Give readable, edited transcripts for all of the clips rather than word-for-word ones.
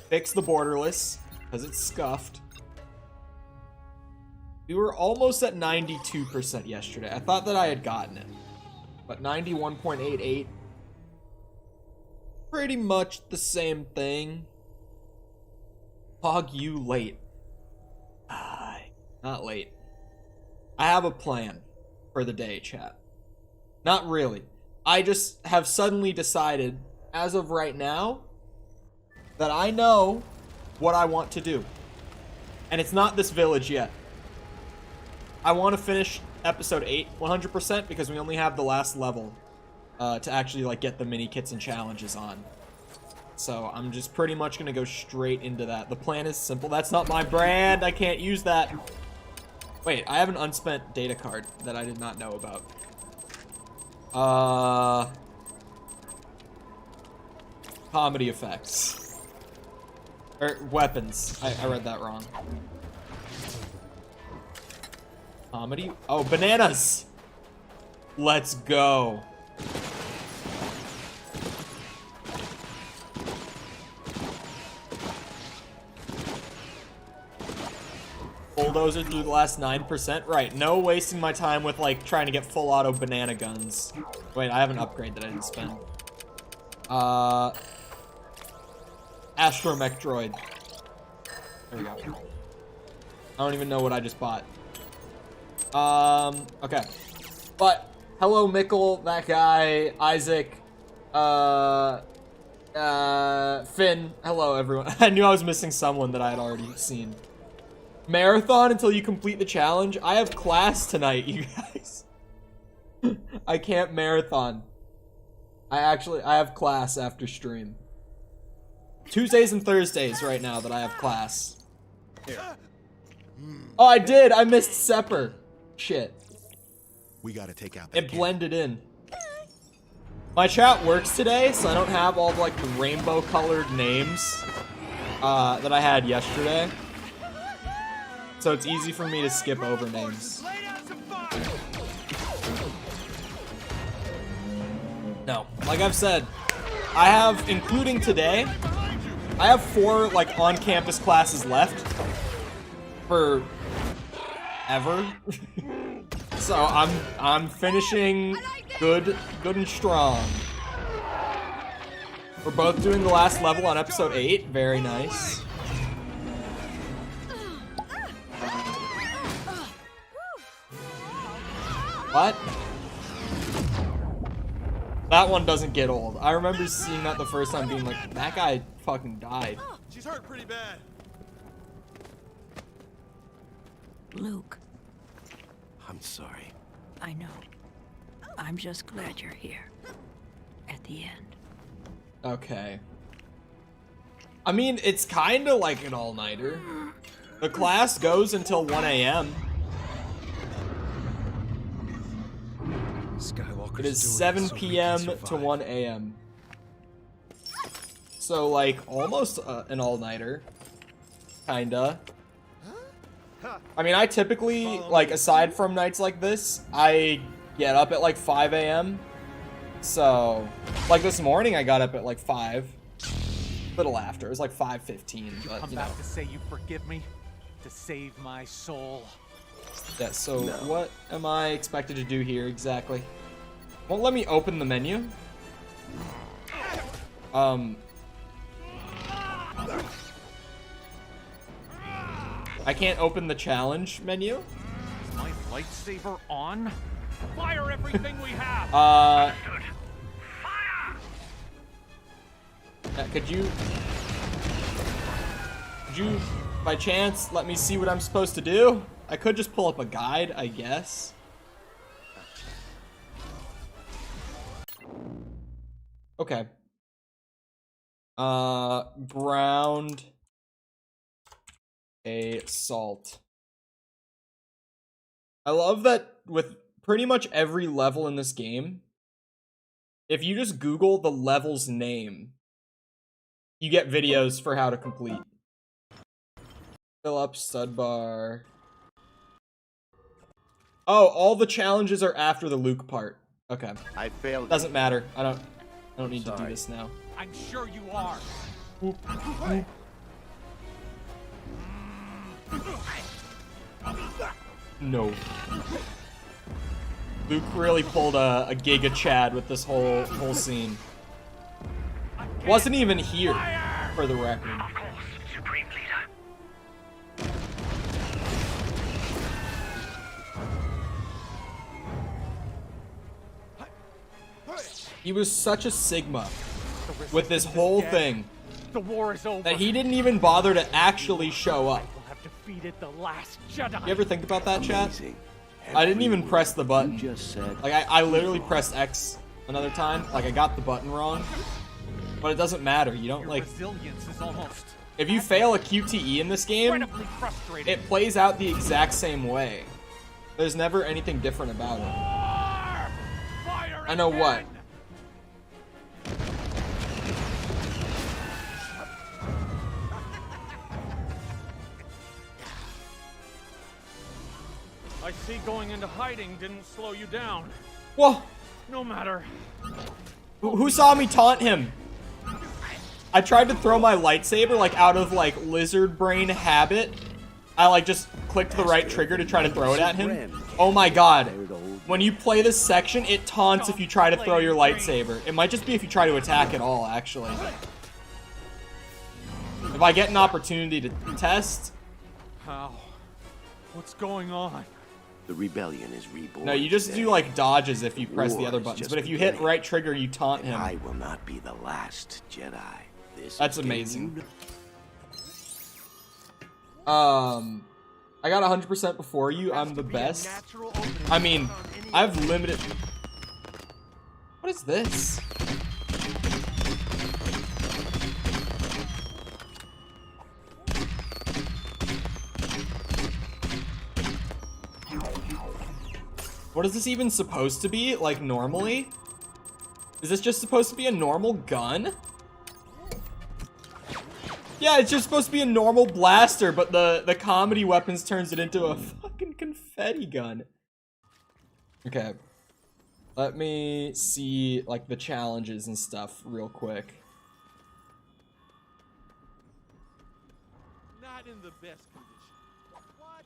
fix the borderless, because it's scuffed. We were almost at 92% yesterday. I thought that I had gotten it. But 91.88. Pretty much the same thing. Hog you late. Not late. I have a plan for the day, chat. Not really. I just have suddenly decided, as of right now, that I know what I want to do. And it's not this village yet. I want to finish episode 8 100% because we only have the last level to actually like get the mini kits and challenges on. So I'm just pretty much going to go straight into that. The plan is simple. That's not my brand. I can't use that. Wait, I have an unspent data card that I did not know about. Comedy effects. Or weapons. I read that wrong. Comedy? Oh, bananas! Let's go. Bulldozer through the last 9%? Right, no wasting my time with, like, trying to get full auto banana guns. Wait, I have an upgrade that I didn't spend. Astromech droid. There we go. I don't even know what I just bought. Okay. But, hello Mickle, that guy, Isaac, Finn, hello everyone. I knew I was missing someone that I had already seen. Marathon until you complete the challenge. I have class tonight, you guys. I can't marathon. I have class after stream. Tuesdays and Thursdays right now that I have class. Here. Oh, I did. I missed Sepper. Shit. We gotta take out. It blended in. My chat works today, so I don't have all like the rainbow-colored names that I had yesterday. So it's easy for me to skip over names. No, like I've said, I have, including today, I have 4 like on-campus classes left for ever. So I'm finishing good and strong. We're both doing the last level on episode 8. Very nice. What? That one doesn't get old. I remember seeing that the first time being like, that guy fucking died. She's hurt pretty bad. Luke. I'm sorry. I know. I'm just glad you're here. At the end. Okay. I mean, it's kind of like an all-nighter. The class goes until 1 a.m. Skywalker. It is 7 p.m. to 1 a.m. So, like, almost an all-nighter. Kinda. I mean, I typically, like, aside from nights like this, I get up at, like, 5 a.m. So, like, this morning I got up at, like, 5. Little after. It was, like, 5:15, but, I'm you know. about to say you forgive me to save my soul. Yeah, so what am I expected to do here exactly? Won't let me open the menu. I can't open the challenge menu. Is my lightsaber on? Fire everything we have! Could you by chance let me see what I'm supposed to do? I could just pull up a guide, I guess. Okay. Browned a salt. I love that with pretty much every level in this game, if you just Google the level's name, you get videos for how to complete. Fill up stud bar. Oh, all the challenges are after the Luke part. Okay. I failed. Doesn't matter. I don't need to do this now. I'm sure you are. No. Luke really pulled a Giga Chad with this whole scene. Wasn't even here, for the record. Of course, Supreme Leader. He was such a Sigma with this whole thing The war is over. that he didn't even bother to actually show up. We'll have defeated the last Jedi. You ever think about that, chat? Amazing. I didn't even Every press the word button. You just said. Like, I literally pressed X another time. Like, I got the button wrong. But it doesn't matter. You don't, Your like... resilience is almost If you fail a QTE in this game, incredibly frustrating. it plays out the exact same way. There's never anything different about it. Fire I know what. again! I see going into hiding didn't slow you down. Whoa! No matter. Who saw me taunt him? I tried to throw my lightsaber, like, out of, like, lizard brain habit. I, like, just clicked the right trigger to try to throw it at him. Oh my god. When you play this section, it taunts if you try to throw your lightsaber. It might just be if you try to attack at all, actually. If I get an opportunity to test... How? What's going on? The rebellion is reborn. No, you just today. do, like, dodges if you press the War other is buttons. just But if you hit beginning. right trigger, you taunt And him. I will not be the last Jedi. This That's is getting amazing. you- I got 100% before you. I'm the best. I mean, I've limited... What is this? What is this even supposed to be, like, normally? Is this just supposed to be a normal gun? Yeah, it's just supposed to be a normal blaster, but the comedy weapons turns it into a fucking confetti gun. Okay. Let me see, like, the challenges and stuff real quick. Not in the best condition. What?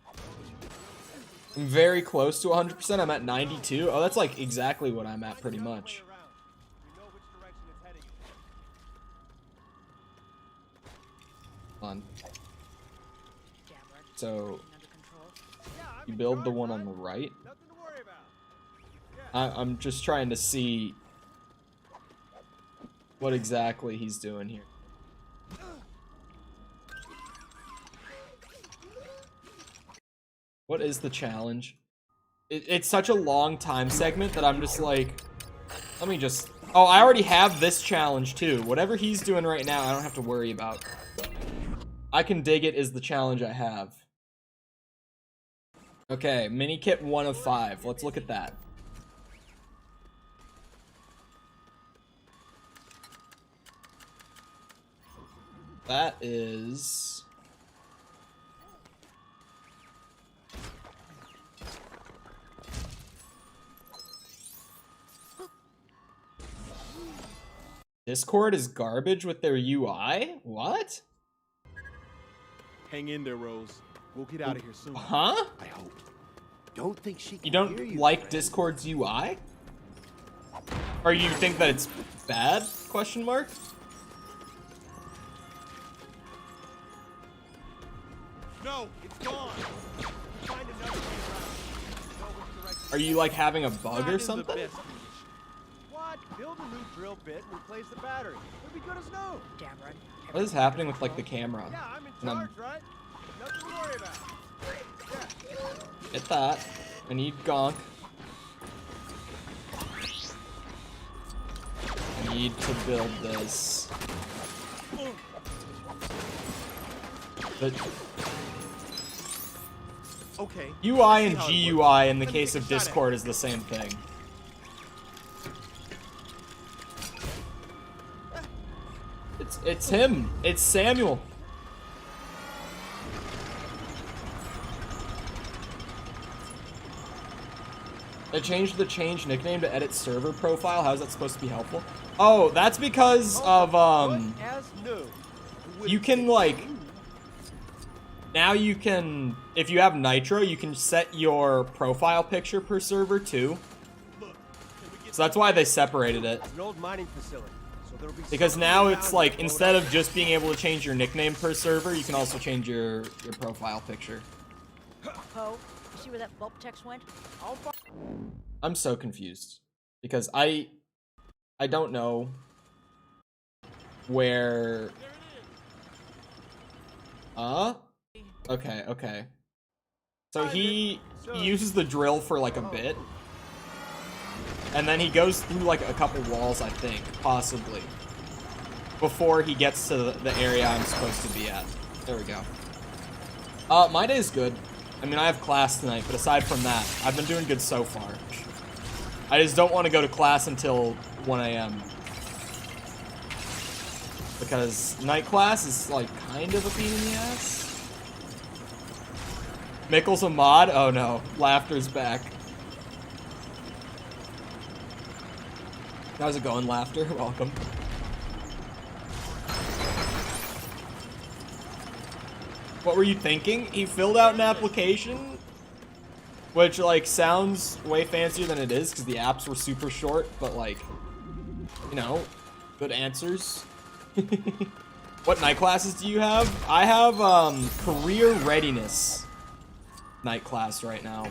I'm very close to 100%. I'm at 92. Oh, that's, like, exactly what I'm at, pretty much. You know which direction it's heading. On. So, you build the one on the right. Nothing to worry about. I'm just trying to see what exactly he's doing here. What is the challenge? It's such a long time segment that I'm just like, let me just... Oh, I already have this challenge too. Whatever he's doing right now, I don't have to worry about. I Can Dig It is the challenge I have. Okay, Minikit 1 of 5. Let's look at that. That is... Discord is garbage with their UI? What? Hang in there, Rose. We'll get out of here soon. Huh? I hope. Don't think she can You don't hear you, like friend. Discord's UI? Or you think that it's bad? Question mark? No, it's gone. Find another way around. Know which direction Are you like having a bug Not or in the something? best condition. What? Build a new drill bit and replace the battery. It'll be good as new. What is happening with like the camera? Yeah, I'm in And I'm- charge, right? Nothing to worry about. Hit that. I need gonk. I need to build this. The Okay. UI and See how it GUI works. in the Let me case take of a shot at Discord is the same thing. It's him. It's Samuel. They changed the change nickname to edit server profile. How is that supposed to be helpful? Oh, that's because of Good as new. you can like now you can, if you have Nitro, you can set your profile picture per server too. So that's why they separated it. It's an old mining facility, so there'll be Because something now around it's to like, float instead up. of just being able to change your nickname per server, you can also change your profile picture. Poe, you see where that bulb text went? I'm so confused. Because I don't know where... Okay, okay. So he uses the drill for like a bit. And then he goes through like a couple walls, I think, possibly. Before he gets to the area I'm supposed to be at. There we go. My day's good. I mean, I have class tonight, but aside from that, I've been doing good so far. I just don't want to go to class until 1 a.m. Because night class is like kind of a pain in the ass. Mickle's a mod? Oh no, Laughter's back. How's it going, Laughter? Welcome. What were you thinking? He filled out an application, which like sounds way fancier than it is because the apps were super short, but like, you know, good answers. What night classes do you have? I have career readiness night class right now.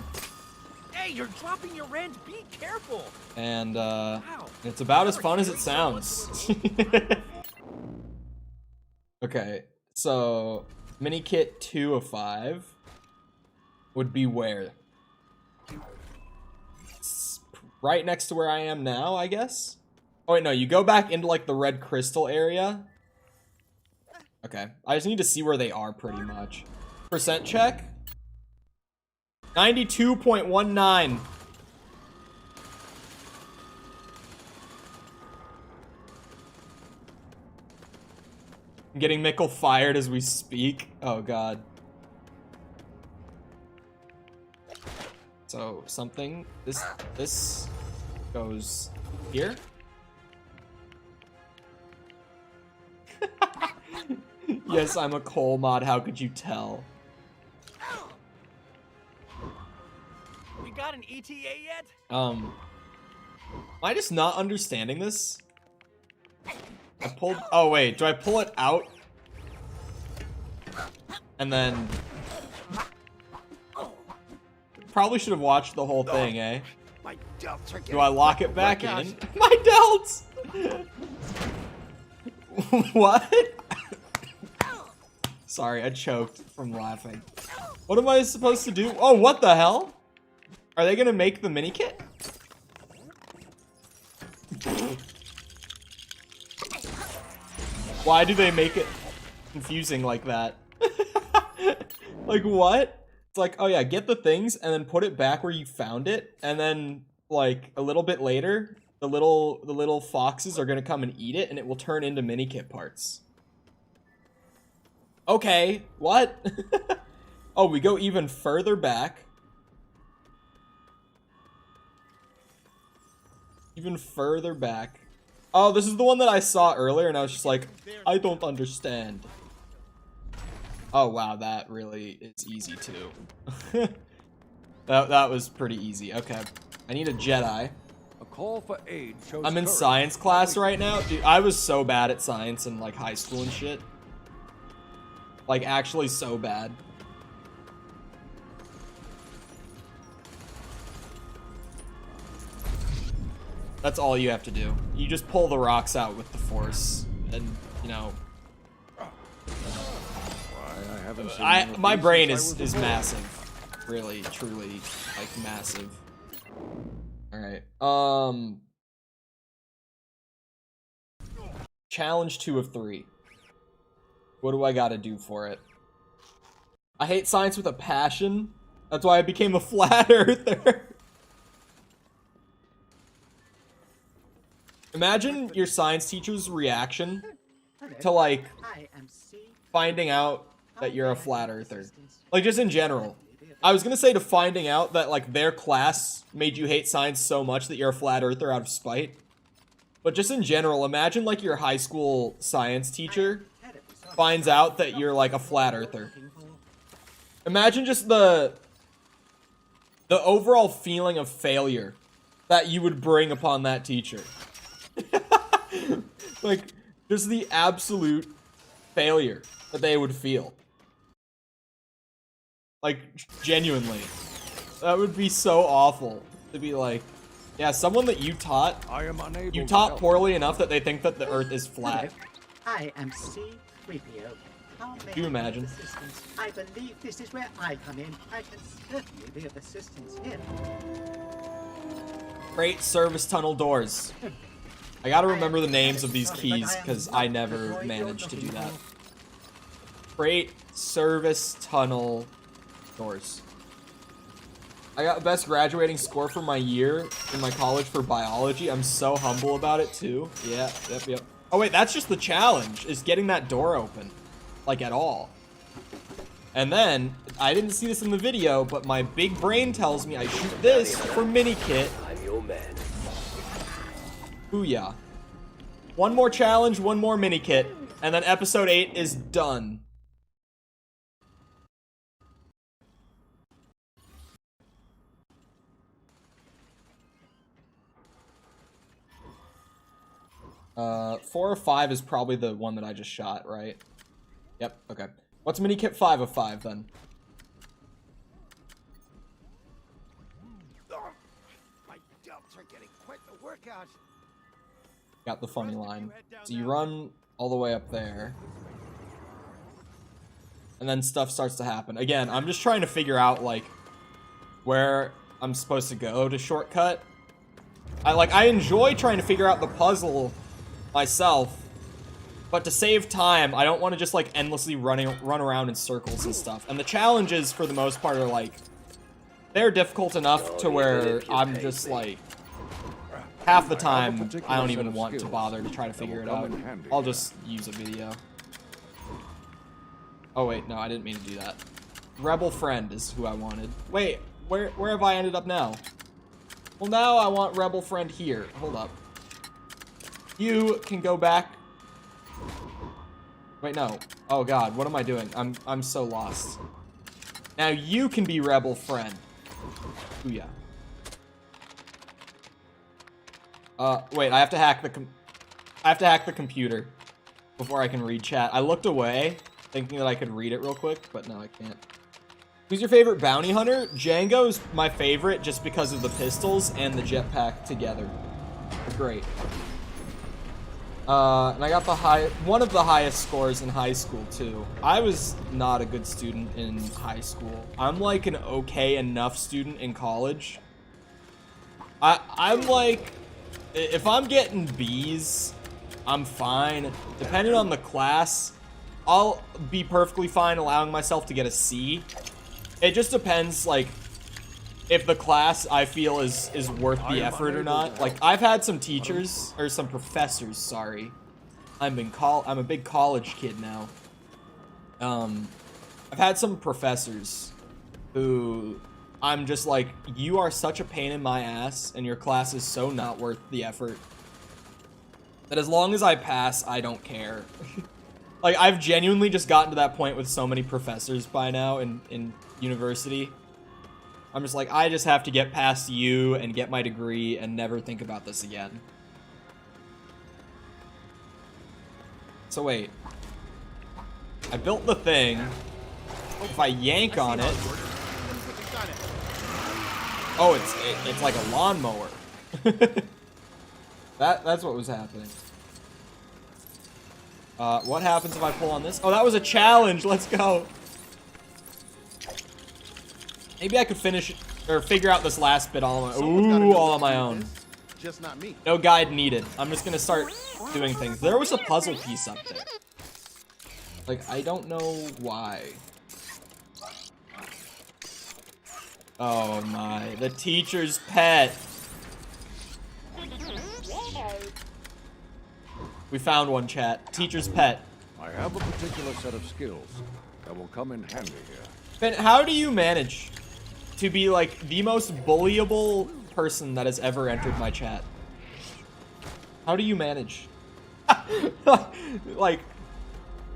Hey, you're dropping your wrench. Be careful. And it's about as fun as it sounds. Okay, so Minikit 2 of 5 would be where? It's right next to where I am now, I guess? Oh wait, no, you go back into like the red crystal area. Okay, I just need to see where they are pretty much. Percent check? 92.19. I'm getting Mickle fired as we speak. Oh god. So something, this goes here. Yes, I'm a coal mod, how could you tell? We got an ETA yet? Am I just not understanding this? I pulled, oh wait, do I pull it out? And then... Probably should have watched the whole thing, eh? My delts are Do I lock it back my in? My delts! What? Sorry, I choked from laughing. What am I supposed to do? Oh, what the hell? Are they gonna make the Minikit? Why do they make it confusing like that? Like what? It's like, oh yeah, get the things and then put it back where you found it, and then like a little bit later, the little foxes are gonna come and eat it, and it will turn into Minikit parts. Okay, what? Oh, we go even further back. Even further back. Oh, this is the one that I saw earlier, and I was just like, I don't understand. Oh, wow, that really is easy, too. that was pretty easy. Okay. I need a Jedi. A call for aid shows I'm in courage. science class right now. Dude, I was so bad at science in, like, high school and shit. Like, actually so bad. That's all you have to do. You just pull the rocks out with the force, and you know. I haven't seen My brain is massive, really, truly, like massive. All right. Challenge 2 of 3. What do I gotta do for it? I hate science with a passion. That's why I became a flat earther. Imagine your science teacher's reaction to, like, finding out that you're a flat earther. Like, just in general. I was gonna say to finding out that, like, their class made you hate science so much that you're a flat earther out of spite. But just in general, imagine, like, your high school science teacher finds out that you're, like, a flat earther. Imagine just the overall feeling of failure that you would bring upon that teacher. Like, just the absolute failure that they would feel. Like, genuinely. That would be so awful to be like, yeah, someone that you taught, I am unable you to taught help. poorly enough that they think that the Earth is flat. I am C-3PO. How may Can you I be of imagine? assistance? I believe this is where I come in. I can certainly be of assistance here. Freight service tunnel doors. I gotta remember the names of these keys because I never managed to do that. Freight service tunnel doors. I got the best graduating score for my year in my college for biology. I'm so humble about it too. Yeah, yep. Oh wait, that's just the challenge, is getting that door open. Like, at all. And then, I didn't see this in the video, but my big brain tells me I shoot this for Minikit. I'm your man. Booyah. One more challenge, one more Minikit, and then episode 8 is done. Uh, 4 or 5 is probably the one that I just shot, right? Yep, okay. What's Minikit 5 of 5 then? My delts are getting quite the workout. Got the funny line. So you run all the way up there. And then stuff starts to happen. Again, I'm just trying to figure out, like, where I'm supposed to go to shortcut. I enjoy trying to figure out the puzzle myself. But to save time, I don't want to just, like, endlessly run around in circles and stuff. And the challenges, for the most part, are, like, they're difficult enough to where I'm just, like, half the time, I don't even want to bother to try to figure it out. I'll just use a video. Oh, wait, no, I didn't mean to do that. Rebel Friend is who I wanted. Wait, where have I ended up now? Well, now I want Rebel Friend here. Hold up. You can go back. Wait, no. Oh god, what am I doing? I'm so lost. Now you can be Rebel Friend. Booyah. Wait, I have to hack the computer before I can read chat. I looked away, thinking that I could read it real quick, but no, I can't. Who's your favorite bounty hunter? Django's my favorite just because of the pistols and the jetpack together. They're great. And I got one of the highest scores in high school, too. I was not a good student in high school. I'm like an okay enough student in college. I'm like, if I'm getting B's, I'm fine. Depending on the class, I'll be perfectly fine allowing myself to get a C. It just depends, like, if the class I feel is worth the effort or not. Like, I've had some teachers, or some professors, sorry. I'm a big college kid now. I've had some professors who I'm just like, you are such a pain in my ass, and your class is so not worth the effort, that as long as I pass, I don't care. Like, I've genuinely just gotten to that point with so many professors by now in university. I'm just like, I just have to get past you and get my degree and never think about this again. So wait. I built the thing. If I yank on it... Oh, it's like a lawnmower. That's what was happening. What happens if I pull on this? Oh, that was a challenge. Let's go. Maybe I could finish or figure out this last bit all on my own. Just not me. No guide needed. I'm just gonna start doing things. There was a puzzle piece up there. Like, I don't know why. Oh my, the teacher's pet. We found one, chat. Teacher's pet. I have a particular set of skills that will come in handy here. Ben, how do you manage to be, like, the most bullyable person that has ever entered my chat? How do you manage? Like,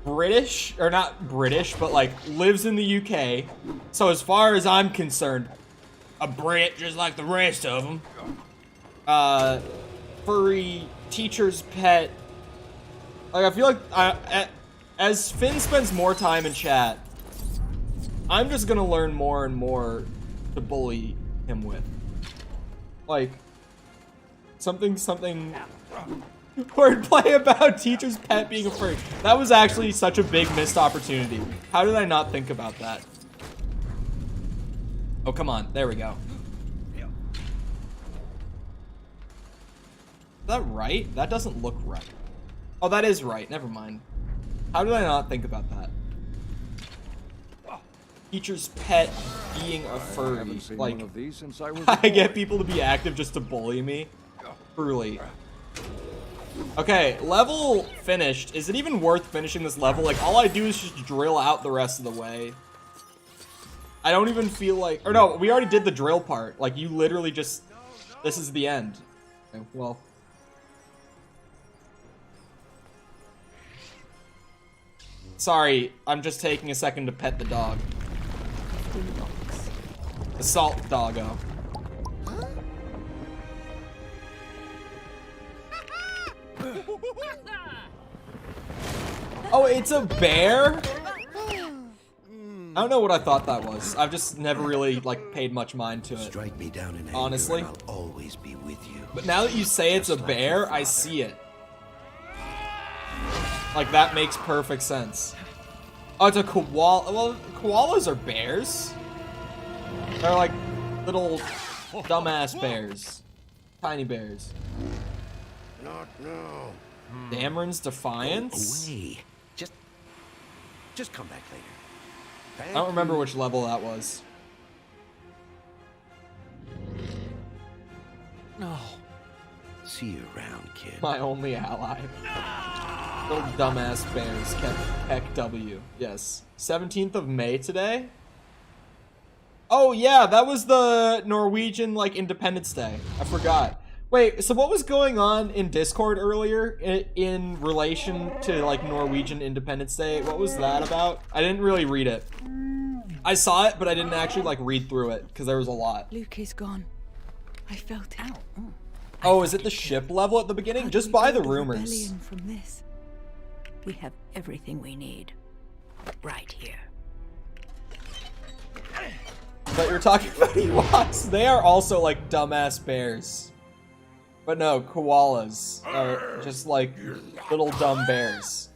British, or not British, but like lives in the UK. So as far as I'm concerned, a Brit just like the rest of them. Furry, teacher's pet. Like, I feel like as Finn spends more time in chat, I'm just gonna learn more and more to bully him with. Like, something wordplay about teacher's pet being a furry. That was actually such a big missed opportunity. How did I not think about that? Oh, come on. There we go. Is that right? That doesn't look right. Oh, that is right. Never mind. How did I not think about that? Teacher's pet being a furry. I haven't seen like, one of these since I was I get people to be active just to bully me. Truly. Okay, level finished. Is it even worth finishing this level? Like, all I do is just drill out the rest of the way. I don't even feel like... Or no, we already did the drill part. Like, you literally just... This is the end. Okay, well... Sorry, I'm just taking a second to pet the dog. Assault doggo. Oh, it's a bear? I don't know what I thought that was. I've just never really, like, paid much mind to it. Strike me down in anger, honestly. and I'll always be with you. But now that you say it's a bear, I see it. Like, that makes perfect sense. Oh, it's a koala. Well, koalas are bears. They're like little dumbass bears. Tiny bears. Not now. Dameron's Defiance? Away. Just come back later. I don't remember which level that was. No. See you around, kid. My only ally. Little dumbass bears. Heck W. Yes. 17th of May today? Oh yeah, that was the Norwegian, like, Independence Day. I forgot. Wait, so what was going on in Discord earlier in relation to, like, Norwegian Independence Day? What was that about? I didn't really read it. I saw it, but I didn't actually, like, read through it, because there was a lot. Luke is gone. I felt it. Oh, is it the ship level at the beginning? Just buy the rumors. Rebellion from this. We have everything we need. Right here. But you're talking about Ewoks. They are also, like, dumbass bears. But no, koalas are just, like, little dumb bears.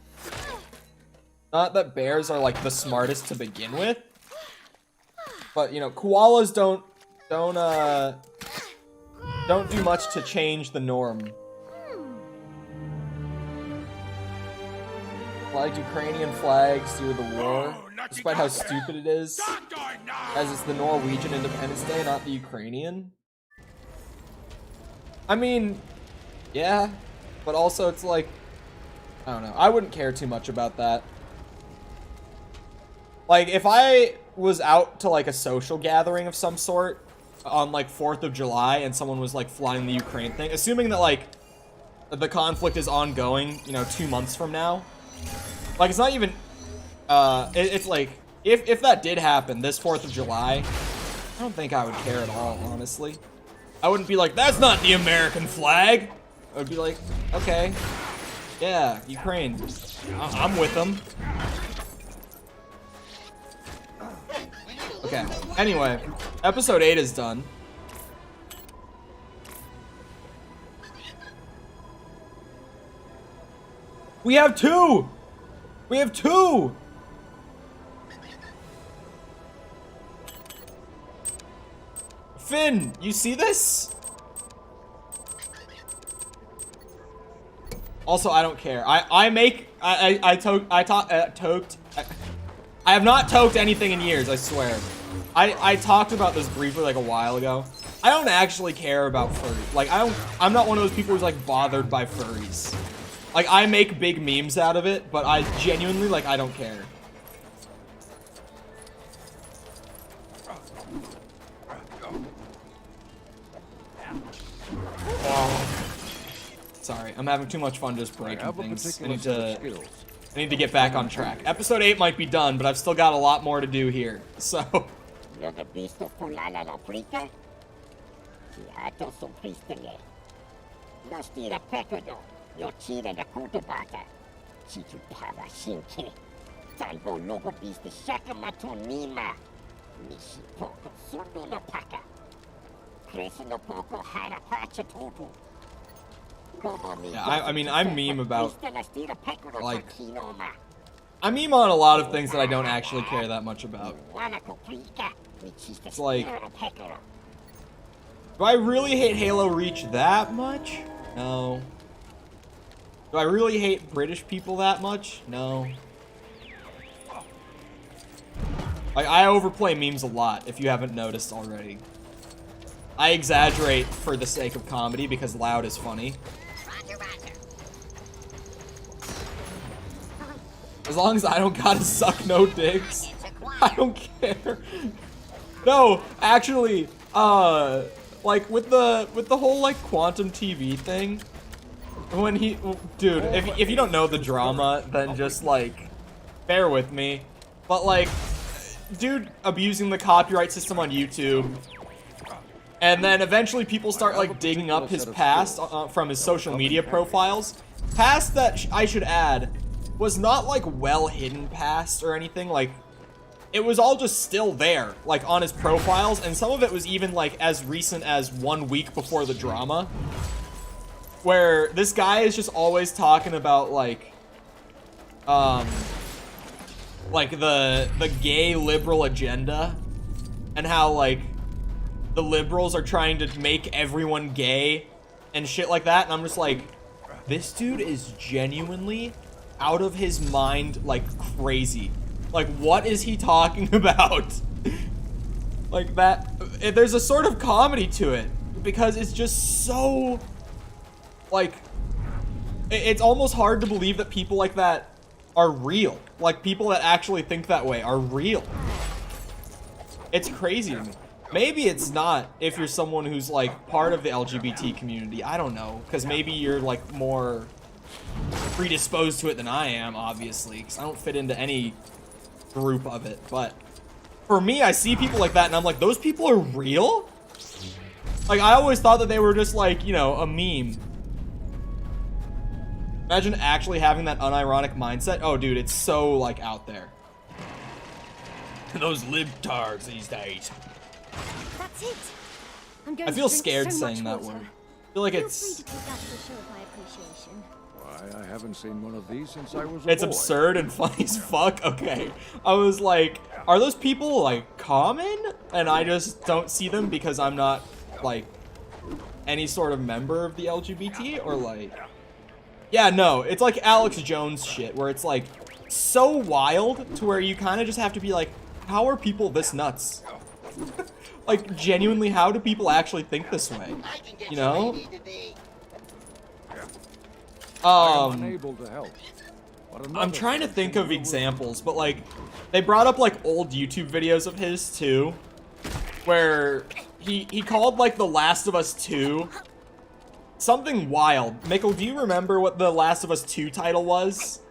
Not that bears are, like, the smartest to begin with. But, you know, koalas don't do much to change the norm. Flagged Ukrainian flags due to the war, despite how stupid it is, as it's the Norwegian Independence Day, not the Ukrainian. I mean, yeah, but also it's like, I don't know, I wouldn't care too much about that. Like, if I was out to, like, a social gathering of some sort on, like, 4th of July and someone was, like, flying the Ukraine thing, assuming that, like, the conflict is ongoing, you know, 2 months from now, like, it's not even, it's like, if that did happen this 4th of July, I don't think I would care at all, honestly. I wouldn't be like, that's not the American flag. I would be like, okay, yeah, Ukraine, I'm with them. Okay, anyway, episode 8 is done. We have 2! We have 2! Finn, you see this? Also, I don't care. I have not toked anything in years, I swear. I talked about this briefly like a while ago. I don't actually care about furries. Like, I'm not one of those people who's like bothered by furries. Like, I make big memes out of it, but I genuinely, like, I don't care. Oh. Sorry, I'm having too much fun just breaking things. I need to I need to get back on track. Episode 8 might be done, but I've still got a lot more to do here. So, L'ho visto polala la frica? Fiato su pristele. Lo stira pecono, lo tira da kutubata. Si tu pava shinke. Talbo logo viste shaka matonima. Nisi poco sundo no paka. Crescendo poco hara pacha tutu. yeah, I mean, I meme about, like, I meme on a lot of things that I don't actually care that much about. It's like, do I really hate Halo Reach that much? No. Do I really hate British people that much? No. Like, I overplay memes a lot, if you haven't noticed already. I exaggerate for the sake of comedy because loud is funny. As long as I don't gotta suck no dicks, I don't care. No, actually, like with the whole like quantum TV thing, when he, dude, if you don't know the drama, then just like bear with me. But like, dude abusing the copyright system on YouTube, and then eventually people start like digging up his past from his social media profiles. Past that I should add was not like well hidden past or anything. Like, it was all just still there, like on his profiles, and some of it was even like as recent as 1 week before the drama, where this guy is just always talking about like the gay liberal agenda, and how like the liberals are trying to make everyone gay and shit like that. And I'm just like, this dude is genuinely out of his mind, like crazy. Like, what is he talking about? Like that, there's a sort of comedy to it because it's just so, like, it's almost hard to believe that people like that are real. Like, people that actually think that way are real. It's crazy to me. Maybe it's not if you're someone who's like part of the LGBT community. I don't know, because maybe you're like more predisposed to it than I am, obviously, because I don't fit into any group of it. But for me, I see people like that and I'm like, those people are real? Like, I always thought that they were just like, you know, a meme. Imagine actually having that unironic mindset. Oh dude, it's so like out there. Those libtards these days. That's it. I'm going I feel to drink scared so saying much that water. word. I feel like Feel it's free to take that as a show of my appreciation. Why, I haven't seen one of these since I was a it's boy. absurd and funny as fuck. Okay. I was like, are those people like common? And I just don't see them because I'm not like any sort of member of the LGBT, or like, yeah, no, it's like Alex Jones shit where it's like so wild to where you kind of just have to be like, how are people this nuts? Like, genuinely, how do people actually think this way? You know? Unable to help. I'm trying to think of examples, but like, they brought up like old YouTube videos of his too, where he called like The Last of Us 2 something wild. Mikkel, do you remember what The Last of Us 2 title was?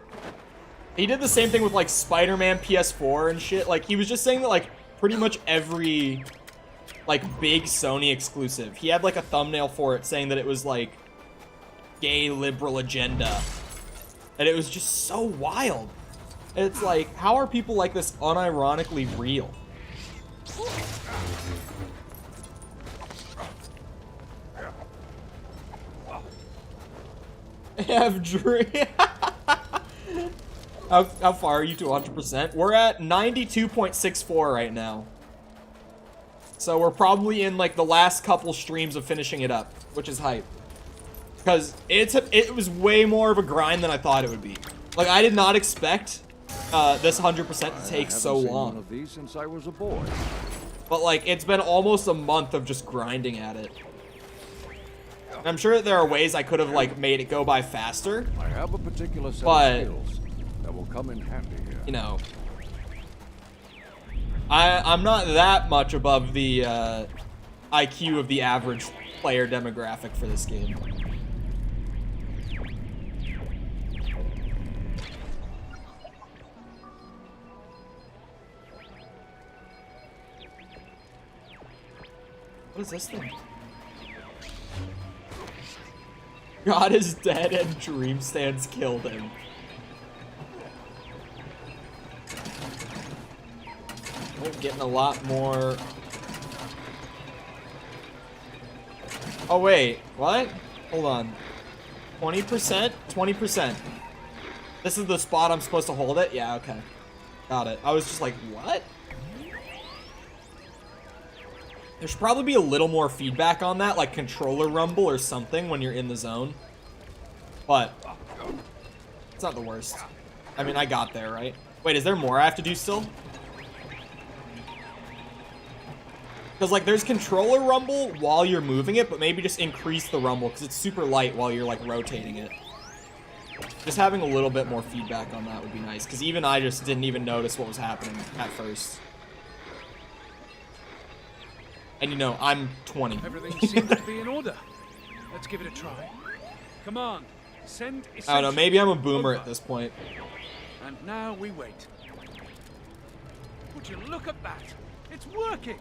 He did the same thing with like Spider-Man PS4 and shit. Like, he was just saying that like pretty much every like big Sony exclusive, he had like a thumbnail for it saying that it was like gay liberal agenda. And it was just so wild. It's like, how are people like this unironically real? Have drink. How far are you to 100%? We're at 92.64 right now. So we're probably in like the last couple streams of finishing it up, which is hype. Because it was way more of a grind than I thought it would be. Like, I did not expect this 100% to take so long. One of these since I was a boy. But like, it's been almost a month of just grinding at it. And I'm sure that there are ways I could have like made it go by faster. I have a particular set but, of skills that will come in handy here. You know, I'm not that much above the IQ of the average player demographic for this game. What is this thing? God is dead and Dream Stands killed him. We're getting a lot more. Oh wait, what? Hold on. 20%? 20%. This is the spot I'm supposed to hold it? Yeah, okay. Got it. I was just like, what? There should probably be a little more feedback on that, like controller rumble or something when you're in the zone. But it's not the worst. I mean, I got there, right? Wait, is there more I have to do still? Because, like, there's controller rumble while you're moving it, but maybe just increase the rumble because it's super light while you're, like, rotating it. Just having a little bit more feedback on that would be nice, because even I just didn't even notice what was happening at first. And, you know, I'm 20. Everything seems to be in order. Let's give it a try. Come on, send essentials. I don't know, maybe I'm a boomer at this point. And now we wait. Would you look at that? It's working.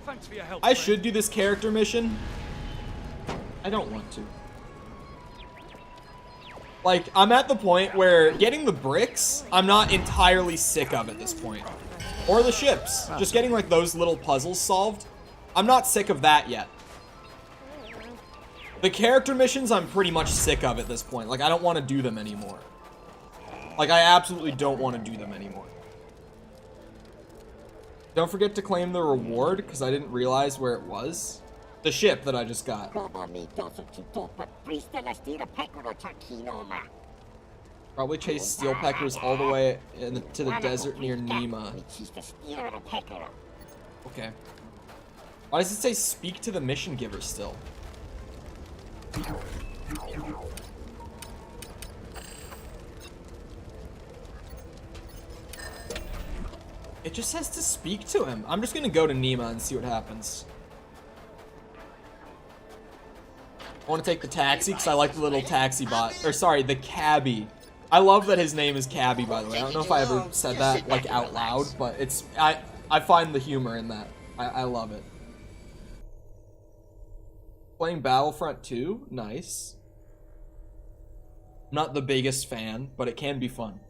Thanks for your help. I should do this character mission. I don't want to. Like, I'm at the point where getting the bricks, I'm not entirely sick of at this point. Or the ships. Just getting, like, those little puzzles solved. I'm not sick of that yet. The character missions, I'm pretty much sick of at this point. Like, I don't want to do them anymore. Like, I absolutely don't want to do them anymore. Don't forget to claim the reward, because I didn't realize where it was. The ship that I just got. Probably chase steel peckers all the way to the desert near Nima. Okay. Why does it say speak to the mission giver still? It just says to speak to him. I'm just gonna go to Nima and see what happens. I want to take the taxi because I like the little taxi bot. Or sorry, the cabbie. I love that his name is Cabbie, by the way. I don't know if I ever said that like out loud, but it's I find the humor in that. I love it. Playing Battlefront 2? Nice. I'm not the biggest fan, but it can be fun.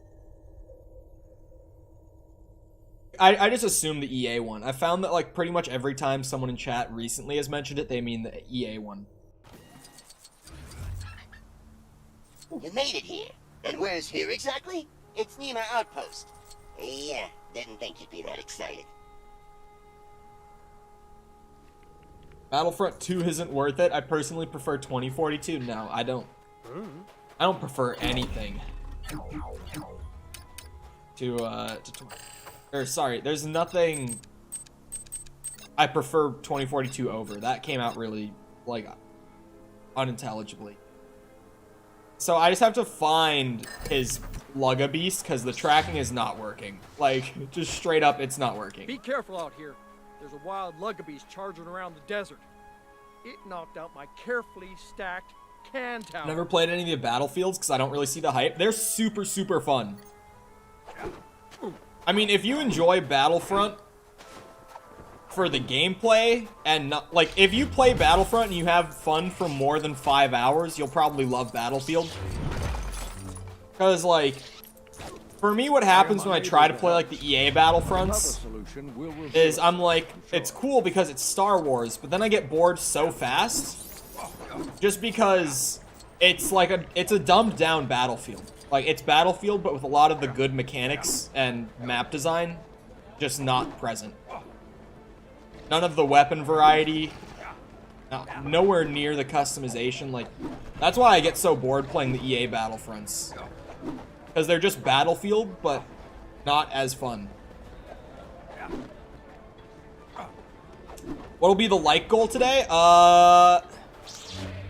I just assume the EA one. I found that like pretty much every time someone in chat recently has mentioned it, they mean the EA one. You made it here. And where's here exactly? It's Nima Outpost. Yeah, didn't think you'd be that excited. Battlefront 2 isn't worth it. I personally prefer 2042. No, I don't. I don't prefer anything or sorry, there's nothing I prefer 2042 over. That came out really, like, unintelligibly. So I just have to find his Lugga Beast, because the tracking is not working. Like, just straight up, it's not working. Be careful out here. There's a wild Lugga Beast charging around the desert. It knocked out my carefully stacked can tower. Never played any of the Battlefields, because I don't really see the hype. They're super, super fun. I mean, if you enjoy Battlefront for the gameplay, and not, like, if you play Battlefront and you have fun for more than 5 hours, you'll probably love Battlefield. Because, like, for me, what happens when I try to play, like, the EA Battlefronts is I'm like, it's cool because it's Star Wars, but then I get bored so fast just because it's like it's a dumbed down Battlefield. Like, it's Battlefield, but with a lot of the good mechanics and map design just not present. None of the weapon variety. Nowhere near the customization. Like, that's why I get so bored playing the EA Battlefronts. Because they're just Battlefield, but not as fun. What'll be the like goal today?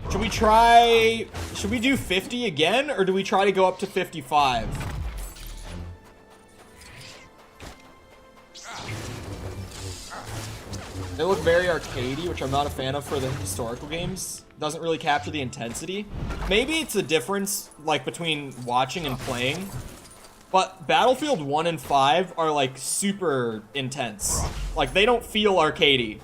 Should we do 50 again, or do we try to go up to 55? They look very arcadey, which I'm not a fan of for the historical games. Doesn't really capture the intensity. Maybe it's a difference, like, between watching and playing. But Battlefield 1 and 5 are, like, super intense. Like, they don't feel arcadey.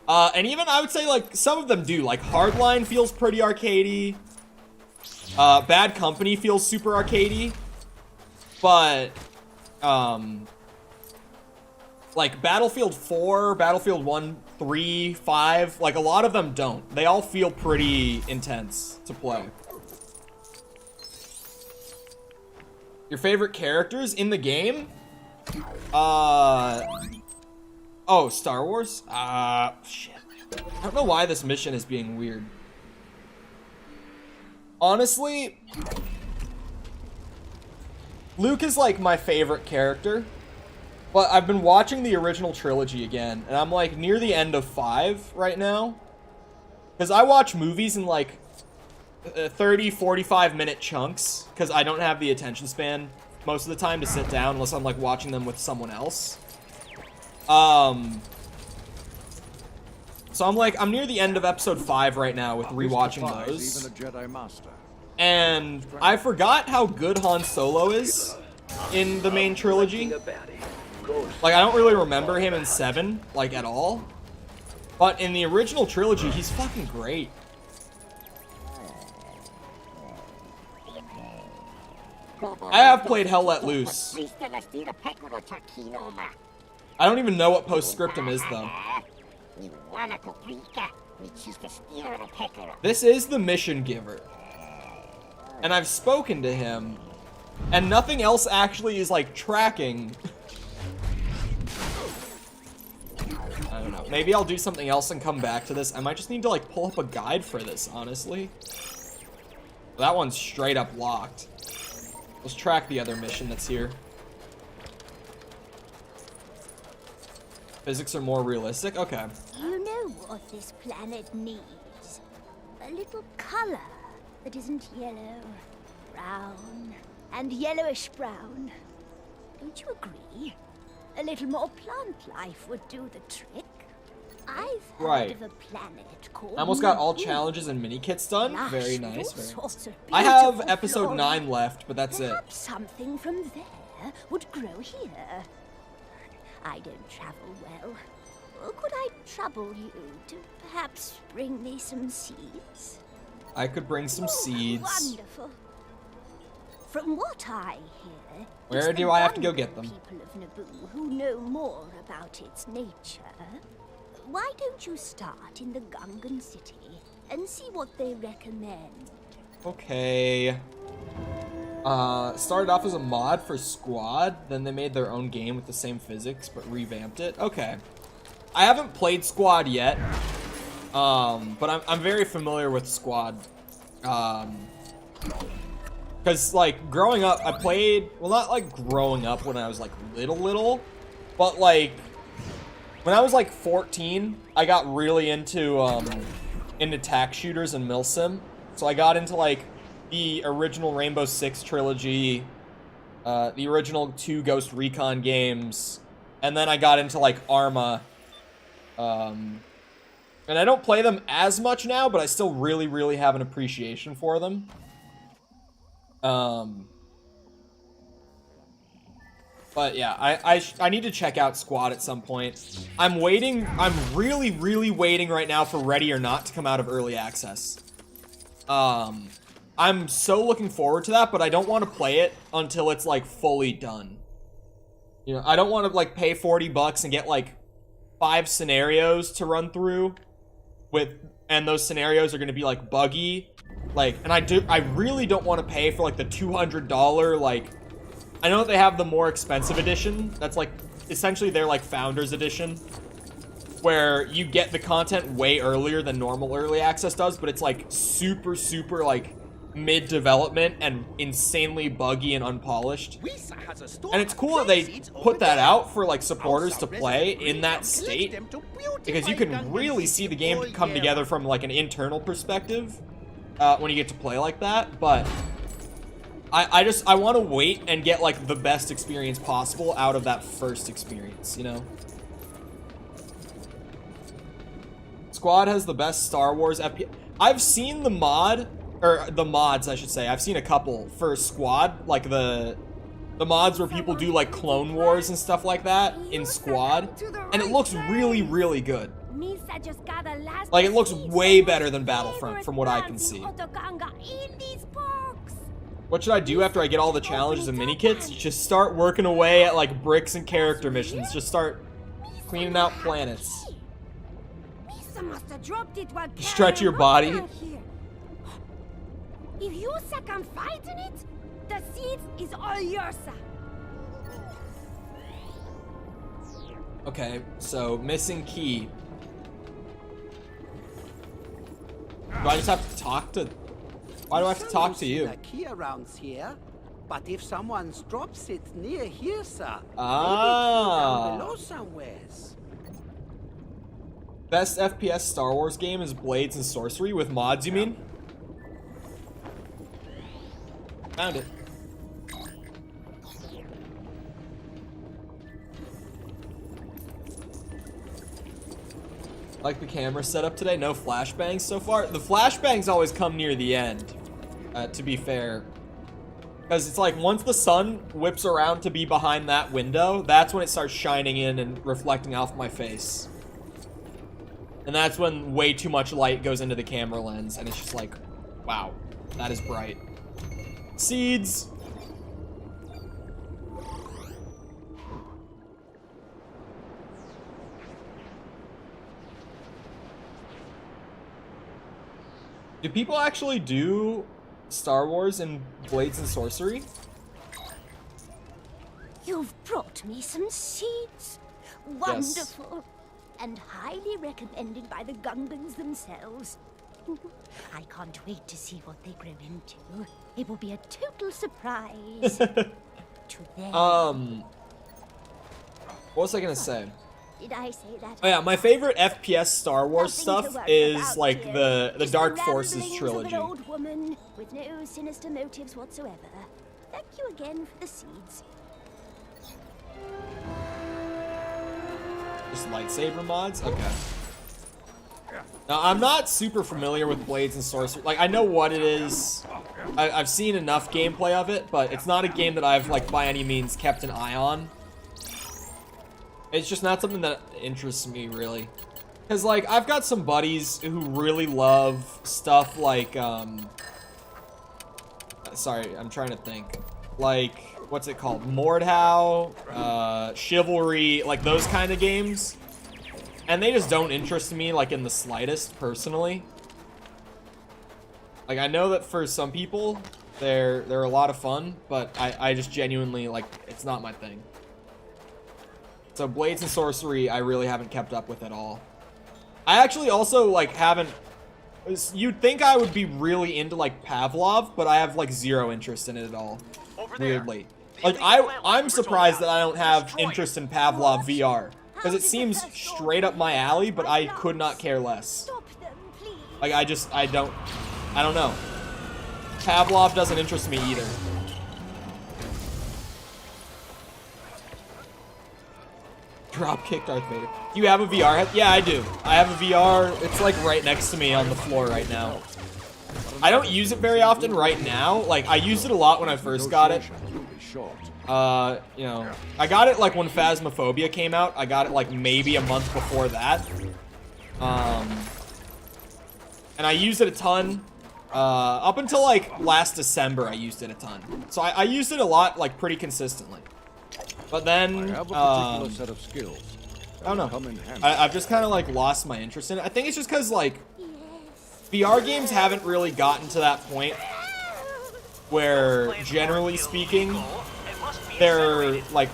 And even I would say like some of them do. Like Hardline feels pretty arcadey. Bad Company feels super arcadey. But like Battlefield 4, Battlefield 1, 3, 5, like a lot of them don't. They all feel pretty intense to play. Your favorite characters in the game? Oh, Star Wars? Shit. I don't know why this mission is being weird. Honestly, Luke is like my favorite character, but I've been watching the original trilogy again, and I'm like near the end of 5 right now. Because I watch movies in like 30, 45-minute chunks, because I don't have the attention span most of the time to sit down unless I'm like watching them with someone else. So I'm near the end of episode 5 right now with rewatching those. Even a Jedi Master. And I forgot how good Han Solo is in the main trilogy. Like, I don't really remember him in 7, like, at all. But in the original trilogy, he's fucking great. I have played Hell Let Loose. I don't even know what postscriptum is, though. This is the mission giver. And I've spoken to him. And nothing else actually is, like, tracking. I don't know. Maybe I'll do something else and come back to this. I might just need to, like, pull up a guide for this, honestly. That one's straight up locked. Let's track the other mission that's here. Physics are more realistic? Okay. You know what this planet needs? A little color that isn't yellow, brown, and yellowish brown. Don't you agree? A little more plant life would do the trick. I've heard of a planet called I almost got all challenges and Minikits done. Very nice. Very nice. I have episode 9 left, but that's it. Something from there would grow here. I don't travel well. Could I trouble you to perhaps bring me some seeds? I could bring some seeds. Wonderful. From what I hear, where do I have to go get them? People of Naboo who know more about its nature. Why don't you start in the Gungan city and see what they recommend? Okay. Started off as a mod for Squad, then they made their own game with the same physics, but revamped it. Okay. I haven't played Squad yet, but I'm very familiar with Squad. Because, like, growing up, I played, well, not, like, growing up when I was, like, little, but, like, when I was, like, 14, I got really into tack shooters and milsim. So I got into, like, the original Rainbow Six trilogy, the original 2 Ghost Recon games, and then I got into, like, Arma. And I don't play them as much now, but I still really, really have an appreciation for them. But yeah, I need to check out Squad at some point. I'm really, really waiting right now for Ready or Not to come out of early access. I'm so looking forward to that, but I don't want to play it until it's, like, fully done. You know, I don't want to, like, pay $40 and get, like, 5 scenarios to run through and those scenarios are going to be, like, buggy. Like, and I really don't want to pay for, like, the $200, like, I know that they have the more expensive edition. That's, like, essentially their, like, Founders Edition, where you get the content way earlier than normal early access does, but it's, like, super, super, like, mid-development and insanely buggy and unpolished. And it's cool that they put that out for, like, supporters to play in that state, because you can really see the game come together from, like, an internal perspective when you get to play like that. But I want to wait and get, like, the best experience possible out of that first experience, you know? Squad has the best Star Wars FPS. I've seen the mod, or the mods, I should say. I've seen a couple for Squad, like the mods where people do, like, Clone Wars and stuff like that in Squad, and it looks really, really good. Misa just got a last Like, it looks seed way for better my than Battlefront from what I can see. favorite Otoganga in these parks. What should I do after I get all the challenges and minikits? Just start working away at like bricks and character missions. Just start cleaning out planets. Misa must have dropped it while Stretch your carrying body. out here. If Yusa can fight in it, the seeds is all yours. Okay, so missing key. Do I just have to talk to... Why do I have to talk to you? A key around here, but if someone drops it near here, sir, Ah. maybe it's down below somewheres. Best FPS Star Wars game is Blades and Sorcery with mods, you mean? Found it. Like the camera setup today, no flashbangs so far. The flashbangs always come near the end, to be fair. Because it's like once the sun whips around to be behind that window, that's when it starts shining in and reflecting off my face. And that's when way too much light goes into the camera lens, and it's just like, wow, that is bright. Seeds! Do people actually do Star Wars and Blades and Sorcery? You've brought me some seeds. Wonderful. And highly recommended by the Gungans themselves. I can't wait to see what they grow into. It will be a total surprise to them. What was I gonna say? Did I say that? Oh yeah, my favorite FPS Star Wars Nothing to stuff worry is about, like dear. the Just Dark the Forces ramblings trilogy. Of an old woman with no sinister motives whatsoever. Thank you again for the seeds. Just lightsaber mods? Okay. Now, I'm not super familiar with Blades and Sorcery. Like, I know what it is. I've seen enough gameplay of it, but it's not a game that I've, like, by any means kept an eye on. It's just not something that interests me, really. Because, like, I've got some buddies who really love stuff like, sorry, I'm trying to think. Like, what's it called? Mordhau, Chivalry, like those kind of games. And they just don't interest me, like, in the slightest, personally. Like, I know that for some people, they're a lot of fun, but I just genuinely, like, it's not my thing. So Blades and Sorcery, I really haven't kept up with at all. I actually also, like, haven't... You'd think I would be really into, like, Pavlov, but I have, like, zero interest in it at all. Weirdly. Like, I'm surprised that I don't have interest in Pavlov VR. Because it seems straight up my alley, but I could not care less. Like, I don't know. Pavlov doesn't interest me either. Drop-kicked Darth Vader. Do you have a VR head? Yeah, I do. I have a VR. It's, like, right next to me on the floor right now. I don't use it very often right now. Like, I used it a lot when I first got it. You know, I got it, like, when Phasmophobia came out. I got it, like, maybe a month before that. And I used it a ton. Up until, like, last December, I used it a ton. So I used it a lot, like, pretty consistently. But then, I have a particular set of skills. I don't know. I've just kind of, like, lost my interest in it. I think it's just because, like, VR games haven't really gotten to that point where, generally speaking, they're, like,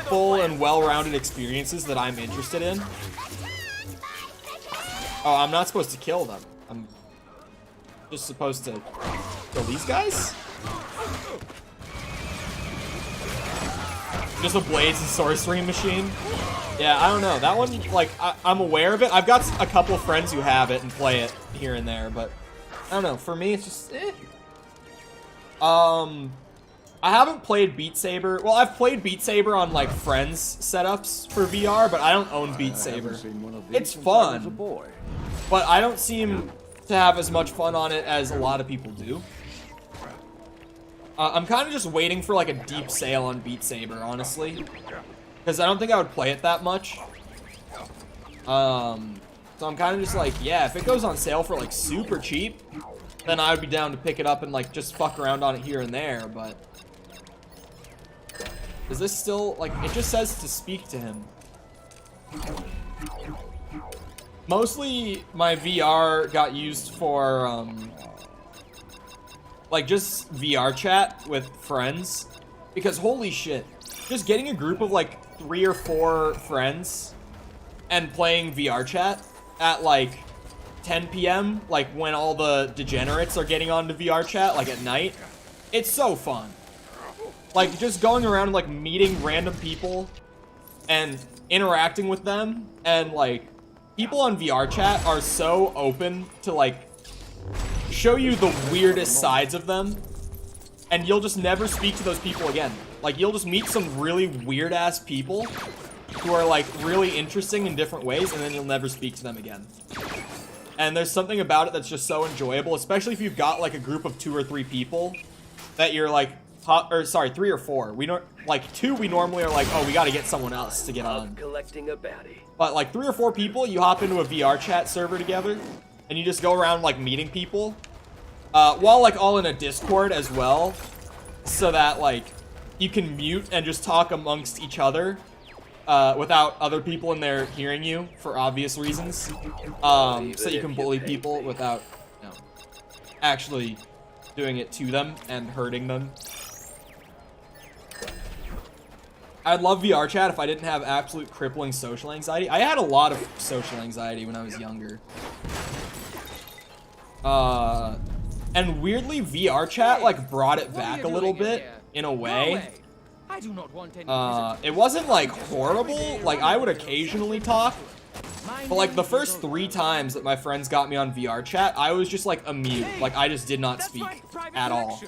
full and well-rounded experiences that I'm interested in. Oh, I'm not supposed to kill them. I'm just supposed to kill these guys? Just a Blades and Sorcery machine? Yeah, I don't know. That one, like, I'm aware of it. I've got a couple friends who have it and play it here and there, but I don't know. For me, it's just, eh. I haven't played Beat Saber. Well, I've played Beat Saber on, like, friends' setups for VR, but I don't own Beat Saber. It's fun, but I don't seem to have as much fun on it as a lot of people do. I'm kind of just waiting for, like, a deep sale on Beat Saber, honestly. Because I don't think I would play it that much. So I'm kind of just like, yeah, if it goes on sale for like super cheap, then I would be down to pick it up and like just fuck around on it here and there. But is this still like, it just says to speak to him. Mostly my VR got used for like just VR chat with friends, because holy shit, just getting a group of like 3 or 4 friends and playing VR chat at like 10 p.m. like when all the degenerates are getting onto VR chat like at night, it's so fun. Like just going around and like meeting random people and interacting with them, and like people on VR chat are so open to like show you the weirdest sides of them, and you'll just never speak to those people again. Like you'll just meet some really weird ass people who are like really interesting in different ways, and then you'll never speak to them again. And there's something about it that's just so enjoyable, especially if you've got like a group of 2 or 3 people that you're like, or sorry, 3 or 4. We don't like 2. We normally are like, oh, we got to get someone else to get on. Collecting a baddie. But like 3 or 4 people, you hop into a VR chat server together, and you just go around like meeting people, while like all in a Discord as well, so that like you can mute and just talk amongst each other. Without other people in there hearing you for obvious reasons, so you can bully people without, you know, actually doing it to them and hurting them. I'd love VR chat if I didn't have absolute crippling social anxiety. I had a lot of social anxiety when I was younger. And weirdly, VR chat like brought it back a little bit in a way. I do not want any It wasn't like horrible. Like I would occasionally talk, but like the first 3 times that my friends got me on VR chat, I was just like a mute. Like I just did not speak at all.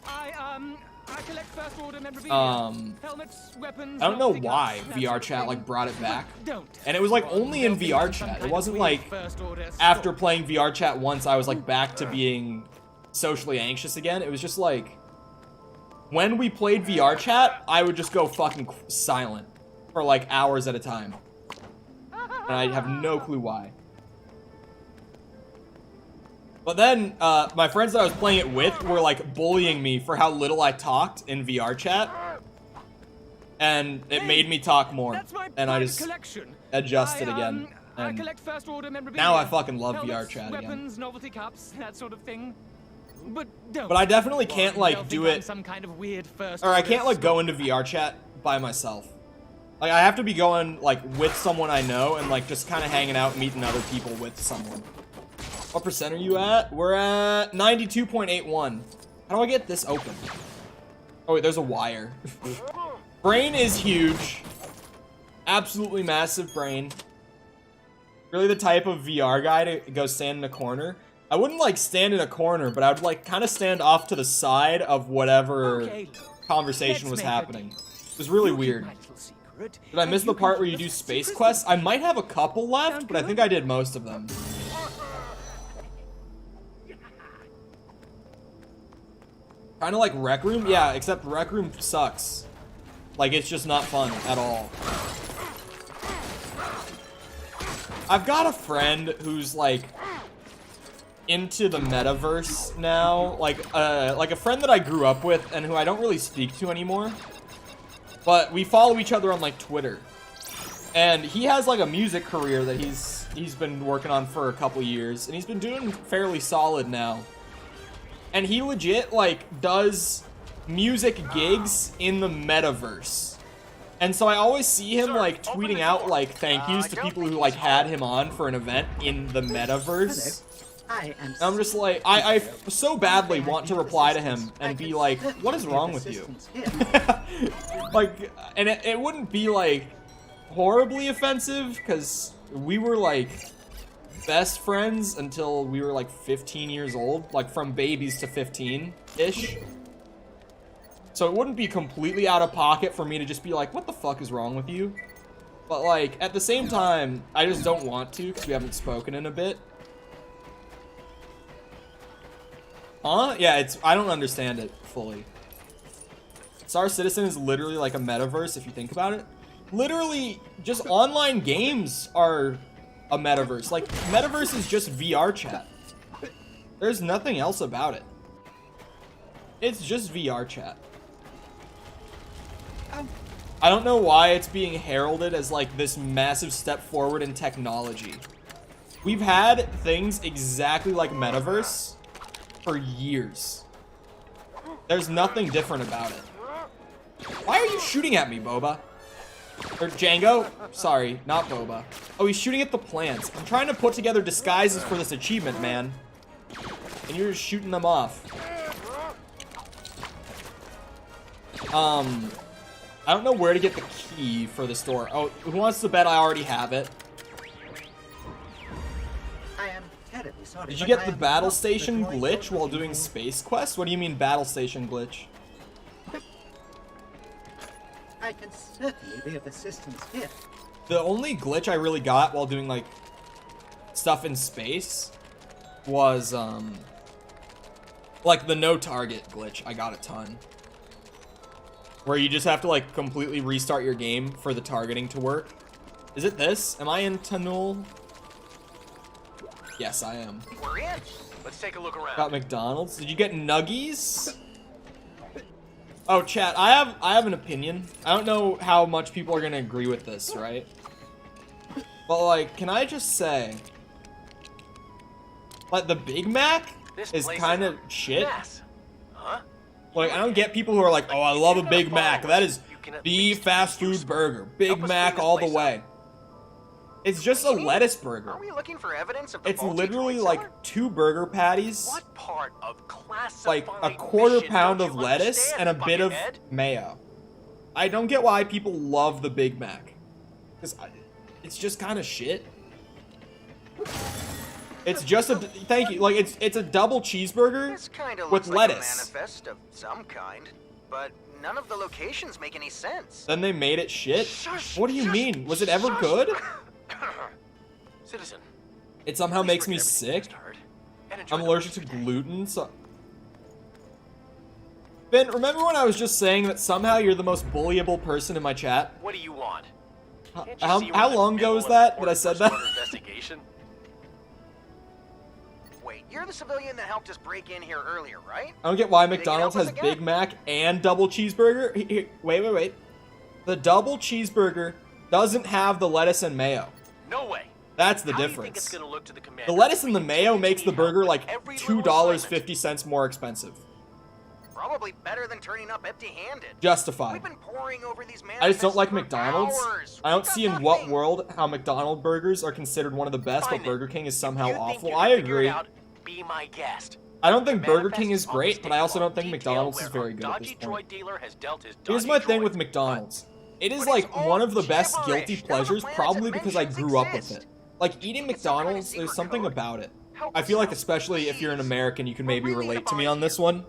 I collect first order memorabilia. Helmets, weapons, I don't know why VR chat like brought it back. And it was like only in VR chat. It wasn't like after playing VR chat once I was like back to being socially anxious again. It was just like when we played VR chat, I would just go fucking silent for like hours at a time. And I have no clue why. But then, my friends that I was playing it with were like bullying me for how little I talked in VR chat. And it made me talk more. And I just adjusted again. And now I fucking love VR chat again. Novelty cups, that sort of thing. But I definitely can't like do it, some kind of weird first or I can't like go into VR chat by myself. Like I have to be going like with someone I know and like just kind of hanging out, meeting other people with someone. What percent are you at? We're at 92.81. How do I get this open? Oh wait, there's a wire. Brain is huge. Absolutely massive brain. Really the type of VR guy to go stand in a corner. I wouldn't like stand in a corner, but I would like kind of stand off to the side of whatever conversation was happening. It was really weird. Did I miss the part where you do space quests? I might have a couple left, but I think I did most of them. Kind of like Rec Room? Yeah, except Rec Room sucks. Like, it's just not fun at all. I've got a friend who's like into the Metaverse now, like a friend that I grew up with and who I don't really speak to anymore, but we follow each other on like Twitter, and he has like a music career that he's been working on for a couple years, and he's been doing fairly solid now, and he legit like does music gigs in the Metaverse. And so I always see him like tweeting out like thank yous to people who like had him on for an event in the Metaverse. I'm just like, I so badly want to reply to him and be like, what is wrong with you? Like, and it wouldn't be like horribly offensive because we were like best friends until we were like 15 years old, like from babies to 15-ish. So it wouldn't be completely out of pocket for me to just be like, what the fuck is wrong with you? But like, at the same time, I just don't want to because we haven't spoken in a bit. Huh? Yeah, I don't understand it fully. Star Citizen is literally like a metaverse if you think about it. Literally, just online games are a metaverse. Like, metaverse is just VR chat. There's nothing else about it. It's just VR chat. I don't know why it's being heralded as like this massive step forward in technology. We've had things exactly like Metaverse for years. There's nothing different about it. Why are you shooting at me, Boba? Or Django? Sorry, not Boba. Oh, he's shooting at the plants. I'm trying to put together disguises for this achievement, man. And you're just shooting them off. I don't know where to get the key for the store. Oh, who wants to bet I already have it? I am terribly sorry. Did you but get I the am battle not station the droid glitch while you doing need. space quests? What do you mean battle station glitch? I can certainly be of assistance here. The only glitch I really got while doing like stuff in space was like the no target glitch. I got a ton. Where you just have to like completely restart your game for the targeting to work. Is it this? Am I in Tanul? Yes, I am. We're in. Let's take a look around. Got McDonald's. Did you get nuggies? Oh, chat, I have an opinion. I don't know how much people are gonna agree with this, right? But like, can I just say, like, the Big Mac is kind of shit. Huh? Like, I don't get people who are like, oh, I love a Big Mac. That is the fast food burger. Big Mac all the way. It's just a lettuce burger. Are we looking for evidence of the It's faulty literally droid like seller? 2 burger patties, What part of like classifying a quarter mission pound don't of you lettuce, and a understand, bit of buckethead? mayo. I don't get why people love the Big Mac. Because it's just kind of shit. It's just a, thank you, like it's a double cheeseburger This kind of with looks like lettuce. a manifest of some kind, but none of the locations make any sense. Then they made it shit? Shush, What do you shush, mean? Was it ever shush. good? Citizen, It somehow please makes me forget everything you sick. just heard, and enjoy I'm the allergic rest to of your day. gluten, so... Ben, remember when I was just saying that somehow you're the most bullyable person in my chat? What do you want? Can't you How, see we're how in the long ago middle was of a that I important said that? first-order investigation? Wait, you're the civilian that helped us break in here earlier, right? I don't get why They can McDonald's help us has again. Big Mac and double cheeseburger. Here, wait. The double cheeseburger doesn't have the lettuce and mayo. No way. That's the How do you think it's difference. gonna look to the commander The lettuce if and the we mayo continue makes to the need help burger with like every little assignment? $2.50 more expensive. Probably better than turning up empty-handed. Justified. We've been poring over these I just don't manifests like for McDonald's. hours. I don't We got see in what nothing. world how McDonald's burgers are considered one of the best, Fine but then. Burger King is If somehow you think awful. you're I gonna figure it agree. out, be my guest. I don't think The Burger King is manifest great, but I also don't think detail McDonald's is where very our good at this dodgy point. droid dealer has dealt his Here's dodgy my thing droid. with McDonald's. It is But it's like all one of the best gibberish. guilty None of the pleasures, planets probably it because I mentions grew up with exist. it. Like eating Think it's some kind of McDonald's, there's secret something code? about it. Help I feel us like out, especially if you're an please. American, you can We're maybe reading relate to me about on this you. one.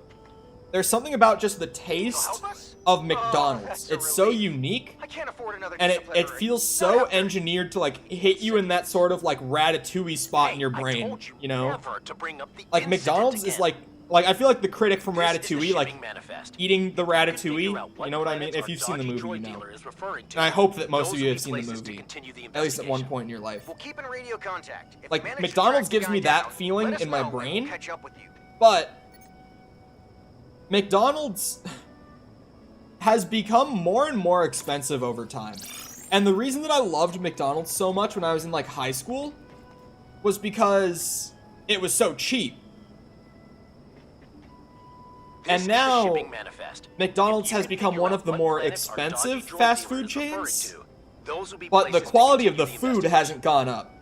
There's something about just the taste Help us? of Oh, McDonald's. that's a It's so relief. unique. I can't afford another And it disciplinary. feels Not so after- engineered to like hit you in that sort of like ratatouille spot in your Hey, I brain, told you know? never to bring up the Like incident McDonald's is again. like I feel like the critic from This is the Ratatouille, like shipping manifest. eating the You can figure ratatouille. out You know what I mean? planets If our you've seen the dodgy movie, you droid know. dealer is referring to. And I hope that most Those of you will have be seen the places to movie, continue the at least at one investigation. point in your life. We'll keep in radio contact. If Like, we manage to McDonald's track the gives guy me that down, feeling let us in my know and we'll brain. catch up with you. But McDonald's has become more and more expensive over time. And the reason that I loved McDonald's so much when I was in like high school was because it was so cheap. This And is the now shipping manifest. McDonald's If you has can become figure one out of the what more planets our dodgy expensive droid fast dealer food is referring chains, to, those will be but the places to quality of the continue food investigation. hasn't gone up.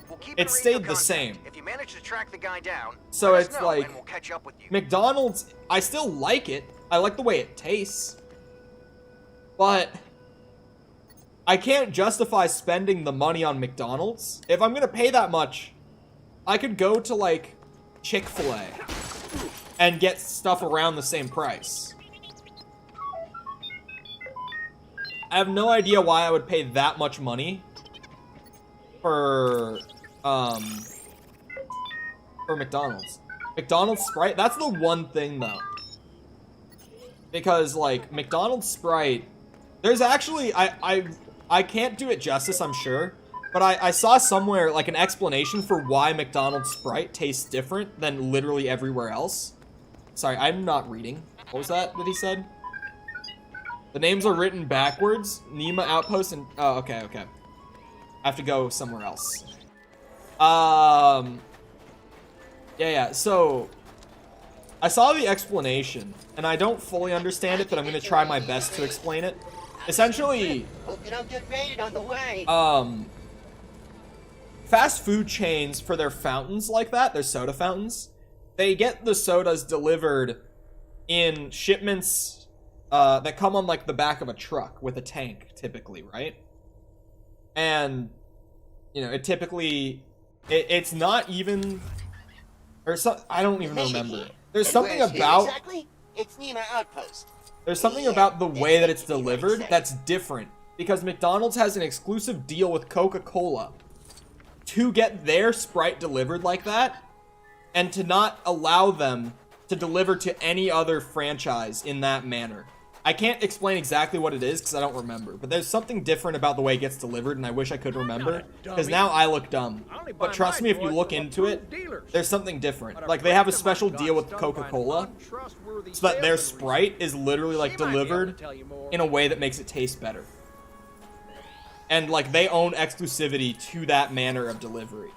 We'll keep It's in radio stayed the contact. same. If you manage to track the guy down, So let us it's know like, and we'll catch up with you. McDonald's, I still like it. I like the way it tastes. But I can't justify spending the money on McDonald's. If I'm gonna pay that much, I could go to like Chick-fil-A and get stuff around the same price. I have no idea why I would pay that much money for McDonald's. McDonald's Sprite, that's the one thing though. Because like McDonald's Sprite, there's actually I can't do it justice, I'm sure, But I saw somewhere, like, an explanation for why McDonald's Sprite tastes different than literally everywhere else. Sorry, I'm not reading. What was that he said? The names are written backwards. Nema Outpost and... Oh, okay, okay. I have to go somewhere else. Yeah, so... I saw the explanation, and I don't fully understand it, but I'm going to try my best to explain it. Essentially... Hope you don't get baited on the way. Fast food chains, for their fountains like that, their soda fountains, they get the sodas delivered in shipments that come on, like, the back of a truck with a tank, typically, right? And, you know, it typically... It's not even... Or so, I don't even remember. There's something about... Exactly? It's Nema Outpost. There's something about the way that it's delivered that's different. Because McDonald's has an exclusive deal with Coca-Cola to get their Sprite delivered like that, and to not allow them to deliver to any other franchise in that manner. I can't explain exactly what it is because I don't remember, but there's something different about the way it gets delivered, and I wish I could remember, because now I look dumb. But trust me, if you look into it, there's something different. Like, they have a special deal with Coca-Cola, so that their Sprite is literally, like, delivered in a way that makes it taste better. And, like, they own exclusivity to that manner of delivery.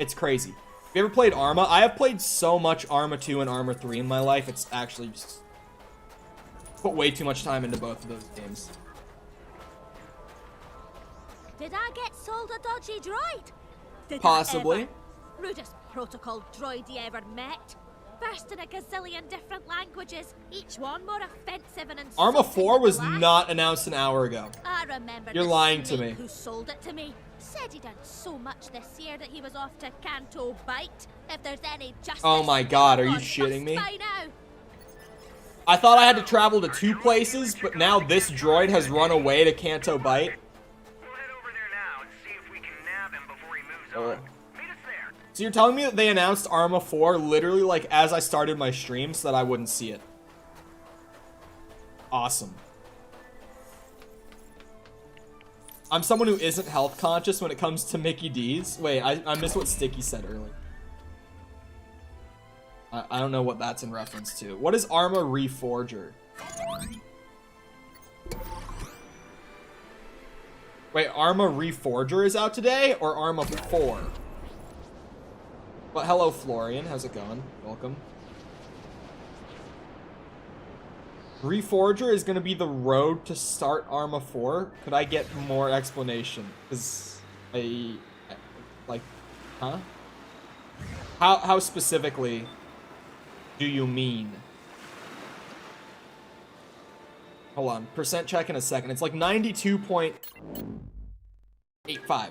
It's crazy. Have you ever played Arma? I have played so much Arma 2 and Arma 3 in my life, it's actually just... Put way too much time into both of those games. Did I get sold a dodgy droid? Did Possibly. I ever? Rudest protocol droid you ever met. Versed in a gazillion different languages, each one more offensive and insulting. Arma 4 than was the last. not announced an hour ago. I remember You're the lying to snake me. who sold it to me. Said he'd done so much this year that he was off to Canto Bite. If there's any justice. Oh my god, are you on shitting me? by now. I thought I had to travel to 2 places, but now this droid has run away to Canto Bite. We'll head over there now and see if we can nab him before he moves on. Meet us there. So you're telling me that they announced Arma 4 literally like as I started my stream so that I wouldn't see it? Awesome. I'm someone who isn't health conscious when it comes to Mickey D's. Wait, I missed what Sticky said earlier. I don't know what that's in reference to. What is Arma Reforger? Wait, Arma Reforger is out today or Arma 4? But hello, Florian. How's it going? Welcome. Reforger is going to be the road to start Arma 4. Could I get more explanation? Because like, huh? How specifically do you mean? Hold on. Percent check in a second. It's like 92.85.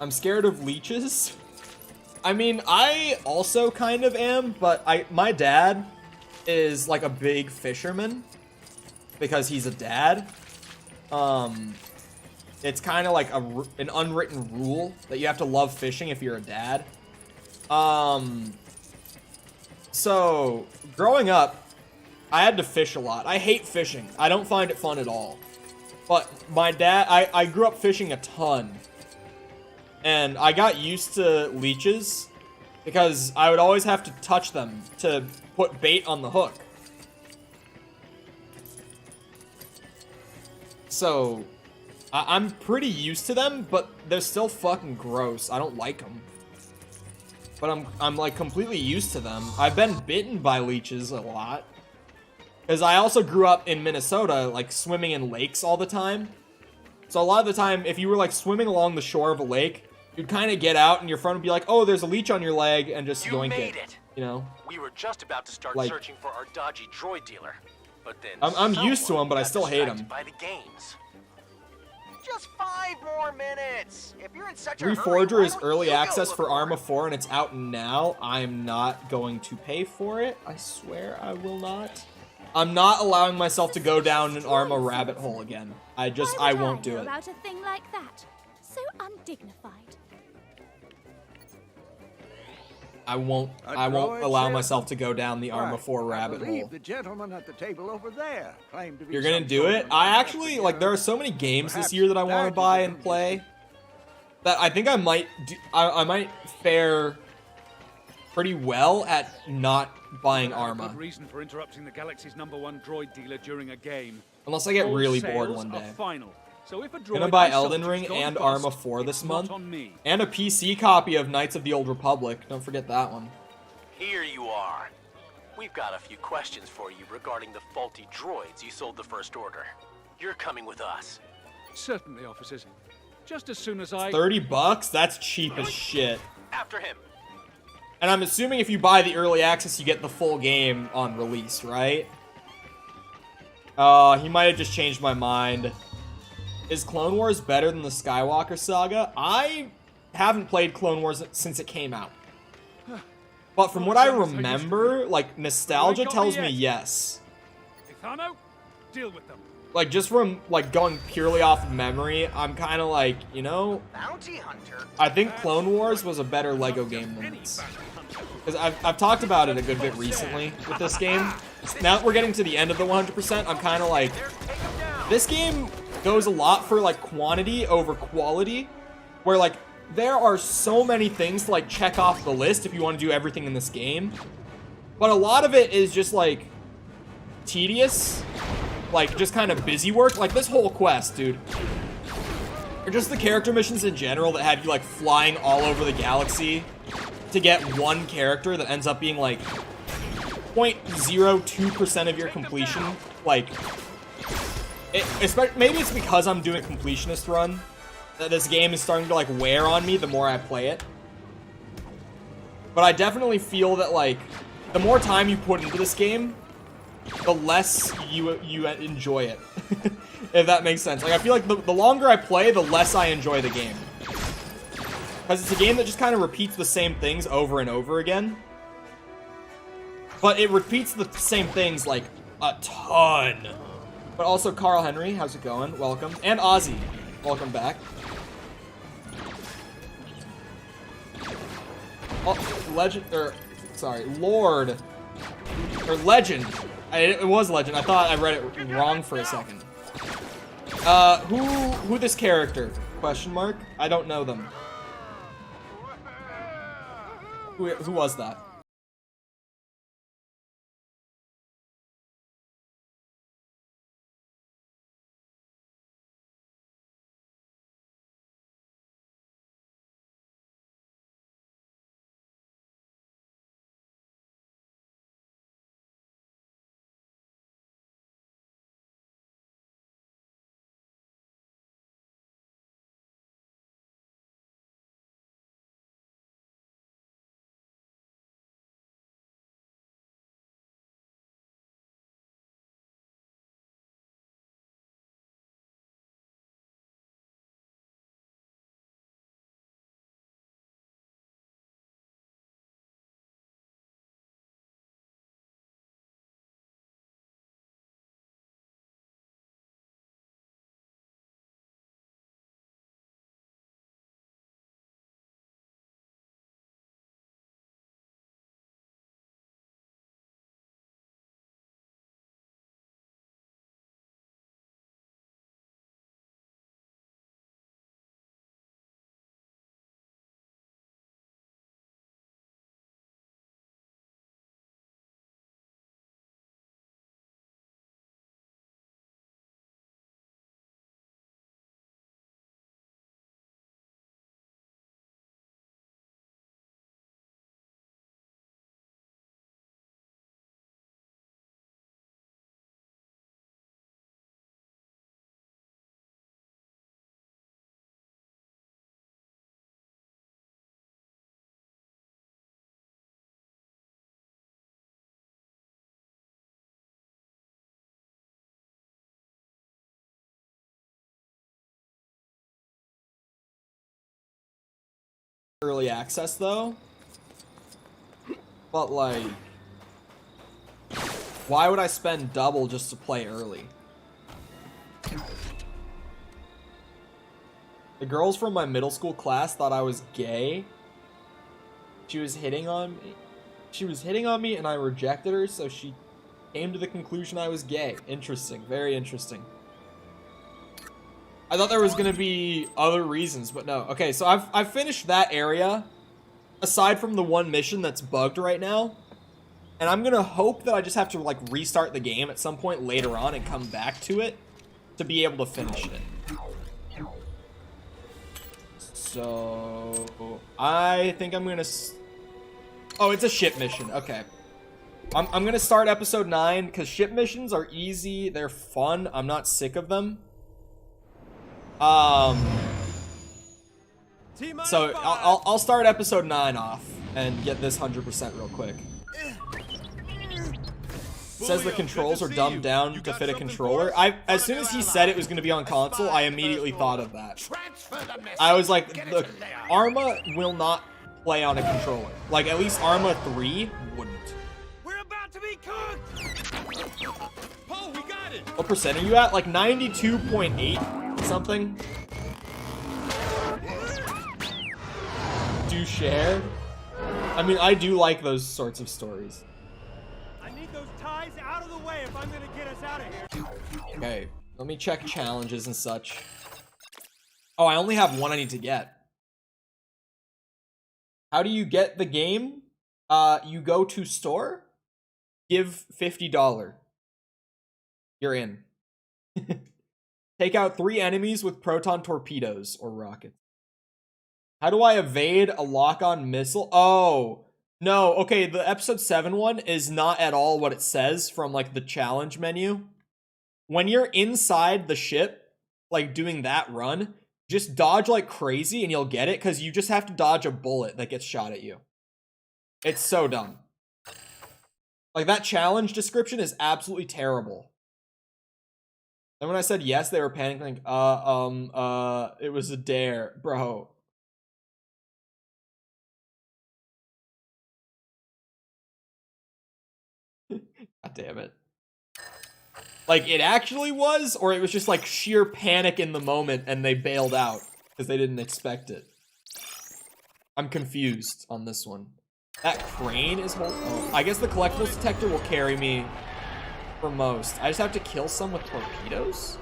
I'm scared of leeches. I mean, I also kind of am, but my dad is like a big fisherman because he's a dad. It's kind of like an unwritten rule that you have to love fishing if you're a dad. So growing up, I had to fish a lot. I hate fishing. I don't find it fun at all. But my dad, I grew up fishing a ton. And I got used to leeches because I would always have to touch them to put bait on the hook. So I'm pretty used to them, but they're still fucking gross. I don't like them. But I'm like completely used to them. I've been bitten by leeches a lot. Because I also grew up in Minnesota, like swimming in lakes all the time. So a lot of the time, if you were like swimming along the shore of a lake, you'd kind of get out and your friend would be like, oh, there's a leech on your leg, and just yoink it. You know? We were just about to start Like- searching for our dodgy droid dealer. But then I'm used to 'em, but I got still hate 'em. distracted by the games. Just 5 more minutes. If you're in such a hurry, Reforger why is don't early you go access look for it? Arma 4 and it's out now. I'm not going to pay for it. I swear I will not. I'm not allowing myself to go down an Arma rabbit hole again. I won't do it. About a thing like that. So undignified. I won't allow myself to go down the Arma 4 rabbit hole. The gentleman at the table over there claimed to be. You're gonna do it? I actually, like, there are so many games this year that I want to buy and play that I think I might do, I might fare pretty well at not buying Arma. Good reason for interrupting the galaxy's #1 droid dealer during a game. Unless I get All really sales bored one are day. final. So if a droid Gonna buy I sold Elden you's Ring gone and bust, Arma 4 this it's month. not on me. And a PC copy of Knights of the Old Republic. Don't forget that one. Here you are. We've got a few questions for you regarding the faulty droids you sold the First Order. You're coming with us. Certainly, officers. Just as soon as I... 30 bucks? That's cheap as shit. After him. And I'm assuming if you buy the early access, you get the full game on release, right? He might have just changed my mind. Is Clone Wars better than the Skywalker Saga? I haven't played Clone Wars since it came out. But from what I remember, like, nostalgia tells me yes. Ithano, deal with them. Like, just from, like, going purely off of memory, I'm kind of like, you know, Bounty hunter. I think Clone Wars was a better Lego game than this. Because I've talked about it a good bit recently with this game. Now that we're getting to the end of the 100%, I'm kind of like, this game goes a lot for, like, quantity over quality, where, like, there are so many things to, like, check off the list if you want to do everything in this game. But a lot of it is just, like, tedious, like, just kind of busy work. Like, this whole quest, dude. Or just the character missions in general that have you, like, flying all over the galaxy to get one character that ends up being, like, 0.02% of your completion. Like, maybe it's because I'm doing a completionist run that this game is starting to, like, wear on me the more I play it. But I definitely feel that, like, the more time you put into this game, the less you enjoy it. If that makes sense. Like, I feel like the longer I play, the less I enjoy the game. Because it's a game that just kind of repeats the same things over and over again. But it repeats the same things, like, a ton. But also, Carl Henry, how's it going? Welcome. And Ozzy, welcome back. Oh, Lord. Or Legend. It was Legend. I thought I read it wrong for a second. Who this character? Question mark? I don't know them. Who was that? Early access though, but like, why would I spend double just to play early? The girls from my middle school class thought I was gay. She was hitting on me. She was hitting on me and I rejected her, so she came to the conclusion I was gay. Interesting. Very interesting. I thought there was gonna be other reasons, but no. Okay, so I've finished that area, aside from the one mission that's bugged right now, and I'm gonna hope that I just have to like restart the game at some point later on and come back to it to be able to finish it. So I think I'm gonna. Oh, it's a ship mission. Okay, I'm gonna start episode 9 because ship missions are easy. They're fun. I'm not sick of them. So I'll start episode 9 off and get this 100% real quick. It says the controls are dumbed down to fit a controller. As soon as he said it was going to be on console, I immediately thought of that. I was like, look, Arma will not play on a controller. Like, at least Arma 3 wouldn't. We're about to be cooked. Poe, we got it. What percent are you at? Like 92.8 something. Do share? I mean, I do like those sorts of stories. I need those ties out of the way if I'm gonna get us out of here. Okay, let me check challenges and such. Oh, I only have one I need to get. How do you get the game? You go to store, give $50. You're in. Take out 3 enemies with proton torpedoes or rockets. How do I evade a lock-on missile? Oh, no. Okay, the episode 7 one is not at all what it says from, like, the challenge menu. When you're inside the ship, like, doing that run, just dodge like crazy and you'll get it, because you just have to dodge a bullet that gets shot at you. It's so dumb. Like, that challenge description is absolutely terrible. And when I said yes, they were panicking, it was a dare. Bro. God damn it. Like, it actually was, or it was just like sheer panic in the moment and they bailed out because they didn't expect it. I'm confused on this one. That crane is oh, I guess the collectibles detector will carry me for most. I just have to kill some with torpedoes?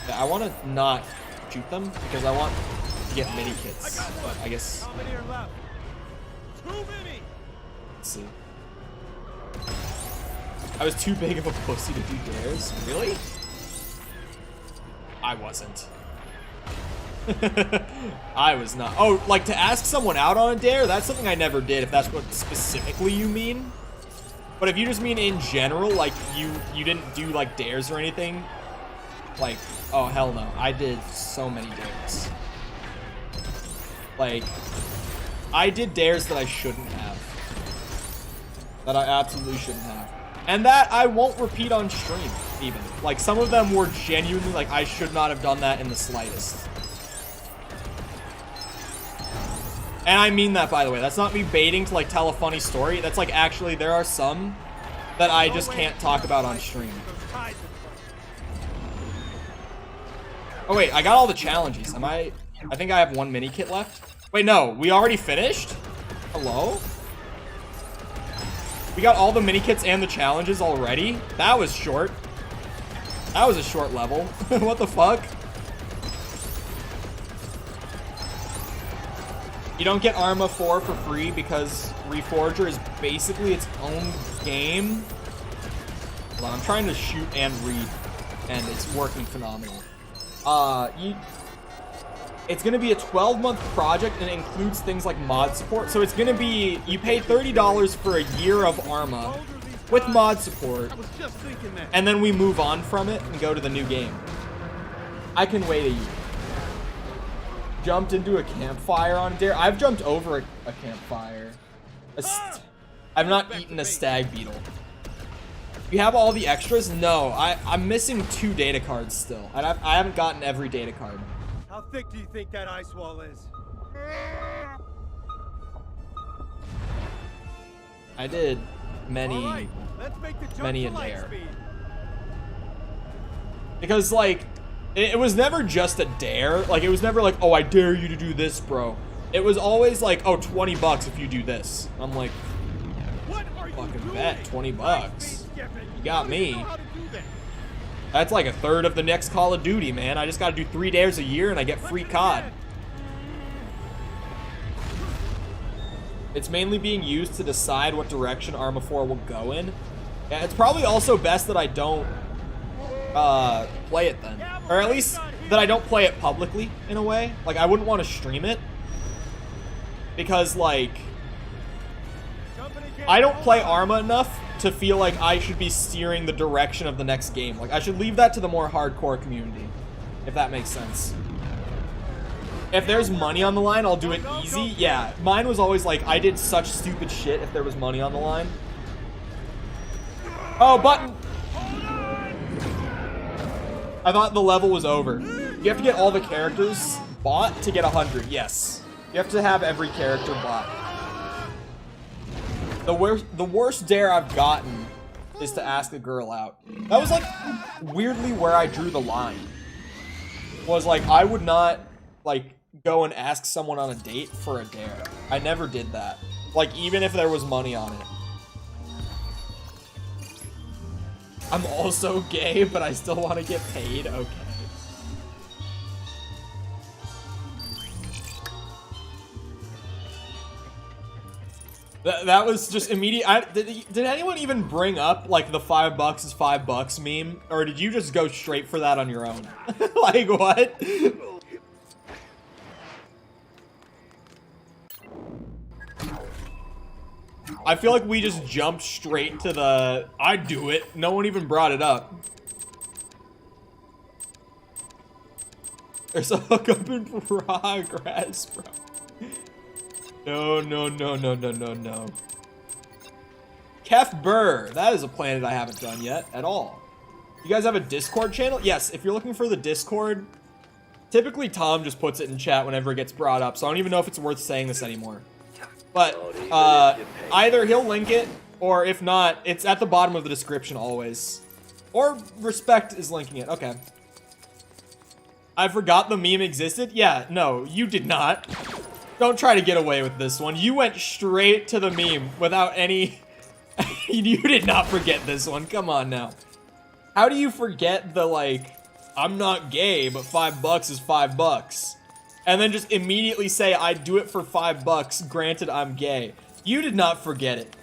Yeah, I want to not shoot them because I want to get Minikits. But I guess... How many are left? Too many! Let's see. I was too big of a pussy to do dares. Really? I wasn't. I was not. Oh, like to ask someone out on a dare? That's something I never did, if that's what specifically you mean. But if you just mean in general, like you didn't do like dares or anything, like, oh hell no. I did so many dares. Like, I did dares that I shouldn't have. That I absolutely shouldn't have. And that I won't repeat on stream, even. Like, some of them were genuinely, like, I should not have done that in the slightest. And I mean that, by the way. That's not me baiting to, like, tell a funny story. That's, like, actually, there are some that I just can't talk about on stream. Oh, wait, I got all the challenges. I think I have 1 mini kit left. Wait, no, we already finished? Hello? We got all the mini-kits and the challenges already? That was short. That was a short level. What the fuck? You don't get Arma 4 for free because Reforger is basically its own game. Hold on, I'm trying to shoot and read, and it's working phenomenal. It's going to be a 12-month project, and it includes things like mod support. So it's going to be, you pay $30 for a year of Arma with mod support, and then we move on from it and go to the new game. I can wait a year. Jumped into a campfire on a dare. I've jumped over a campfire. I've not eaten a stag beetle. You have all the extras? No, I'm missing 2 data cards still. I haven't gotten every data card. How thick do you think that ice wall is? I did many a light dare. speed. Because, like, it was never just a dare. Like, it was never like, oh, I dare you to do this, bro. it was always like, oh, 20 bucks if you do this. I'm like, fucking bet, 20 bucks. You got me. That's like a third of the next Call of Duty, man. I just gotta do 3 days a year and I get free COD. It's mainly being used to decide what direction Arma 4 will go in. Yeah, it's probably also best that I don't play it then. Or at least that I don't play it publicly, in a way. Like, I wouldn't want to stream it. Because, like, I don't play Arma enough to feel like I should be steering the direction of the next game. Like, I should leave that to the more hardcore community, if that makes sense. If there's money on the line, I'll do it easy. Yeah, mine was always like, I did such stupid shit if there was money on the line. Oh, button! I thought the level was over. You have to get all the characters bought to get 100, yes. You have to have every character bought. The worst dare I've gotten is to ask a girl out. That was like, weirdly where I drew the line. Was like, I would not, like, go and ask someone on a date for a dare. I never did that. Like, even if there was money on it. I'm also gay, but I still want to get paid. Okay. That was just immediate. Did anyone even bring up, like, the $5 is $5 meme? Or did you just go straight for that on your own? Like, what? I feel like we just jumped straight to the, I'd do it. No one even brought it up. There's a hookup in progress, bro. No, no, no, no, no, no, no. Kef Burr. That is a planet I haven't done yet at all. You guys have a Discord channel? Yes, if you're looking for the Discord, typically Tom just puts it in chat whenever it gets brought up, so I don't even know if it's worth saying this anymore. But either he'll link it, or if not, it's at the bottom of the description always. Or Respect is linking it. Okay. I forgot the meme existed? Yeah, no, you did not. Don't try to get away with this one. You went straight to the meme without any... You did not forget this one. Come on now. How do you forget the, like, I'm not gay, but $5 is $5? And then just immediately say, I'd do it for $5, granted I'm gay. You did not forget it.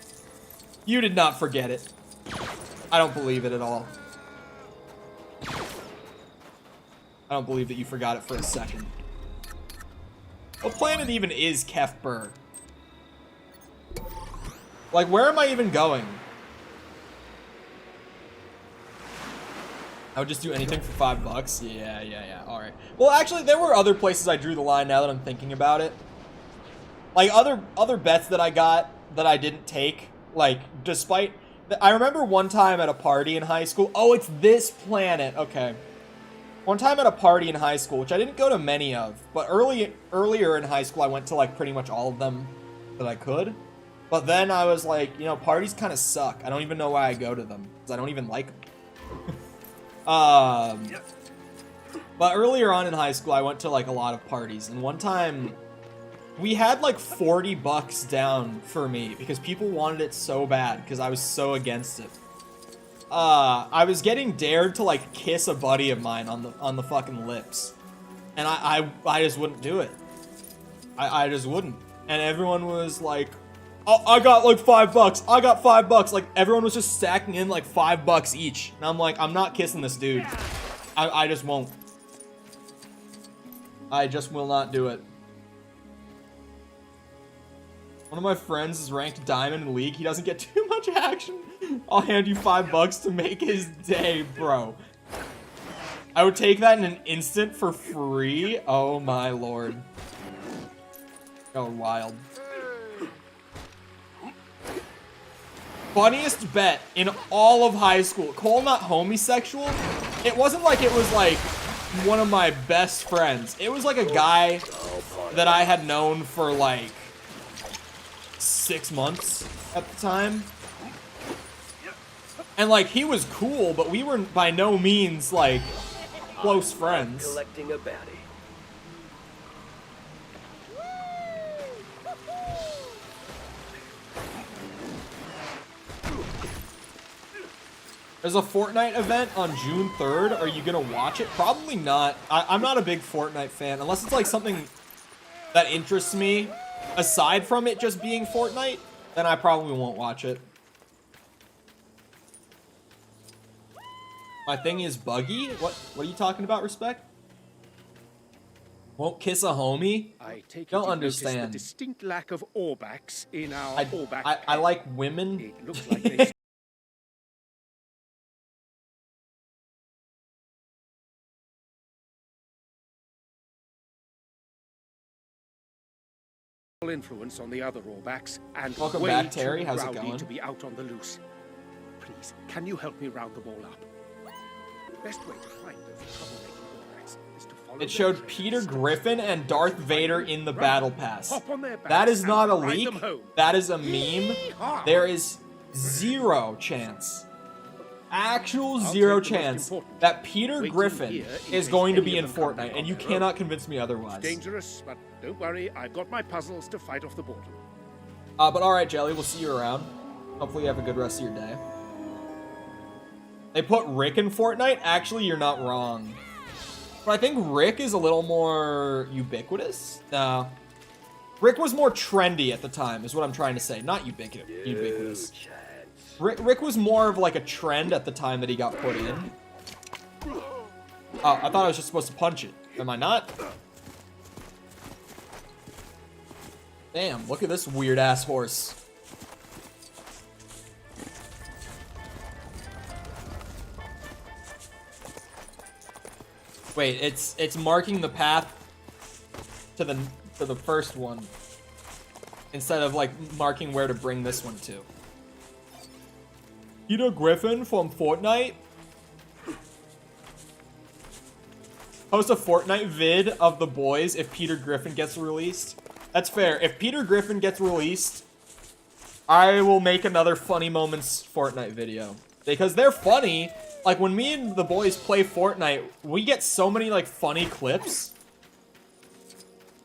You did not forget it. I don't believe it at all. I don't believe that you forgot it for a second. What planet even is Kef Burr? Like, where am I even going? I would just do anything for $5. Yeah. All right. Well, actually, there were other places I drew the line now that I'm thinking about it. Like, other bets that I got that I didn't take. Like, despite... I remember one time at a party in high school. Oh, it's this planet. Okay. One time at a party in high school, which I didn't go to many of, but earlier in high school, I went to, like, pretty much all of them that I could. But then I was like, you know, parties kind of suck. I don't even know why I go to them, because I don't even like them. But earlier on in high school, I went to, like, a lot of parties, and one time, we had, like, $40 down for me, because people wanted it so bad, because I was so against it. I was getting dared to, like, kiss a buddy of mine on the fucking lips. And I just wouldn't do it. I just wouldn't. And everyone was like, oh, I got, like, $5. I got $5. Like, everyone was just stacking in, like, $5 each. And I'm like, I'm not kissing this dude. I just won't. I just will not do it. One of my friends is ranked diamond in League. He doesn't get too much action. I'll hand you $5 to make his day, bro. I would take that in an instant for free. Oh my lord. Oh, wild. Funniest bet in all of high school. Cole not homosexual. It wasn't like it was like one of my best friends. It was like a guy that I had known for like 6 months at the time. And like he was cool, but we were by no means like close friends. Collecting a baddie. There's a Fortnite event on June 3rd. Are you gonna watch it? Probably not. I'm not a big Fortnite fan, unless it's like something that interests me. Aside from it just being Fortnite, then I probably won't watch it. My thing is buggy? What are you talking about, Respect? Won't kiss a homie? I take Don't it you understand. noticed the distinct lack of orbacks in our orbac. I like women. It looks like they influence on the other orbacks and Welcome way back, Terry. too How's it rowdy going? to be out on the loose. Please, can you help me round them all up? Best way to find those troublemaking orbacks is to follow It their showed trails Peter and Griffin and Darth Vader in the battle pass. hop on their backs That is not a and ride leak. them home. That is a meme. Yeehaw! There is zero chance, actual I'll zero take the most chance important. that Peter Waiting Griffin here in is case going to any be of in them come Fortnite, back and on you their cannot own. convince me otherwise. Dangerous, but don't worry, I've got my puzzles to fight off the boredom. But alright, Jelly, we'll see you around. Hopefully you have a good rest of your day. They put Rick in Fortnite? Actually, you're not wrong. But I think Rick is a little more ubiquitous. No. Rick was more trendy at the time, is what I'm trying to say. Not ubiquitous. Rick was more of like a trend at the time that he got put in. Oh, I thought I was just supposed to punch it. Am I not? Damn, look at this weird-ass horse. Wait, it's marking the path to the first one instead of like marking where to bring this one to. Peter Griffin from Fortnite? Post a Fortnite vid of the boys if Peter Griffin gets released. That's fair. If Peter Griffin gets released, I will make another funny moments Fortnite video. Because they're funny. Like, when me and the boys play Fortnite, we get so many, like, funny clips.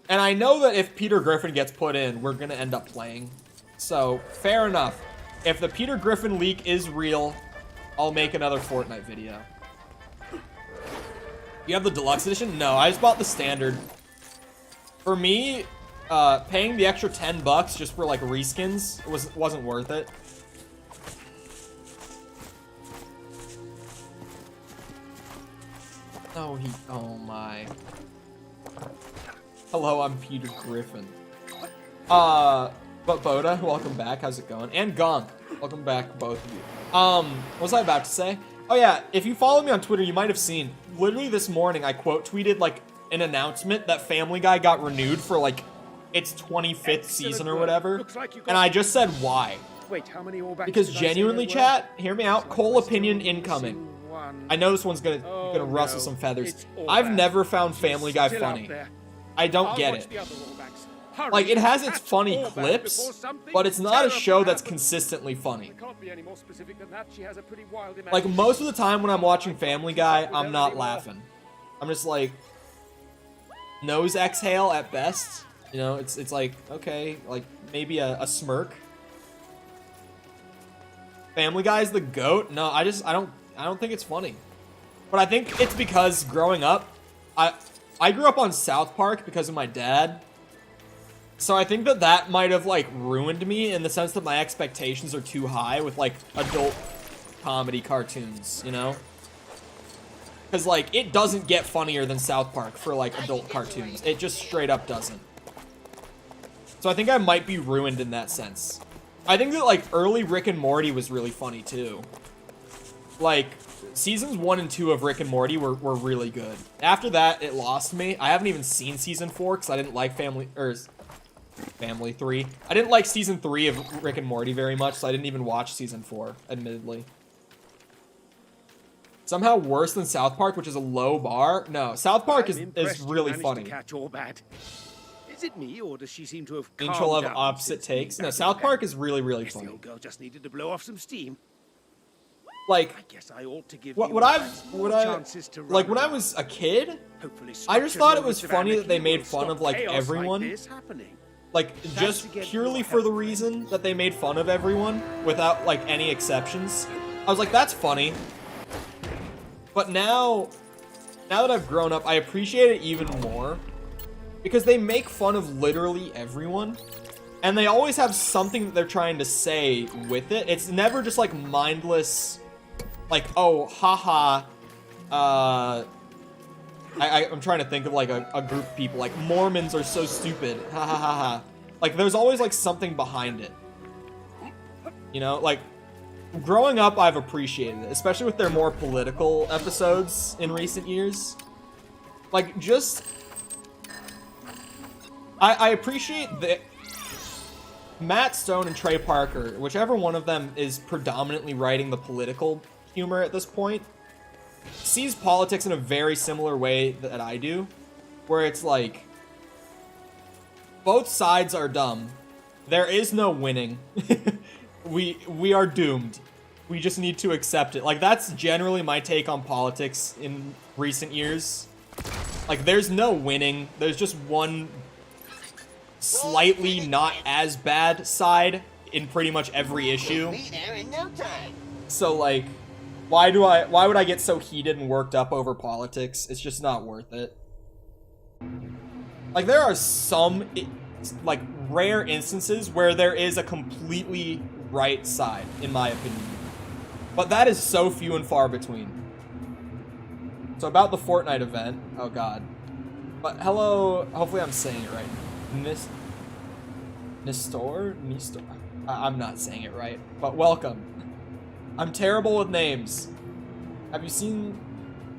And I know that if Peter Griffin gets put in, we're gonna end up playing. So, fair enough. If the Peter Griffin leak is real, I'll make another Fortnite video. You have the deluxe edition? No, I just bought the standard. For me, paying the extra $10 just for, like, reskins wasn't worth it. Oh my. Hello, I'm Peter Griffin. But Boda, welcome back. How's it going? And Gonk, welcome back, both of you. What was I about to say? Oh yeah, if you follow me on Twitter, you might have seen, literally this morning, I quote tweeted, like, an announcement that Family Guy got renewed for, like, its 25th season or whatever. And I just said why. Wait, how many orbacks Because did I say genuinely, there were? chat, hear me out, Cole opinion incoming. I know this one's gonna rustle some feathers. I've never found Family Guy funny. I don't get it. Like, it has its funny clips, but it's not a show that's consistently funny. Like, most of the time when I'm watching Family Guy, I'm not laughing. I'm just like, nose exhale at best. You know, it's like, okay, like, maybe a smirk. Family Guy's the GOAT? No, I don't think it's funny. But I think it's because growing up, I grew up on South Park because of my dad. So I think that might have, like, ruined me in the sense that my expectations are too high with, like, adult comedy cartoons, you know? Because, like, it doesn't get funnier than South Park for, like, adult cartoons. It just straight up doesn't. So I think I might be ruined in that sense. I think that, like, early Rick and Morty was really funny, too. Like, seasons 1 and 2 of Rick and Morty were really good. After that, it lost me. I haven't even seen season 4 because I didn't like Family 3. I didn't like season 3 of Rick and Morty very much, so I didn't even watch season 4, admittedly. Somehow worse than South Park, which is a low bar. No, South Park is really funny. To catch all bad. Is it me, or does she seem to have Intro of calmed down opposite since takes. being No, back South in Park bed? is really Guess funny. The old girl just needed to blow off some steam. Like, I guess I ought to give when when I was a kid, I just thought it was funny that they made fun of, like, everyone. Like, just purely for the reason that they made fun of everyone without, like, any exceptions. I was like, that's funny. But now that I've grown up, I appreciate it even more. Because they make fun of literally everyone. And they always have something that they're trying to say with it. It's never just like mindless, like, oh, haha. I'm trying to think of like a group of people. Like, Mormons are so stupid. Ha ha ha ha. Like, there's always like something behind it. You know, like, growing up, I've appreciated it. Especially with their more political episodes in recent years. Like, just... I appreciate that Matt Stone and Trey Parker, whichever one of them is predominantly writing the political humor at this point, sees politics in a very similar way that I do, where it's like, both sides are dumb. There is no winning. we are doomed. We just need to accept it. Like, that's generally my take on politics in recent years. Like, there's no winning. There's just one slightly not as bad side in pretty much every issue. So like, why would I get so heated and worked up over politics? It's just not worth it. Like, there are some like rare instances where there is a completely right side, in my opinion. But that is so few and far between. So about the Fortnite event, oh god. But hello, hopefully I'm saying it right. Nistor? I'm not saying it right, but welcome. I'm terrible with names. Have you seen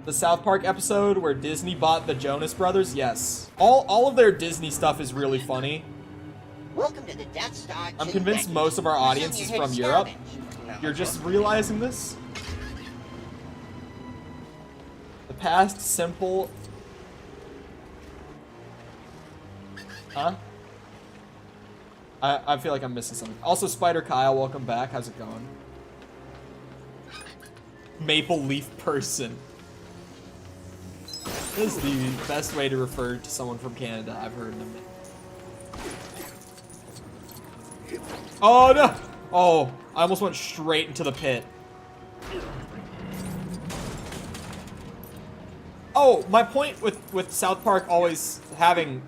the South Park episode where Disney bought the Jonas Brothers? Yes. All of their Disney stuff is really funny. Welcome to the Death Star. I'm convinced most of our audience is from Europe. You're just realizing this? The past simple... Huh? I feel like I'm missing something. Also, Spider Kyle, welcome back. How's it going? Maple Leaf person. This is the best way to refer to someone from Canada I've heard them. Oh no! Oh, I almost went straight into the pit. Oh, my point with South Park always having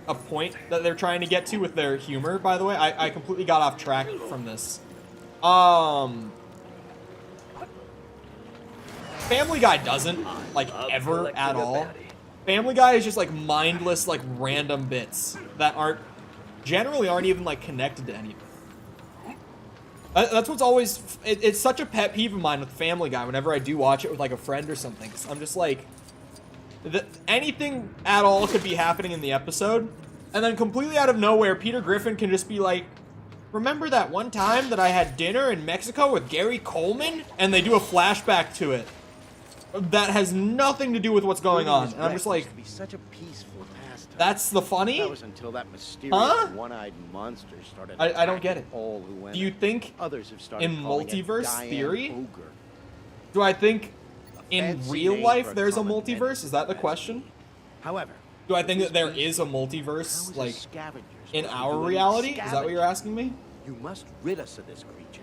a point that they're trying to get to with their humor, by the way. I completely got off track from this. Family Guy doesn't, like, ever at all. Family Guy is just, like, mindless, like, random bits that generally aren't even, like, connected to anything. That's what's always, it's such a pet peeve of mine with Family Guy whenever I do watch it with, like, a friend or something. 'Cause I'm just like, anything at all could be happening in the episode, and then completely out of nowhere, Peter Griffin can just be like, remember that one time that I had dinner in Mexico with Gary Coleman? And they do a flashback to it that has nothing to do with what's going on. And I'm just like, such a peaceful pastime. That's the funny? That was until that mysterious one-eyed monster started. I don't get it. All who went. Do you think others have started in calling it multiverse Diane theory? Ogre. Do I think in fancy real name life for a there's a common multiverse? Is that the question? However, do I think that there is a multiverse, like, in our reality? Is that what you're asking me? You must rid us of this creature.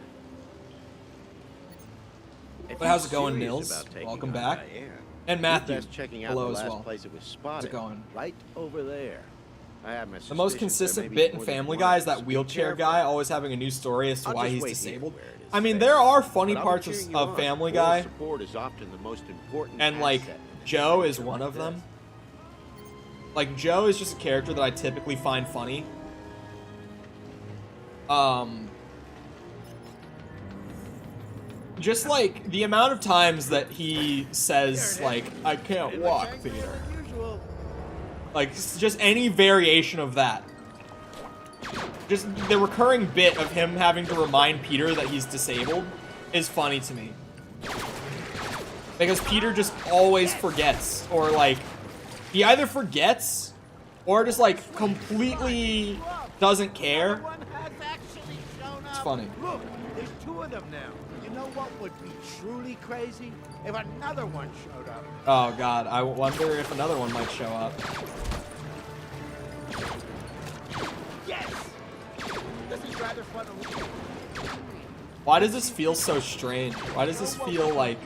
But how's it going, Nils? Welcome back. And Matthew, hello as well. How's it going? Right over there. I have my the most consistent bit in Family Guy is that wheelchair guy always having a new story as to why he's disabled. I mean, there are funny parts of Family Guy, and, like, Joe is one of them. Like, Joe is just a character that I typically find funny. Just, like, the amount of times that he says, like, I can't walk, Peter. Like, just any variation of that. Just the recurring bit of him having to remind Peter that he's disabled is funny to me. Because Peter just always forgets, or, like, he either forgets or just, like, completely doesn't care. It's funny. Look, there's two of them now. You know what would be truly crazy? If another one showed up. Oh god, I wonder if another one might show up. Yes! This is rather fun to look at. Why does this feel so strange? Why does this feel like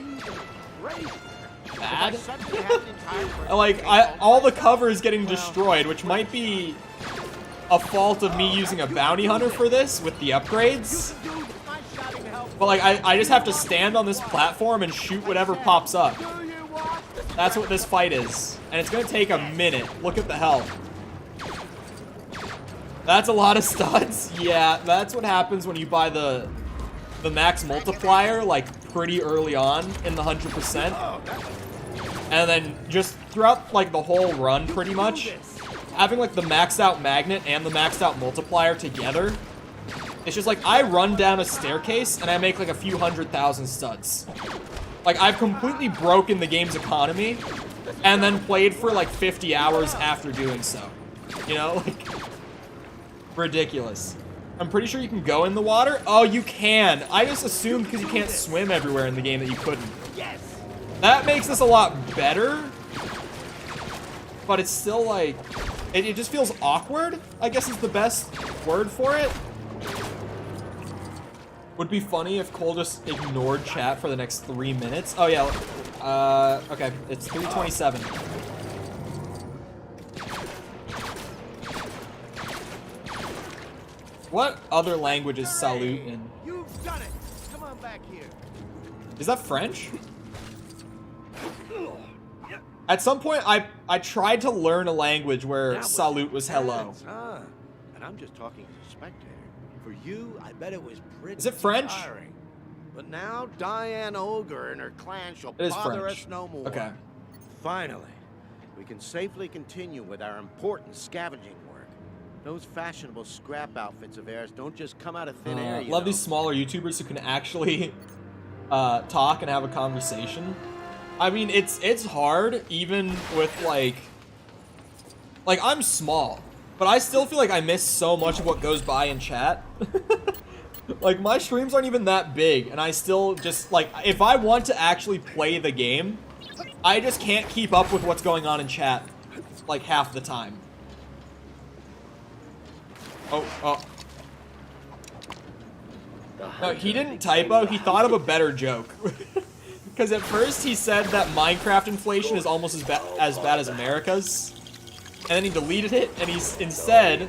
bad? Like all the cover is getting destroyed, which might be a fault of me using a bounty hunter for this with the upgrades. But like I just have to stand on this platform and shoot whatever pops up. That's what this fight is. And it's gonna take a minute. Look at the health. That's a lot of studs. Yeah, that's what happens when you buy the max multiplier like pretty early on in the 100%. And then just throughout like the whole run pretty much, having like the maxed out magnet and the maxed out multiplier together, it's just like I run down a staircase and I make like a few 100,000 studs. Like I've completely broken the game's economy and then played for like 50 hours after doing so. You know, like ridiculous. I'm pretty sure you can go in the water. Oh, you can. I just assumed because you can't swim everywhere in the game that you couldn't. Yes. That makes this a lot better. But it's still like, it just feels awkward, I guess is the best word for it. Would be funny if Cole just ignored chat for the next 3 minutes. Oh yeah, okay, it's 3:27. What other language is salute in? You've done it. Come on back here. Is that French? At some point, I tried to learn a language where salute was hello. And I'm just talking as a spectator. For you, I bet it was pretty Is it French? tiring. But now Diane Ogre and her clan shall It is bother French. us no more. Okay. Finally, we can safely continue with our important scavenging work. Those fashionable scrap outfits of ours don't just come out of thin air, you Love know. these smaller YouTubers who can actually talk and have a conversation. I mean, it's hard even with like I'm small, but I still feel like I miss so much of what goes by in chat. Like my streams aren't even that big, and I still just like if I want to actually play the game, I just can't keep up with what's going on in chat like half the time. Oh. No, he didn't typo, he thought of a better joke. Because at first he said that Minecraft inflation is almost as bad as America's. And then he deleted it, and he's instead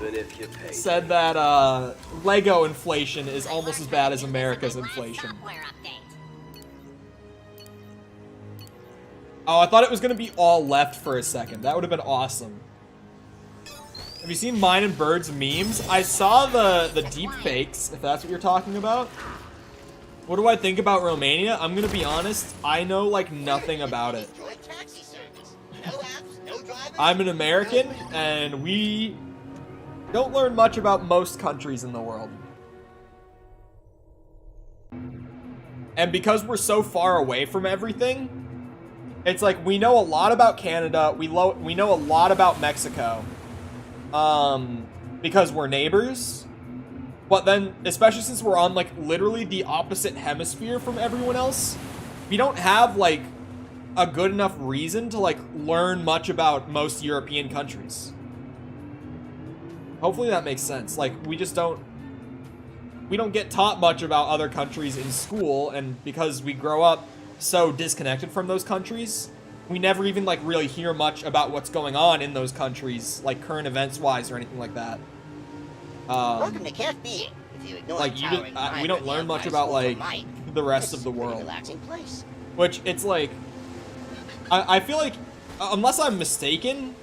said that Lego inflation is almost as bad as America's inflation. Oh, I thought it was going to be all left for a second. That would have been awesome. Have you seen Mine and Bird's memes? I saw the deep fakes, if that's what you're talking about. What do I think about Romania? I'm gonna be honest, I know like nothing about it. I'm an American, and we don't learn much about most countries in the world. And because we're so far away from everything, it's like we know a lot about Canada, we know a lot about Mexico, because we're neighbors. But then, especially since we're on, like, literally the opposite hemisphere from everyone else, we don't have, like, a good enough reason to, like, learn much about most European countries. Hopefully that makes sense. Like, we don't get taught much about other countries in school, and because we grow up so disconnected from those countries, we never even, like, really hear much about what's going on in those countries, like, current events-wise or anything like that. Welcome to Cafe. If you ignore Like we don't learn much about like the rest of the world, which it's like I feel like unless I'm mistaken,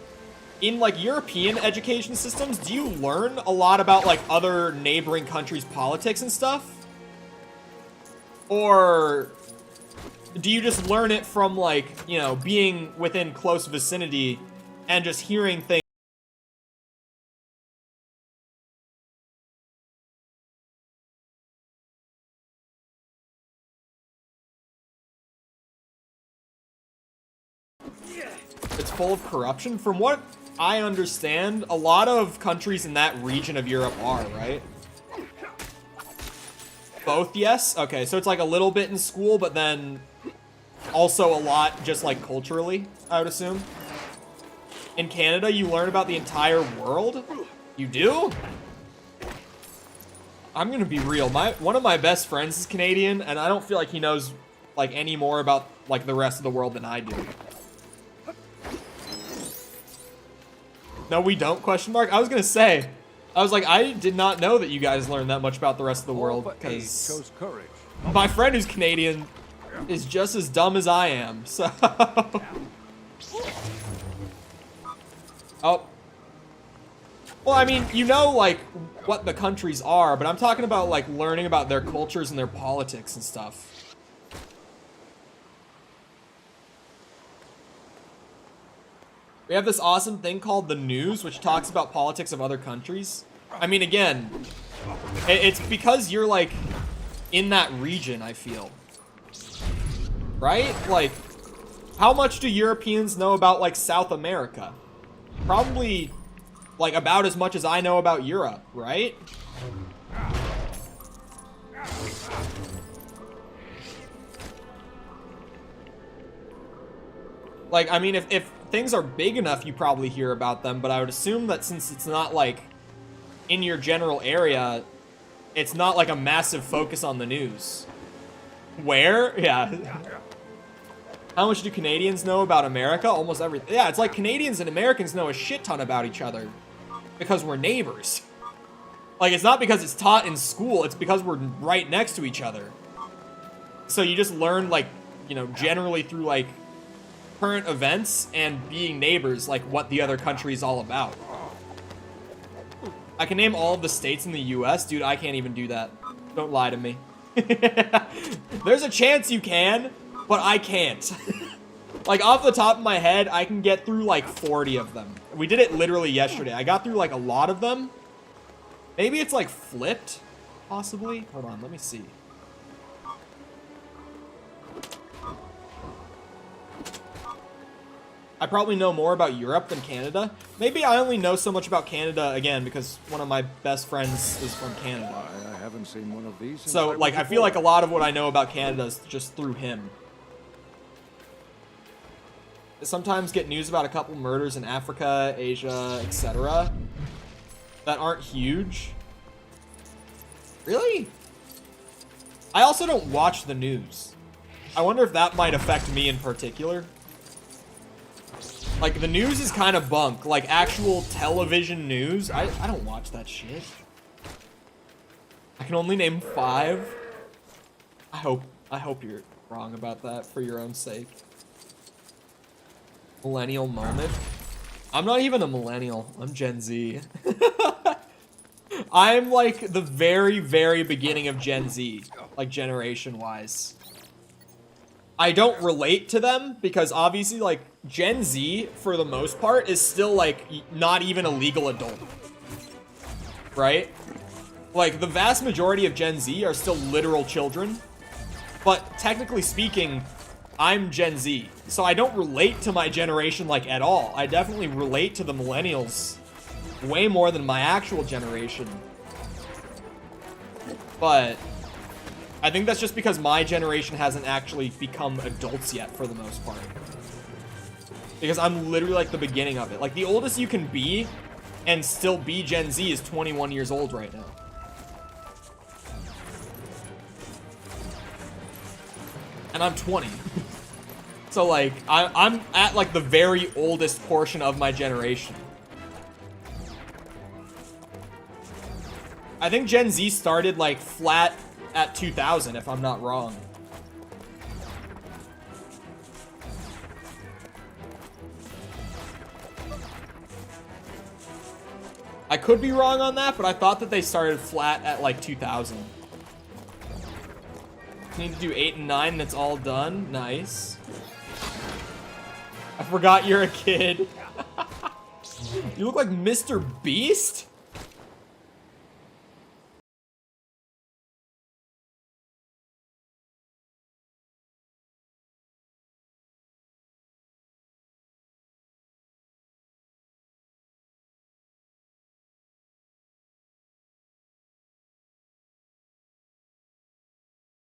in like European education systems, do you learn a lot about like other neighboring countries' politics and stuff, or do you just learn it from like, you know, being within close vicinity and just hearing things? It's full of corruption. From what I understand, a lot of countries in that region of Europe are, right? Both, yes? Okay, so it's like a little bit in school, but then also a lot just like culturally, I would assume. In Canada, you learn about the entire world? You do? I'm gonna be real. One of my best friends is Canadian, and I don't feel like he knows like any more about like the rest of the world than I do. No, we don't? Question mark. I was gonna say, I was like, I did not know that you guys learned that much about the rest of the world because my friend who's Canadian is just as dumb as I am. So. Oh. Well, I mean, you know, like, what the countries are, but I'm talking about, like, learning about their cultures and their politics and stuff. We have this awesome thing called the news, which talks about politics of other countries. I mean, again, it's because you're, like, in that region, I feel. Right? Like, how much do Europeans know about, like, South America? Probably, like, about as much as I know about Europe, right? Like, I mean, if things are big enough, you probably hear about them, but I would assume that since it's not, like, in your general area, it's not, like, a massive focus on the news. Where? Yeah. How much do Canadians know about America? Almost everything. Yeah, it's like Canadians and Americans know a shit ton about each other because we're neighbors. Like, it's not because it's taught in school, it's because we're right next to each other. So you just learn, like, you know, generally through, like, current events and being neighbors, like, what the other country is all about. I can name all of the states in the US. Dude, I can't even do that. Don't lie to me. There's a chance you can, but I can't. Like, off the top of my head, I can get through, like, 40 of them. We did it literally yesterday. I got through, like, a lot of them. Maybe it's, like, flipped, possibly. Hold on, let me see. I probably know more about Europe than Canada. Maybe I only know so much about Canada, again, because one of my best friends is from Canada. I haven't seen one of these. So, like, I feel like a lot of what I know about Canada is just through him. I sometimes get news about a couple murders in Africa, Asia, etc. that aren't huge. Really? I also don't watch the news. I wonder if that might affect me in particular. Like, the news is kind of bunk. Like, actual television news. I don't watch that shit. I can only name 5. I hope you're wrong about that for your own sake. Millennial moment. I'm not even a millennial. I'm Gen Z. I'm like the very, very beginning of Gen Z, like generation-wise. I don't relate to them because obviously, like, Gen Z, for the most part, is still, like, not even a legal adult. Right? Like, the vast majority of Gen Z are still literal children. But technically speaking, I'm Gen Z, so I don't relate to my generation, like, at all. I definitely relate to the millennials way more than my actual generation. But I think that's just because my generation hasn't actually become adults yet, for the most part. Because I'm literally, like, the beginning of it. Like, the oldest you can be and still be Gen Z is 21 years old right now. And I'm 20. So, like, I'm at, like, the very oldest portion of my generation. I think Gen Z started, like, flat at 2000, if I'm not wrong. I could be wrong on that, but I thought that they started flat at, like, 2000. Need to do 8 and 9, that's all done. Nice. I forgot you're a kid. You look like Mr. Beast?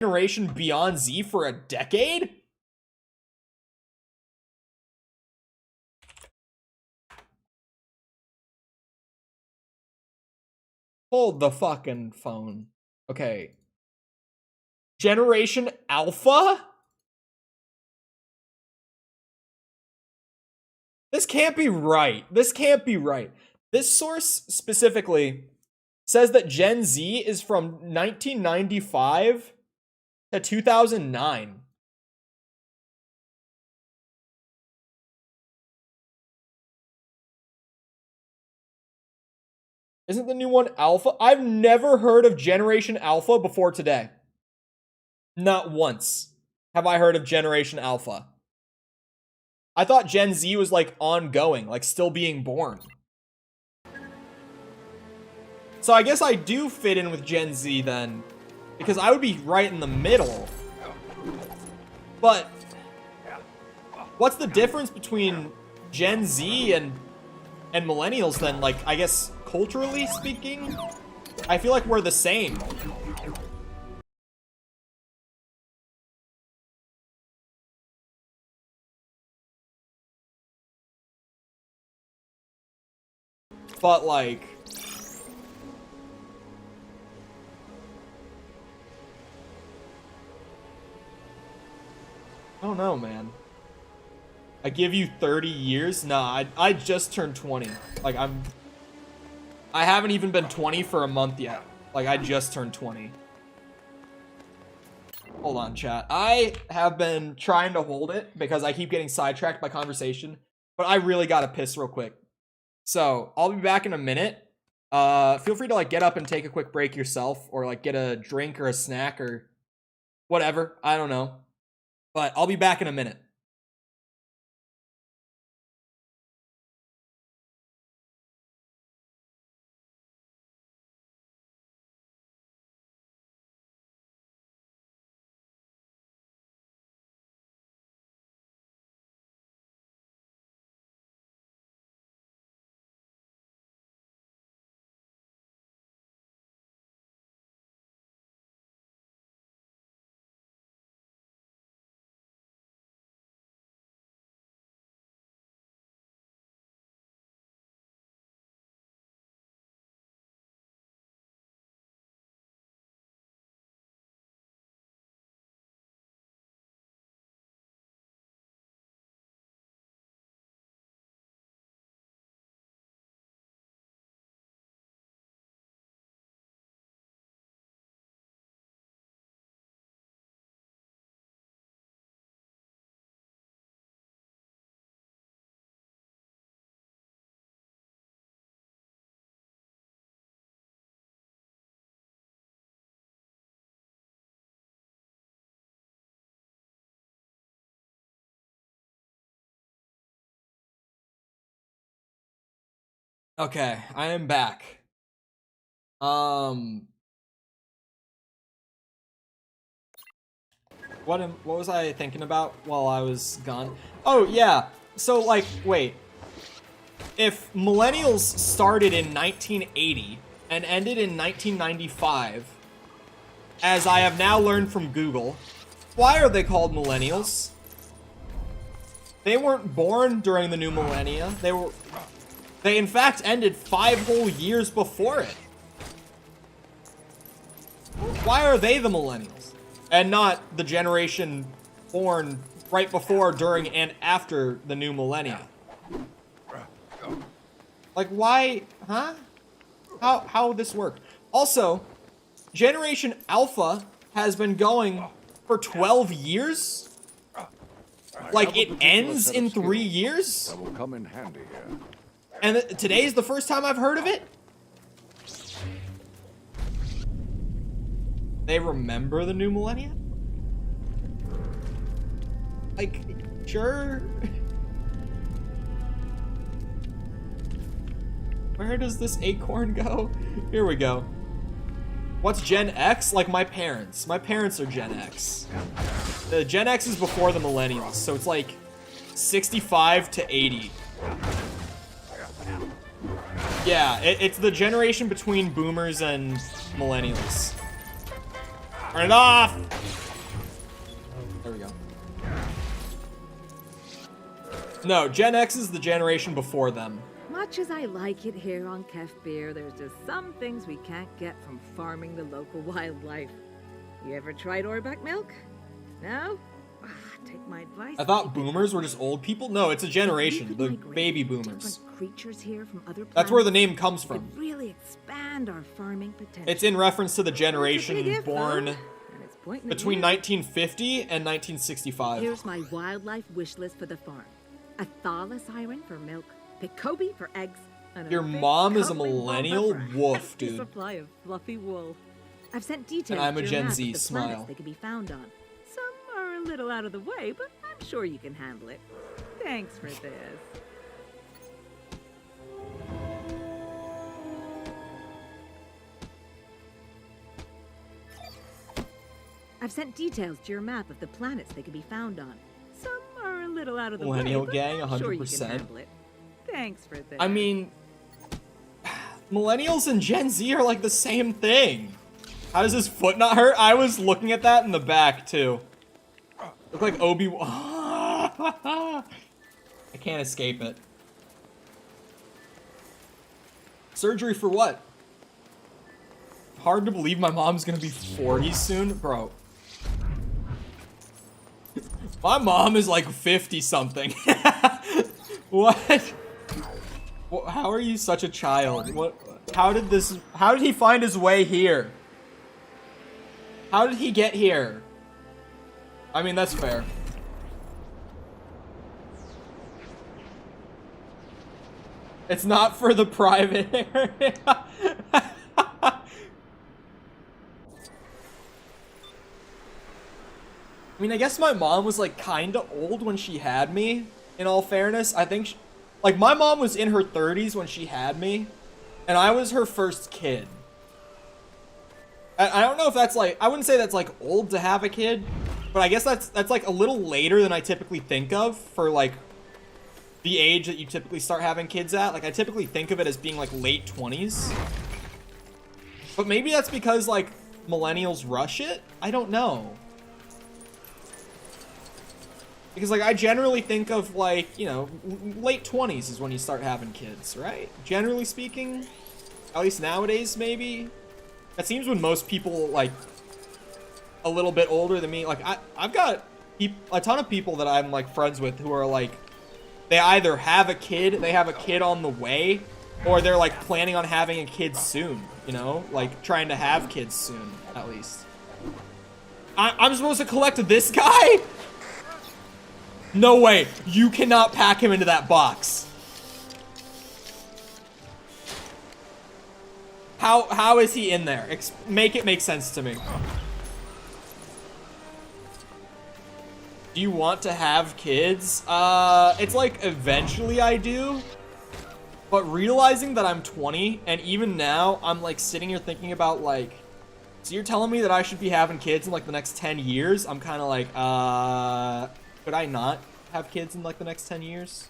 Generation beyond Z for a decade? Hold the fucking phone. Okay. Generation Alpha? This can't be right. This can't be right. This source specifically says that Gen Z is from 1995 to 2009. Isn't the new one Alpha? I've never heard of Generation Alpha before today. Not once have I heard of Generation Alpha. I thought Gen Z was like ongoing, like still being born. So I guess I do fit in with Gen Z then, because I would be right in the middle. But what's the difference between Gen Z and millennials then? Like, I guess culturally speaking, I feel like we're the same. But like, I don't know, man. I give you 30 years? Nah, I just turned 20. Like, I haven't even been 20 for a month yet. Like, I just turned 20. Hold on, chat. I have been trying to hold it because I keep getting sidetracked by conversation, but I really gotta piss real quick. So, I'll be back in a minute. Feel free to, like, get up and take a quick break yourself, or, like, get a drink or a snack or whatever. I don't know. But I'll be back in a minute. Okay, I am back. What was I thinking about while I was gone? Oh, yeah. So, like, wait. If millennials started in 1980 and ended in 1995, as I have now learned from Google, why are they called millennials? They weren't born during the new millennia. They in fact ended 5 whole years before it. Why are they the millennials and not the generation born right before, during, and after the new millennia? Like, why, huh? How would this work? Also, Generation Alpha has been going for 12 years? Like, it ends in 3 years? That will come in handy here. And today's the first time I've heard of it? They remember the new millennia? Like, sure. Where does this acorn go? Here we go. What's Gen X? Like my parents. My parents are Gen X. The Gen X is before the millennials, so it's like 65 to 80. Yeah, it's the generation between boomers and millennials. Turn it off! There we go. No, Gen X is the generation before them. Much much as I like it here on Kefbir, there's just some things we can't get from farming the local wildlife. You ever tried Orbeck milk? No? Take my advice. I thought boomers were just old people. No, it's a generation. The baby boomers. Creatures here from other That's where the name comes from. Really expand our farming potential. It's in reference to the generation born between 1950 and 1965. Here's my wildlife wish list for the farm. A Thala siren for milk, Picobee for eggs, and your mom is a millennial? Woof, dude. Supply of fluffy wool. I've sent details. And I'm a to your Gen map Z. of the Smile. planets they can be found on. Some are a little out of the way, but I'm sure you can handle it. Thanks for this. I've sent details to your map of the planets they can be found on. Some are a little out of the Millennial way, gang, but I'm sure you 100%. can handle it. Thanks for this. I mean, millennials and Gen Z are like the same thing. How does his foot not hurt? I was looking at that in the back too. Look like Obi-Wan. I can't escape it. Surgery for what? Hard to believe my mom's gonna be 40 soon, bro. My mom is like 50 something. What? How are you such a child? What? How did he find his way here? How did he get here? I mean, that's fair. It's not for the private area. I mean, I guess my mom was like kind of old when she had me, in all fairness. I think, like, my mom was in her 30s when she had me, and I was her first kid. I don't know if that's like, I wouldn't say that's like old to have a kid, but I guess that's like a little later than I typically think of for like the age that you typically start having kids at. Like, I typically think of it as being like late 20s. But maybe that's because like millennials rush it? I don't know. Because, like, I generally think of, like, you know, late 20s is when you start having kids, right? Generally speaking. At least nowadays, maybe. That seems when most people, like, a little bit older than me. Like, I've got a ton of people that I'm, like, friends with who are, like, they either have a kid, they have a kid on the way, or they're, like, planning on having a kid soon, you know? Like, trying to have kids soon, at least. I'm supposed to collect this guy? No way. You cannot pack him into that box. How is he in there? Make it make sense to me. Do you want to have kids? It's like eventually I do. But realizing that I'm 20 and even now I'm like sitting here thinking about like, so you're telling me that I should be having kids in like the next 10 years? I'm kind of like, could I not have kids in like the next 10 years?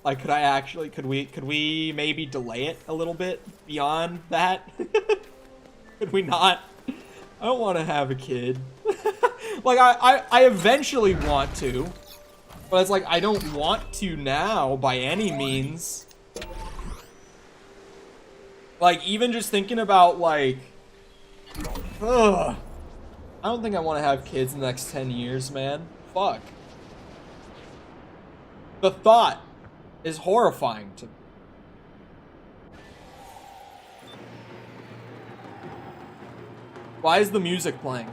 Like, could I actually, could we maybe delay it a little bit beyond that? Could we not? I don't want to have a kid. Like, I eventually want to, but it's like, I don't want to now by any means. Like, even just thinking about like, ugh. I don't think I want to have kids in the next 10 years, man. Fuck. The thought is horrifying to me. Why is the music playing?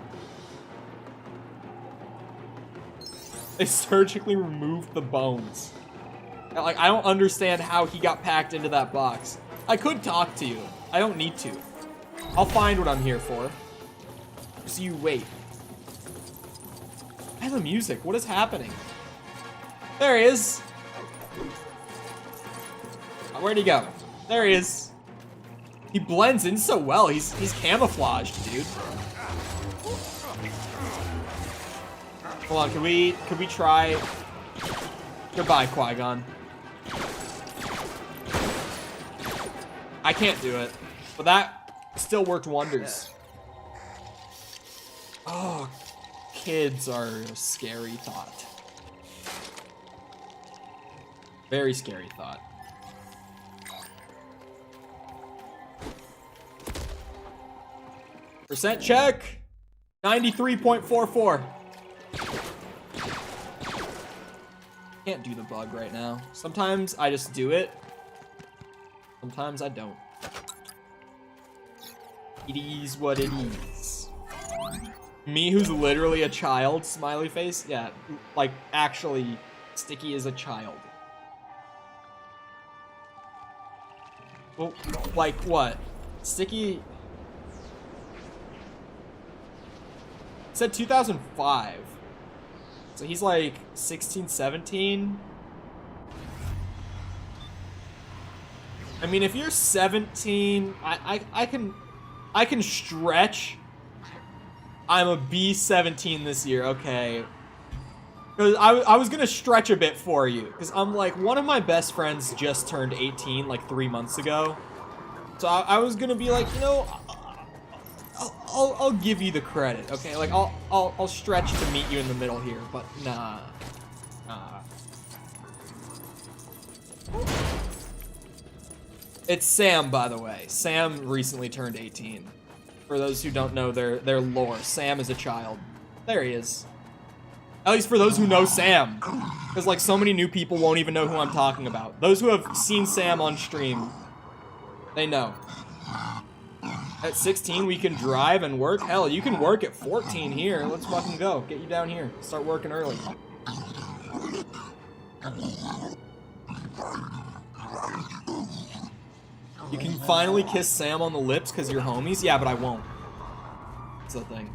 They surgically removed the bones. Like, I don't understand how he got packed into that box. I could talk to you. I don't need to. I'll find what I'm here for. So you wait. Why the music? What is happening? There he is. Oh, where'd he go? There he is. He blends in so well. He's camouflaged, dude. Hold on, could we try? Goodbye, Qui-Gon. I can't do it, but that still worked wonders. Oh, kids are a scary thought. Very scary thought. Percent check. 93.44. Can't do the bug right now. Sometimes I just do it. Sometimes I don't. It is what it is. Me, who's literally a child, smiley face. Yeah, like actually, Sticky is a child. Well, like what? Sticky said 2005. So he's like 16, 17. I mean, if you're 17, I can stretch. I'm a B17 this year, okay. Because I was gonna stretch a bit for you, because I'm like, one of my best friends just turned 18 like 3 months ago. So I was gonna be like, you know, I'll give you the credit, okay? Like I'll stretch to meet you in the middle here, but nah. It's Sam, by the way. Sam recently turned 18. For those who don't know their lore, Sam is a child. There he is. At least for those who know Sam. Because like so many new people won't even know who I'm talking about. Those who have seen Sam on stream, they know. At 16 we can drive and work. Hell, you can work at 14 here. Let's fucking go. Get you down here. Start working early. You can finally kiss Sam on the lips because you're homies? Yeah, but I won't. That's the thing.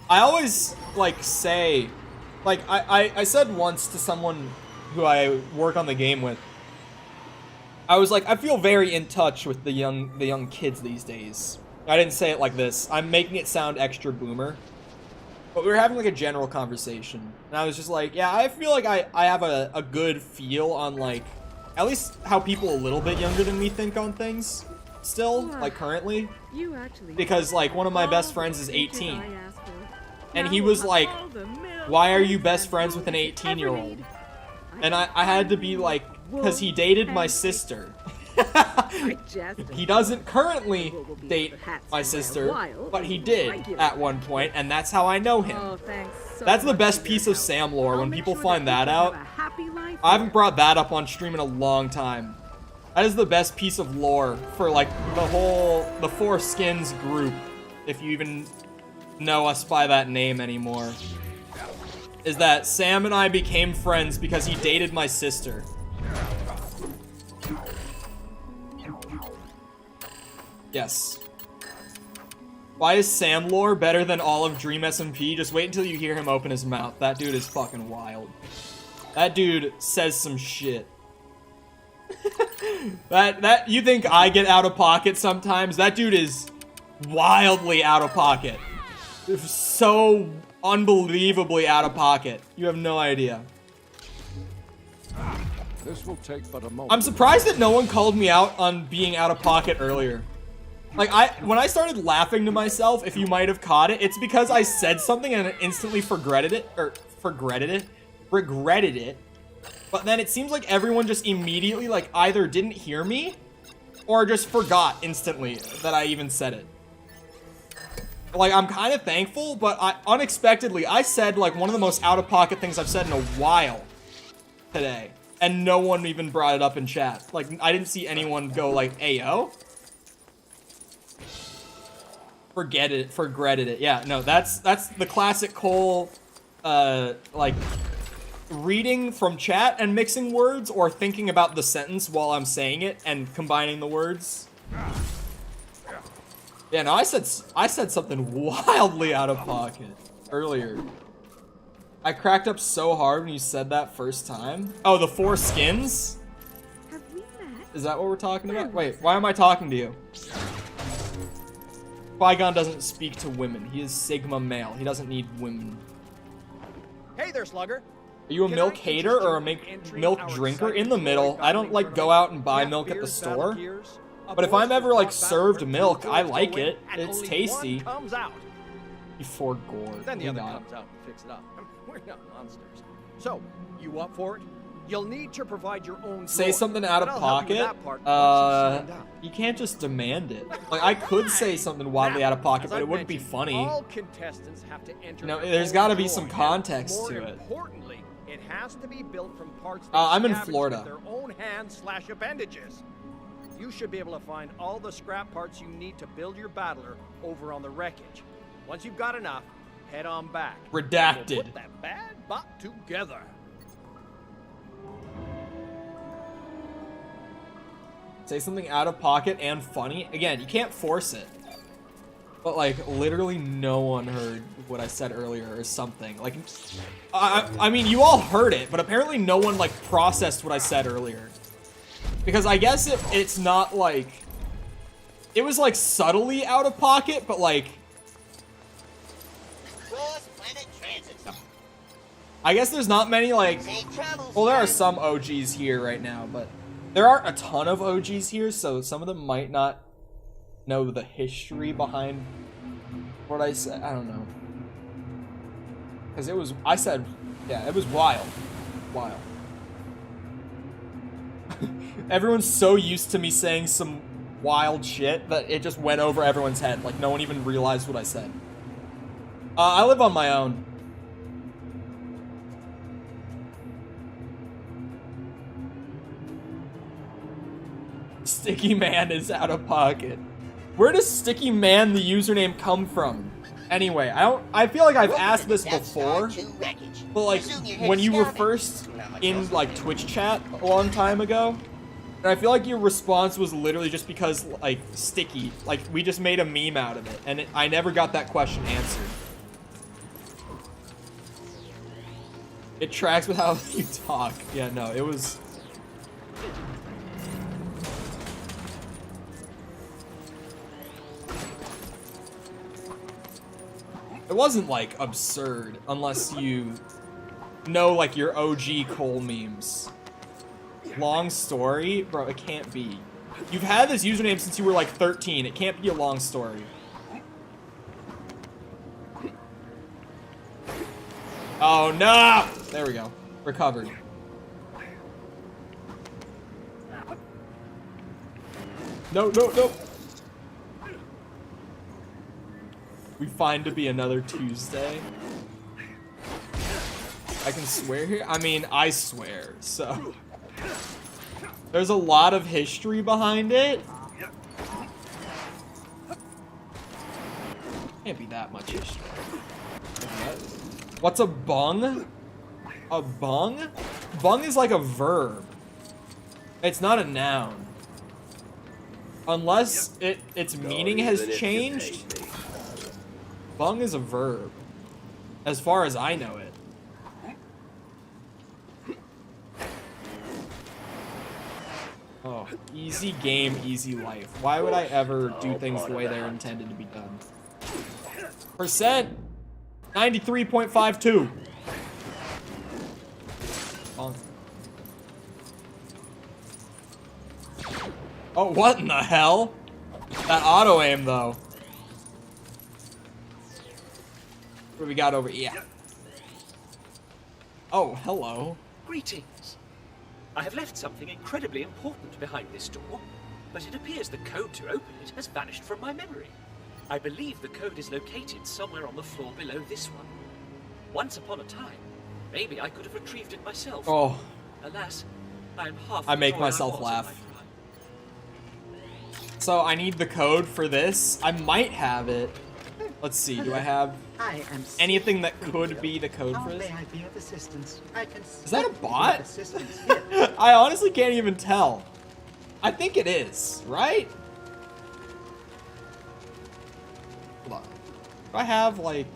I always, like, say... Like, I said once to someone who I work on the game with, I was like, I feel very in touch with the young kids these days. I didn't say it like this. I'm making it sound extra boomer. But we were having, like, a general conversation. And I was just like, yeah, I feel like I have a good feel on, like... At least how people a little bit younger than me think on things, still, like currently. Because like one of my best friends is 18. And he was like, why are you best friends with an 18-year-old? And I had to be like, because he dated my sister. He doesn't currently date my sister, but he did at one point, and that's how I know him. That's the best piece of Sam lore, when people find that out. I haven't brought that up on stream in a long time. That is the best piece of lore for like the Four Skins group, if you even know us by that name anymore. Is that Sam and I became friends because he dated my sister. Yes. Why is Sam lore better than all of Dream SMP? Just wait until you hear him open his mouth. That dude is fucking wild. That dude says some shit. that you think I get out of pocket sometimes? That dude is wildly out of pocket. So unbelievably out of pocket. You have no idea. This will take but a moment. I'm surprised that no one called me out on being out of pocket earlier. Like, when I started laughing to myself, if you might have caught it, it's because I said something and I instantly regretted it. But then it seems like everyone just immediately, like, either didn't hear me or just forgot instantly that I even said it. Like, I'm kind of thankful, but unexpectedly, I said, like, one of the most out-of-pocket things I've said in a while today. And no one even brought it up in chat. Like, I didn't see anyone go, like, Ayo? Forgetted it. Yeah, no, that's the classic Cole, like, reading from chat and mixing words, or thinking about the sentence while I'm saying it and combining the words. Yeah, no, I said something wildly out of pocket earlier. I cracked up so hard when you said that first time. Oh, the Four Skins? Is that what we're talking about? Wait, why am I talking to you? Qui-Gon doesn't speak to women. He is Sigma male. He doesn't need women. Hey there, Slugger. Are you a milk hater or a milk drinker? In the middle. I don't, like, go out and buy milk at the store. But if I'm ever, like, served milk, I like it. It's tasty. Before gore. Then the other comes out and picks it up. We're not monsters. So, you up for it? You'll need to provide your own Say droid, something out but of I'll help you with pocket. that part once you've signed up. You can't just demand it. Like, I could say something wildly out of pocket, As but I it wouldn't be mentioned, funny. All contestants have to enter. No, their there's own got to be droid, some and context more to it. Importantly, it has to be built from parts I'm in scavenged Florida. with their own hands/appendages. You should be able to find all the scrap parts you need to build your battler over on the wreckage. Once you've got enough, head on back. Redacted. We'll put that bad bot together. Say something out of pocket and funny. Again, you can't force it. But, like, literally no one heard what I said earlier or something. Like, I mean, you all heard it, but apparently no one, like, processed what I said earlier. Because I guess it's not, like... It was, like, subtly out of pocket, but, like... I guess there's not many, like... Well, there are some OGs here right now, but... There aren't a ton of OGs here, so some of them might not know the history behind what I said. I don't know. Because it was... I said... Yeah, it was wild. Wild. Everyone's so used to me saying some wild shit that it just went over everyone's head. Like, no one even realized what I said. I live on my own. Sticky Man is out of pocket. Where does Sticky Man, the username, come from? Anyway, I feel like I've asked this before, but like, when you were first in, like, Twitch chat a long time ago, and I feel like your response was literally just because, like, Sticky, like, we just made a meme out of it, and I never got that question answered. It tracks with how you talk. Yeah, no, it was... It wasn't, like, absurd, unless you know, like, your OG Cole memes. Long story? Bro, it can't be. You've had this username since you were, like, 13. It can't be a long story. Oh, no! There we go. Recovered. No, no, no! We find to be another Tuesday. I can swear here? I mean, I swear, so. There's a lot of history behind it. Can't be that much history. What's a bung? A bung? Bung is like a verb. It's not a noun. Unless its meaning has changed. Bung is a verb, as far as I know it. Oh, easy game, easy life. Why would I ever do things the way they're intended to be done? Percent 93.52. Oh, what in the hell? That auto aim though. What do we got over here? Oh, hello. Greetings. I have left something incredibly important behind this door, but it appears the code to open it has vanished from my memory. I believe the code is located somewhere on the floor below this one. Once upon a time, maybe I could have retrieved it myself. Oh. Alas, I am half I make the joy myself was in laugh. my prime. So I need the code for this. I might have it. Let's see, do I have anything that could be the code for this? Is that a bot? I honestly can't even tell. I think it is, right? Hold on. Do I have, like...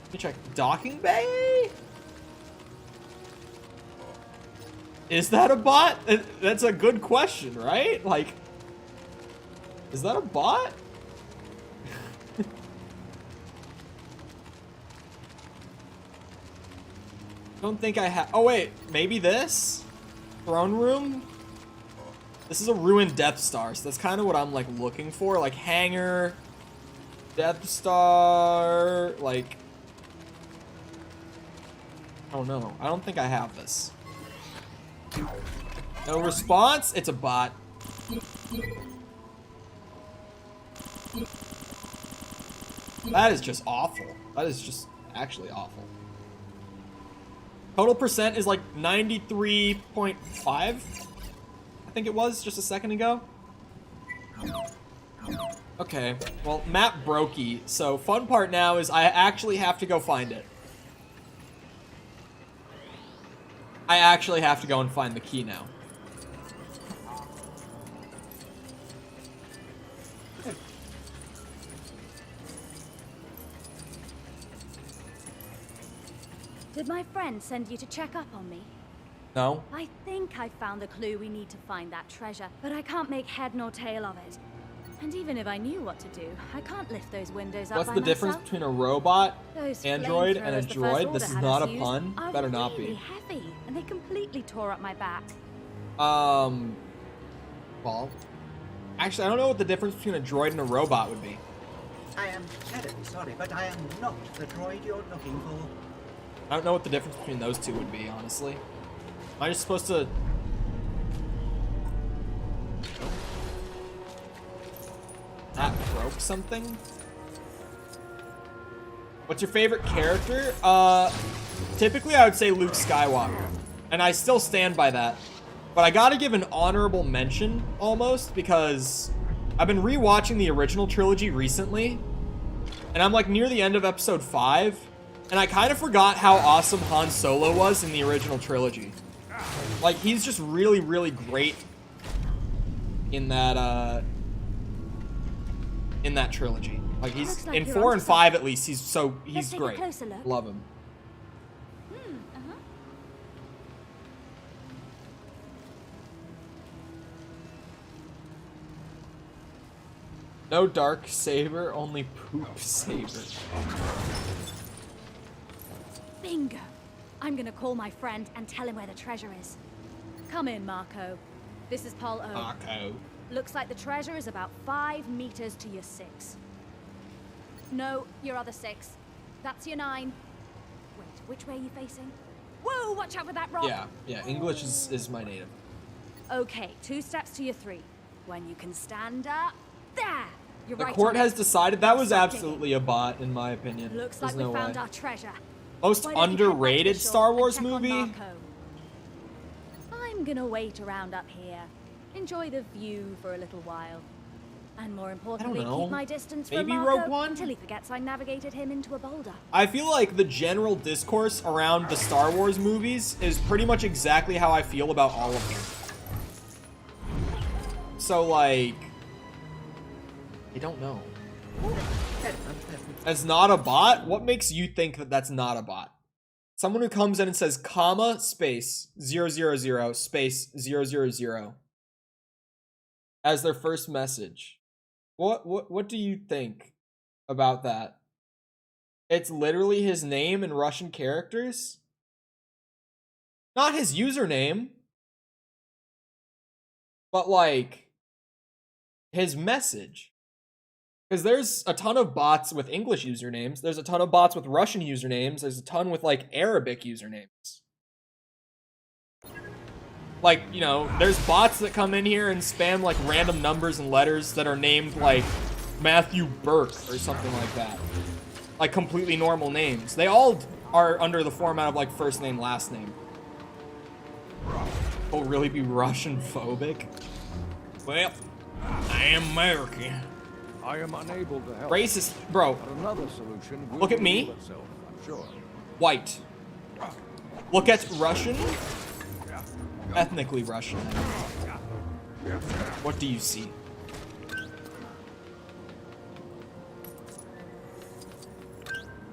Let me check. Docking bay? Is that a bot? That's a good question, right? Like... Is that a bot? Don't think I have. Oh wait, maybe this? Throne room? This is a ruined Death Star, so that's kind of what I'm like looking for. Like hangar, Death Star, like... Oh no, I don't think I have this. No response? It's a bot. That is just awful. That is just actually awful. Total percent is like 93.5. I think it was just a second ago. Okay, well, map brokey. So fun part now is I actually have to go find it. I actually have to go and find the key now. Did my friend send you to check up on me? No. I think I found the clue we need to find that treasure, but I can't make head nor tail of it. And even if I knew what to do, I can't lift those windows up What's by the difference myself. between a robot, Those android, and a flamethrowers the First droid? Order This is had not a us use pun. are Better not really be. heavy, and they completely tore up my back. Well, actually, I don't know what the difference between a droid and a robot would be. I am terribly sorry, but I am not the droid you're looking for. I don't know what the difference between those two would be, honestly. Am I just supposed to... That broke something? What's your favorite character? Typically I would say Luke Skywalker. And I still stand by that. But I gotta give an honorable mention, almost, because I've been rewatching the original trilogy recently. And I'm like near the end of episode 5. And I kind of forgot how awesome Han Solo was in the original trilogy. Like, he's just really, really great in that trilogy. Like, he's in 4 and 5 at least. He's great. Love him. No dark saber, only poop saber. Bingo! I'm gonna call my friend and tell him where the treasure is. Come in, Marco. This is Paul O. Marco. Looks like the treasure is about 5 meters to your 6. No, your other 6. That's your 9. Wait, which way are you facing? Whoa, watch out for that rock! Yeah, English is my native. Okay, 2 steps to your 3. When you can stand up, there! You're The right court on has it. decided that was Stop absolutely a bot, in my opinion. Looks There's like we no found way. our treasure. Most Why don't you head back to the underrated shore Star and Wars check on movie? Marco? I'm gonna wait around up here. Enjoy the view for a little while. And more importantly, know. keep my distance Maybe from Marco Rogue One? until he forgets I navigated him into a boulder. I feel like the general discourse around the Star Wars movies is pretty much exactly how I feel about all of them. So, like... I don't know. That's not a bot? What makes you think that that's not a bot? Someone who comes in and says, comma, space, 000, space, 000, as their first message. What do you think about that? It's literally his name in Russian characters? Not his username. But, like, his message. Because there's a ton of bots with English usernames. There's a ton of bots with Russian usernames. There's a ton with, like, Arabic usernames. Like, you know, there's bots that come in here and spam, like, random numbers and letters that are named, like, Matthew Burke or something like that. Like, completely normal names. They all are under the format of, like, first name, last name. Will really be Russian phobic? Well, I am American. I am unable to help. Racist, bro. But another solution will Look at me. reveal itself, I'm sure. White. Look at Russian. Ethnically Russian. What do you see?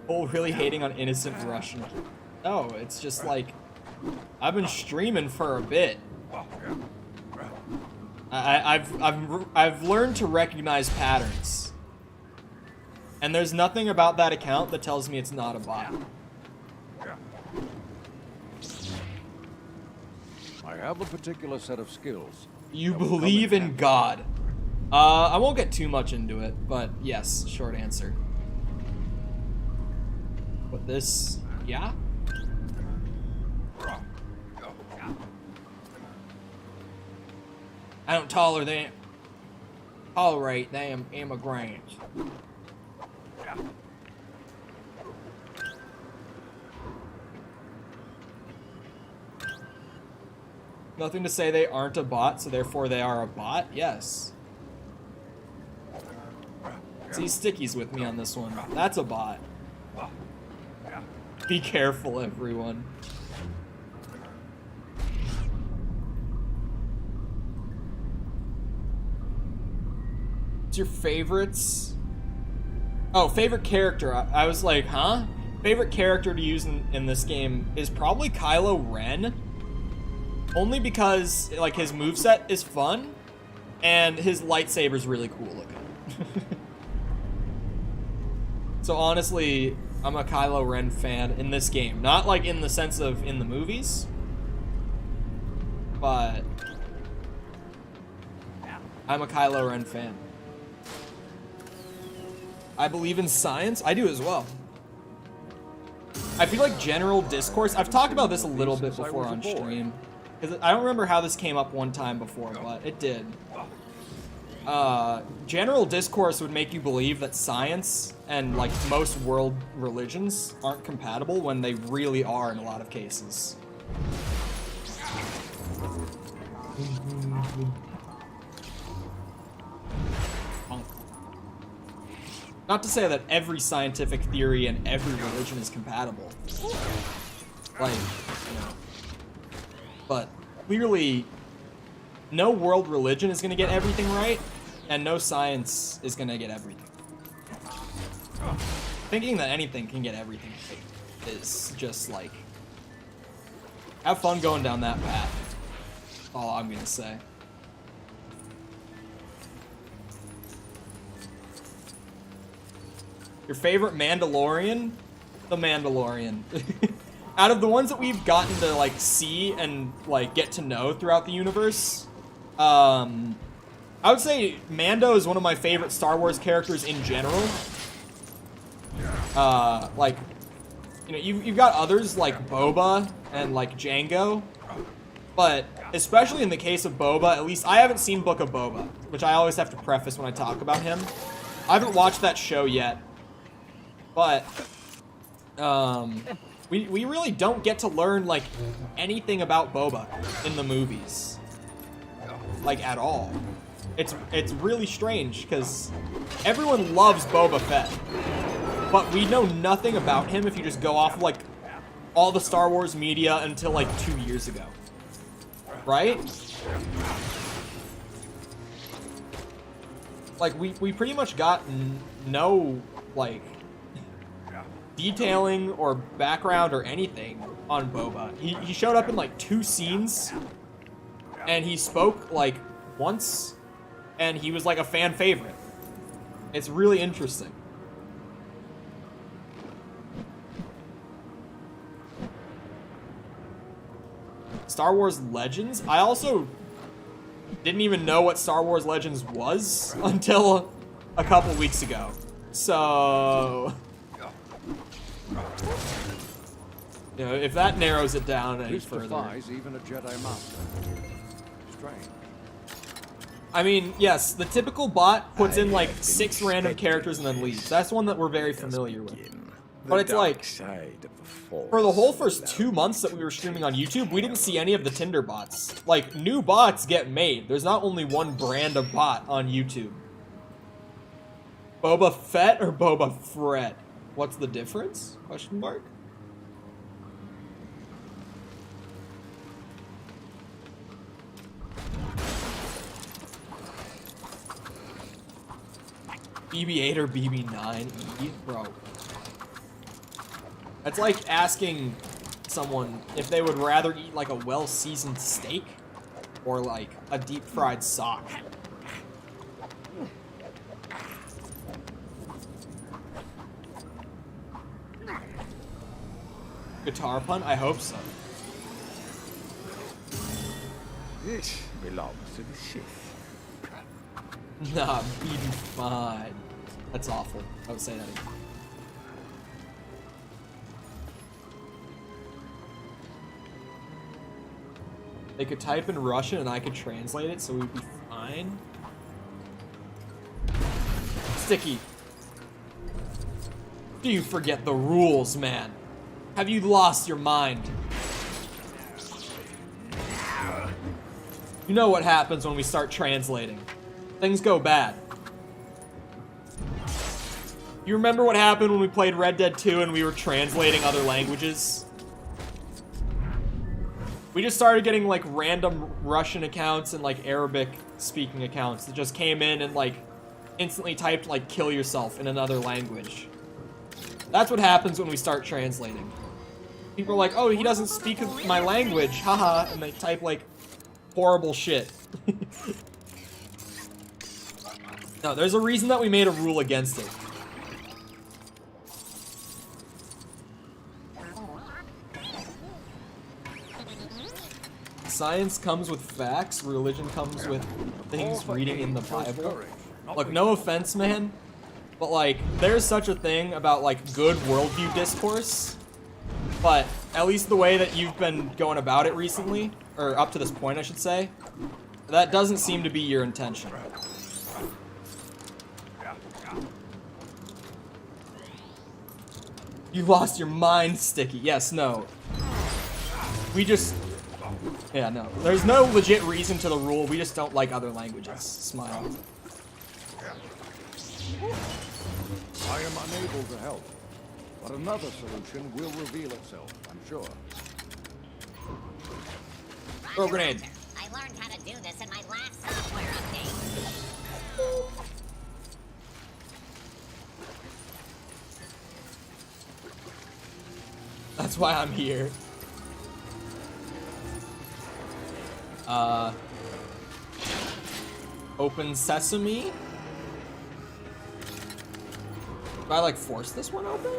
Oh, really hating on innocent Russian. No, it's just like I've been streaming for a bit. I've learned to recognize patterns. And there's nothing about that account that tells me it's not a bot. I have a particular set of skills. You believe in God. I won't get too much into it, but yes, short answer. But this, yeah? I don't tolerate them immigrants. Nothing to say they aren't a bot, so therefore they are a bot? Yes. See, Sticky's with me on this one. That's a bot. Be careful, everyone. What's your favorites? Oh, favorite character. I was like, huh? Favorite character to use in this game is probably Kylo Ren. Only because, like, his moveset is fun, and his lightsaber's really cool looking. So honestly, I'm a Kylo Ren fan in this game. Not, like, in the sense of in the movies, but I'm a Kylo Ren fan. I believe in science. I do as well. I feel like general discourse, I've talked about this a little bit before on stream. Because I don't remember how this came up one time before, but it did. General discourse would make you believe that science and, like, most world religions aren't compatible when they really are in a lot of cases. Not to say that every scientific theory and every religion is compatible. Like, you know. But clearly, no world religion is going to get everything right, and no science is going to get everything. Thinking that anything can get everything right is just like, have fun going down that path. That's all I'm going to say. Your favorite Mandalorian? The Mandalorian. Out of the ones that we've gotten to, like, see and, like, get to know throughout the universe, I would say Mando is one of my favorite Star Wars characters in general. Like, you know, you've got others like Boba and, like, Jango, but especially in the case of Boba, at least I haven't seen Book of Boba, which I always have to preface when I talk about him. I haven't watched that show yet, but, we really don't get to learn, like, anything about Boba in the movies. Like, at all. It's really strange, because everyone loves Boba Fett. But we know nothing about him if you just go off of, like, all the Star Wars media until, like, 2 years ago. Right? Like, we pretty much got no, like, detailing or background or anything on Boba. He showed up in like 2 scenes, and he spoke like once, and he was like a fan favorite. It's really interesting. Star Wars Legends? I also didn't even know what Star Wars Legends was until a couple weeks ago. So, you know, if that narrows it down any further. Defies even a Jedi Master. Strange. I mean, yes, the typical bot puts in like 6 random characters and then leaves. That's one that we're very familiar with. But it's like, for the whole first 2 months that we were streaming on YouTube, we didn't see any of the Tinder bots. Like, new bots get made. There's not only one brand of bot on YouTube. Boba Fett or Boba Fret? What's the difference? Question mark? BB-8 or BB-9? Bro. That's like asking someone if they would rather eat like a well-seasoned steak or like a deep-fried sock. Guitar pun? I hope so. This belongs to the Sith. Nah, BB fine. That's awful. I would say that again. They could type in Russian and I could translate it, so we'd be mind. Sticky. Do you forget the rules, man? Have you lost your mind? You know what happens when we start translating. Things go bad. You remember what happened when we played Red Dead 2 and we were translating other languages? We just started getting like random Russian accounts and like Arabic speaking accounts that just came in and like instantly typed like kill yourself in another language. That's what happens when we start translating. People are like, oh, he doesn't speak my language, haha, and they type like horrible shit. No, there's a reason that we made a rule against it. Science comes with facts, religion comes with things reading in the Bible. Look, no offense, man, but like, there's such a thing about like good worldview discourse, but at least the way that you've been going about it recently, or up to this point, I should say, that doesn't seem to be your intention. You lost your mind, Sticky. Yes, no. We just... Yeah, no. There's no legit reason to the rule. We just don't like other languages. Smile. I am unable to help, but another solution will reveal itself, I'm sure. Throw a grenade. I learned how to do this in my last software update. That's why I'm here. Open sesame? Do I like force this one open?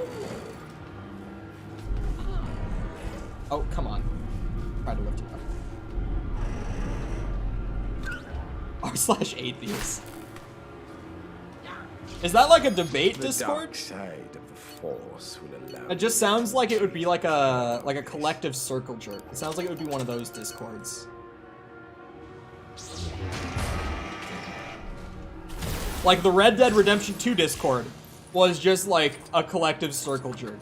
Oh, come on. Try to lift it up. r/atheist. Is that like a debate Discord? Dark side of the Force will allow. It just sounds like it would be like a collective circle jerk. It sounds like it would be one of those Discords. Like the Red Dead Redemption 2 Discord was just like a collective circle jerk.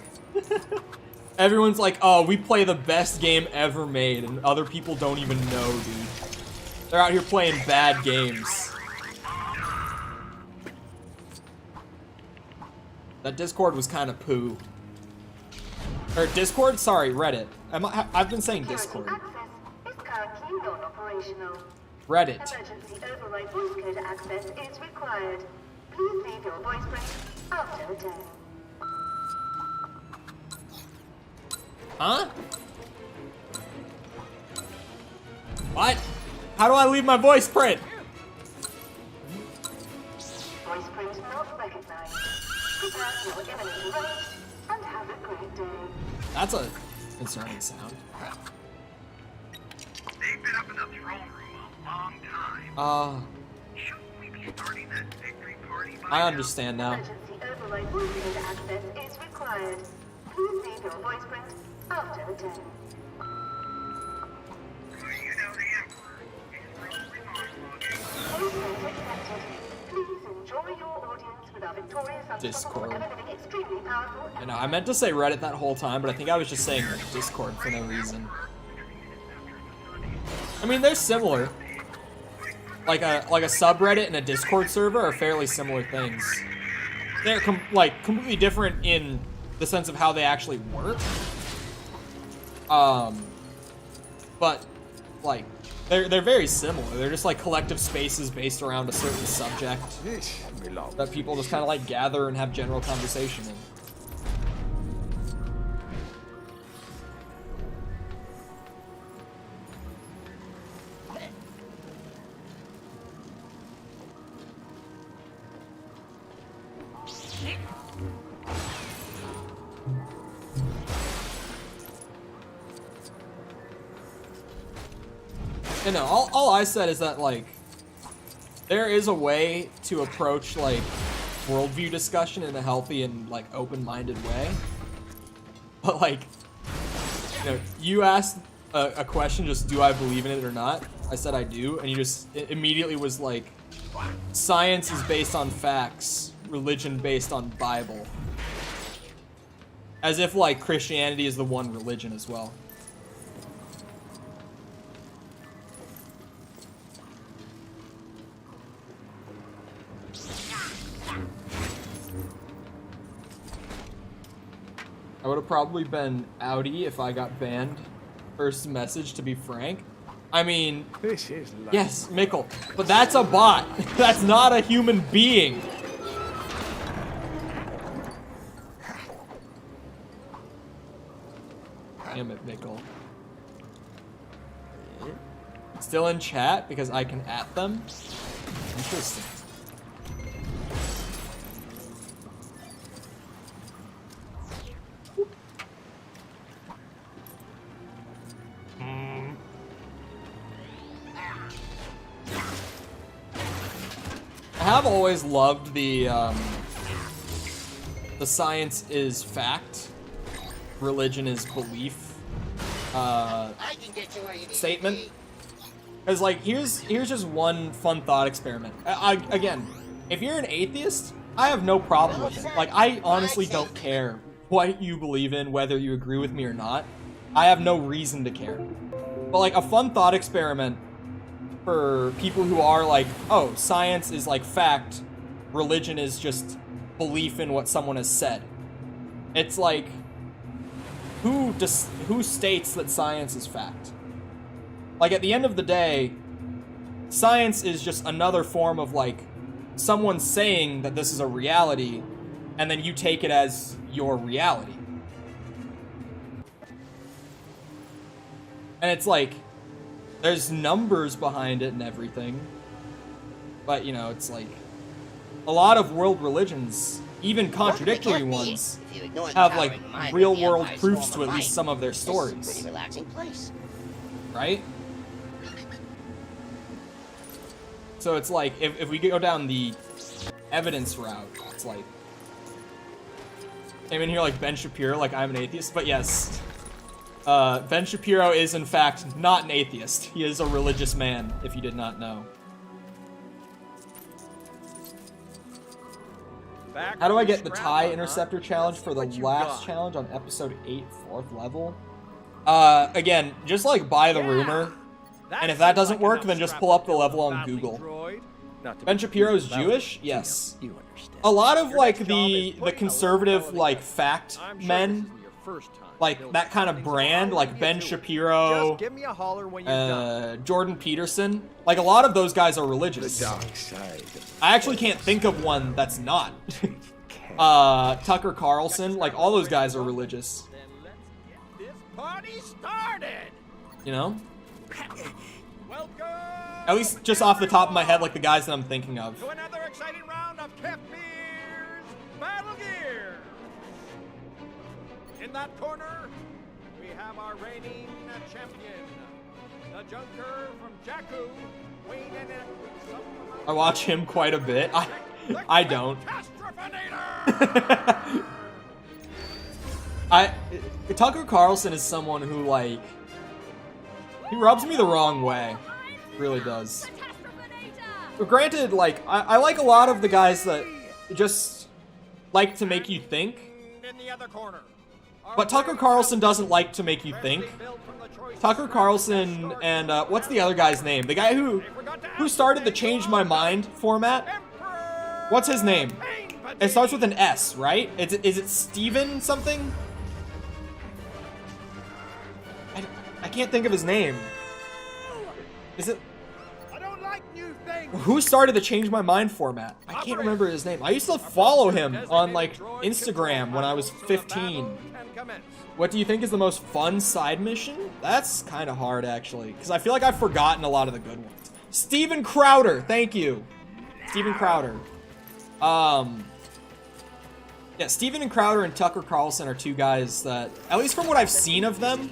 Everyone's like, oh, we play the best game ever made, and other people don't even know, dude. They're out here playing bad games. That Discord was kind of poo. Or Discord? Sorry, Reddit. I've been saying Discord. Reddit. Emergency override voice code access is required. Please leave your voice print after the tone. Huh? What? How do I leave my voice print? Voice print not recognized. Prepare for your imminent arrest and have a great day. That's a concerning sound. They've been up in the throne room a long time. Shouldn't we be starting that victory party by I understand now. Emergency override voice code access is required. Please leave your voice print after the tone. You know the Emperor. Voice print accepted. Please enjoy your audience with our victorious Discord. ever living extremely powerful. I know, I meant to say Reddit that whole time, but I think I was just saying Discord for no reason. I mean, they're similar. Like a subreddit and a Discord server are fairly similar things. They're completely different in the sense of how they actually work. But like they're very similar. They're just like collective spaces based around a certain subject that people just kind of like gather and have general conversation in. You know, all I said is that, like, there is a way to approach, like, worldview discussion in a healthy and, like, open-minded way. But, like, you know, you asked a question, just do I believe in it or not? I said I do, and he just immediately was like, science is based on facts, religion based on Bible. As if, like, Christianity is the one religion as well. I would have probably been outie if I got banned. First message, to be frank. I mean, this is yes, Mickle, but that's a bot. That's not a human being. Damn it, Mickle. Still in chat because I can at them? Interesting. I have always loved the science is fact, religion is belief statement. Because, like, here's just one fun thought experiment. Again, if you're an atheist, I have no problem with it. Like, I honestly don't care what you believe in, whether you agree with me or not. I have no reason to care. But, like, a fun thought experiment for people who are like, oh, science is like fact, religion is just belief in what someone has said. It's like, who states that science is fact? Like, at the end of the day, science is just another form of, like, someone saying that this is a reality, and then you take it as your reality. And it's like, there's numbers behind it and everything. But, you know, it's like, a lot of world religions, even contradictory ones, have, like, real-world proofs to at least some of their stories. Right? So it's like, if we go down the evidence route, it's like, I'm in here like Ben Shapiro, like I'm an atheist, but yes. Ben Shapiro is, in fact, not an atheist. He is a religious man, if you did not know. How do I get the TIE Interceptor challenge for the last challenge on episode 8, 4th level? Again, just like buy the rumor, and if that doesn't work, then just pull up the level on Google. Ben Shapiro's Jewish? Yes. A lot of, like, the conservative, like, fact men, like, that kind of brand, like Ben Shapiro, Jordan Peterson, like, a lot of those guys are religious. I actually can't think of one that's not. Tucker Carlson, like, all those guys are religious. Party started. You know? At least just off the top of my head, like the guys that I'm thinking of. To another exciting round of Kefmir's Battle Gear. In that corner, we have our reigning champion, the Junker from Jakku, weighing in at some... I watch him quite a bit. I don't. Tucker Carlson is someone who, like, he rubs me the wrong way. Really does. But granted, like, I like a lot of the guys that just like to make you think. But Tucker Carlson doesn't like to make you think. Tucker Carlson and, what's the other guy's name? The guy who started the Change My Mind format? What's his name? It starts with an S, right? Is it Steven something? I can't think of his name. Is it? I don't like new things. Who started the Change My Mind format? I can't remember his name. I used to follow him on, like, Instagram when I was 15. What do you think is the most fun side mission? That's kind of hard, actually, because I feel like I've forgotten a lot of the good ones. Steven Crowder, thank you. Steven Crowder. Yeah, Steven and Crowder and Tucker Carlson are two guys that, at least from what I've seen of them,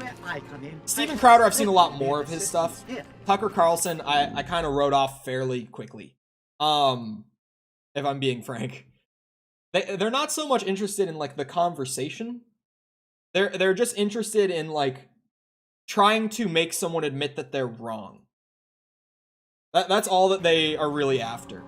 Steven Crowder, I've seen a lot more of his stuff. Tucker Carlson, I kind of wrote off fairly quickly, if I'm being frank. They're not so much interested in, like, the conversation. They're just interested in, like, trying to make someone admit that they're wrong. That's all that they are really after.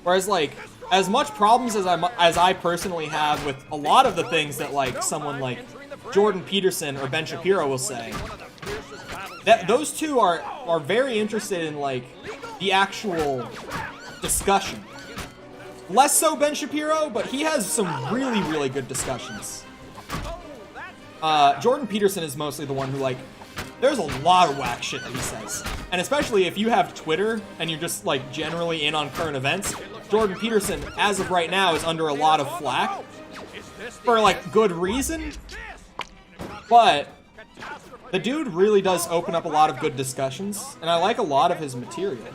Whereas, like, as much problems as I personally have with a lot of the things that, like, someone like Jordan Peterson or Ben Shapiro will say, that those two are very interested in, like, the actual discussion. Less so Ben Shapiro, but he has some really, really good discussions. Jordan Peterson is mostly the one who, like, there's a lot of whack shit that he says. And especially if you have Twitter and you're just, like, generally in on current events, Jordan Peterson, as of right now, is under a lot of flack. For, like, good reason. But the dude really does open up a lot of good discussions, and I like a lot of his material.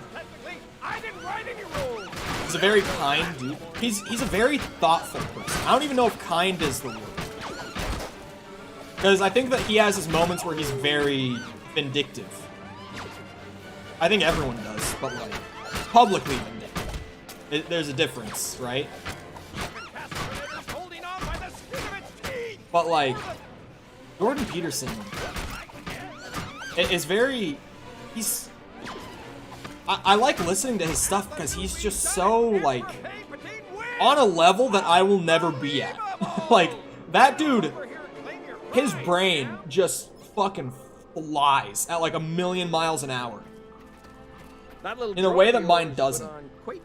He's a very kind dude. He's a very thoughtful person. I don't even know if kind is the word. Because I think that he has his moments where he's very vindictive. I think everyone does, but, like, publicly vindictive. There's a difference, right? But, like, Jordan Peterson is very... I like listening to his stuff because he's just so, like, on a level that I will never be at. Like, that dude... His brain just fucking flies at like 1,000,000 miles an hour. In a way that mine doesn't.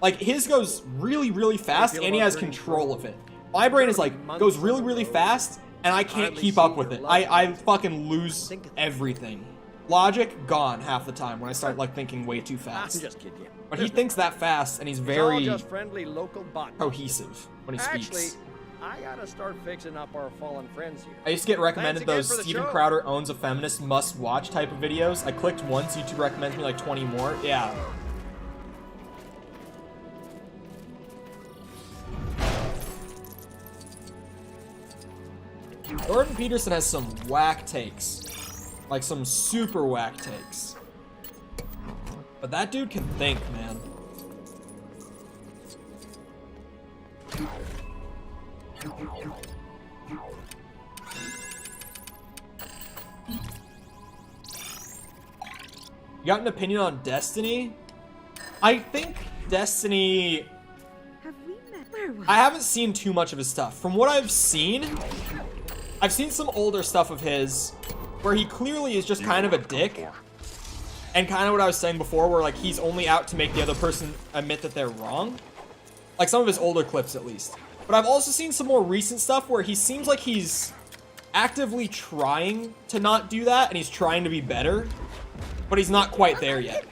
Like, his goes really, really fast, and he has control of it. My brain is like, goes really, really fast, and I can't keep up with it. I fucking lose everything. Logic, gone half the time when I start, like, thinking way too fast. But he thinks that fast, and he's very cohesive when he speaks. I gotta start fixing up our fallen friends here. I used to get recommended those Steven Crowder owns a feminist must-watch type of videos. I clicked once, YouTube recommends me like 20 more. Yeah. Jordan Peterson has some whack takes. Like, some super whack takes. But that dude can think, man. You got an opinion on Destiny? I think Destiny... I haven't seen too much of his stuff. From what I've seen some older stuff of his where he clearly is just kind of a dick. And kind of what I was saying before, where, like, he's only out to make the other person admit that they're wrong. Like, some of his older clips, at least. But I've also seen some more recent stuff where he seems like he's actively trying to not do that, and he's trying to be better, but he's not quite there yet.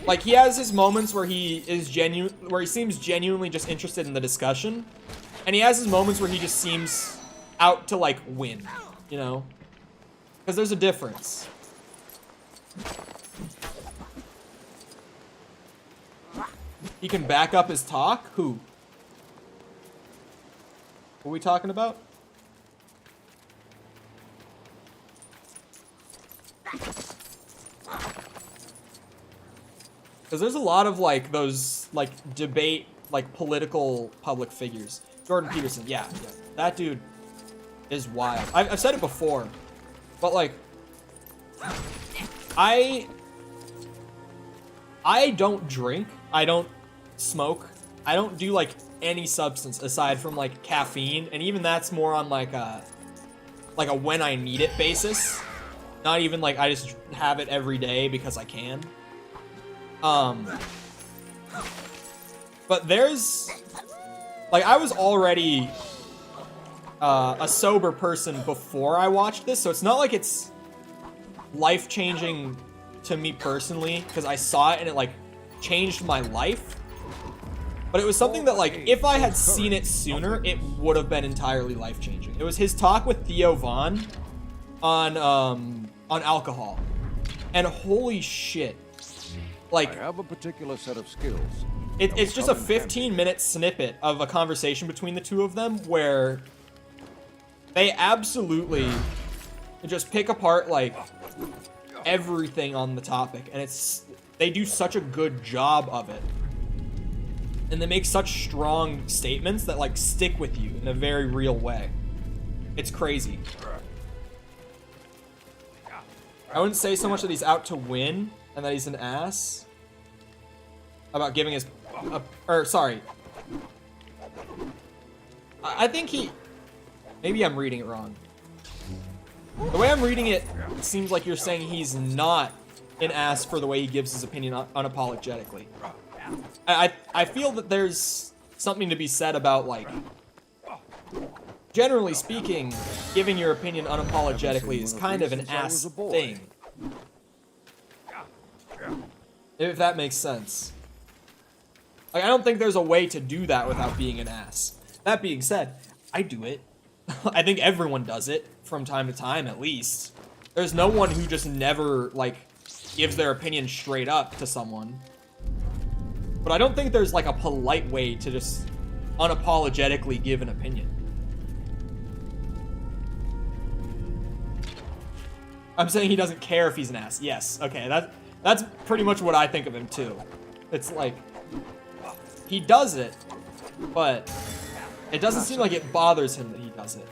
Like, he has his moments where he is where he seems genuinely just interested in the discussion, and he has his moments where he just seems out to, like, win, you know? Because there's a difference. He can back up his talk? Who? What are we talking about? Because there's a lot of, like, those, like, debate, like, political public figures. Jordan Peterson, yeah. That dude is wild. I've said it before, but, like, I don't drink. I don't smoke. I don't do, like, any substance aside from, like, caffeine, and even that's more on, like a when I need it basis. Not even, like, I just have it every day because I can. But there's, like, I was already a sober person before I watched this, so it's not like it's life-changing to me personally, because I saw it and it, like, changed my life. But it was something that, like, if I had seen it sooner, it would have been entirely life-changing. It was his talk with Theo Von on alcohol. And holy shit. Like, I have a particular set of skills. It's just a 15-minute snippet of a conversation between the two of them where they absolutely just pick apart, like, everything on the topic. And they do such a good job of it. And they make such strong statements that, like, stick with you in a very real way. It's crazy. I wouldn't say so much that he's out to win and that he's an ass. About giving his... sorry. I think he... Maybe I'm reading it wrong. The way I'm reading it, it seems like you're saying he's not an ass for the way he gives his opinion unapologetically. I feel that there's something to be said about, like... Generally speaking, giving your opinion unapologetically is kind of an ass thing. If that makes sense. Like, I don't think there's a way to do that without being an ass. That being said, I do it. I think everyone does it from time to time, at least. There's no one who just never, like, gives their opinion straight up to someone. But I don't think there's, like, a polite way to just unapologetically give an opinion. I'm saying he doesn't care if he's an ass. Yes, okay, that's pretty much what I think of him, too. It's like... He does it, but it doesn't seem like it bothers him that he does it.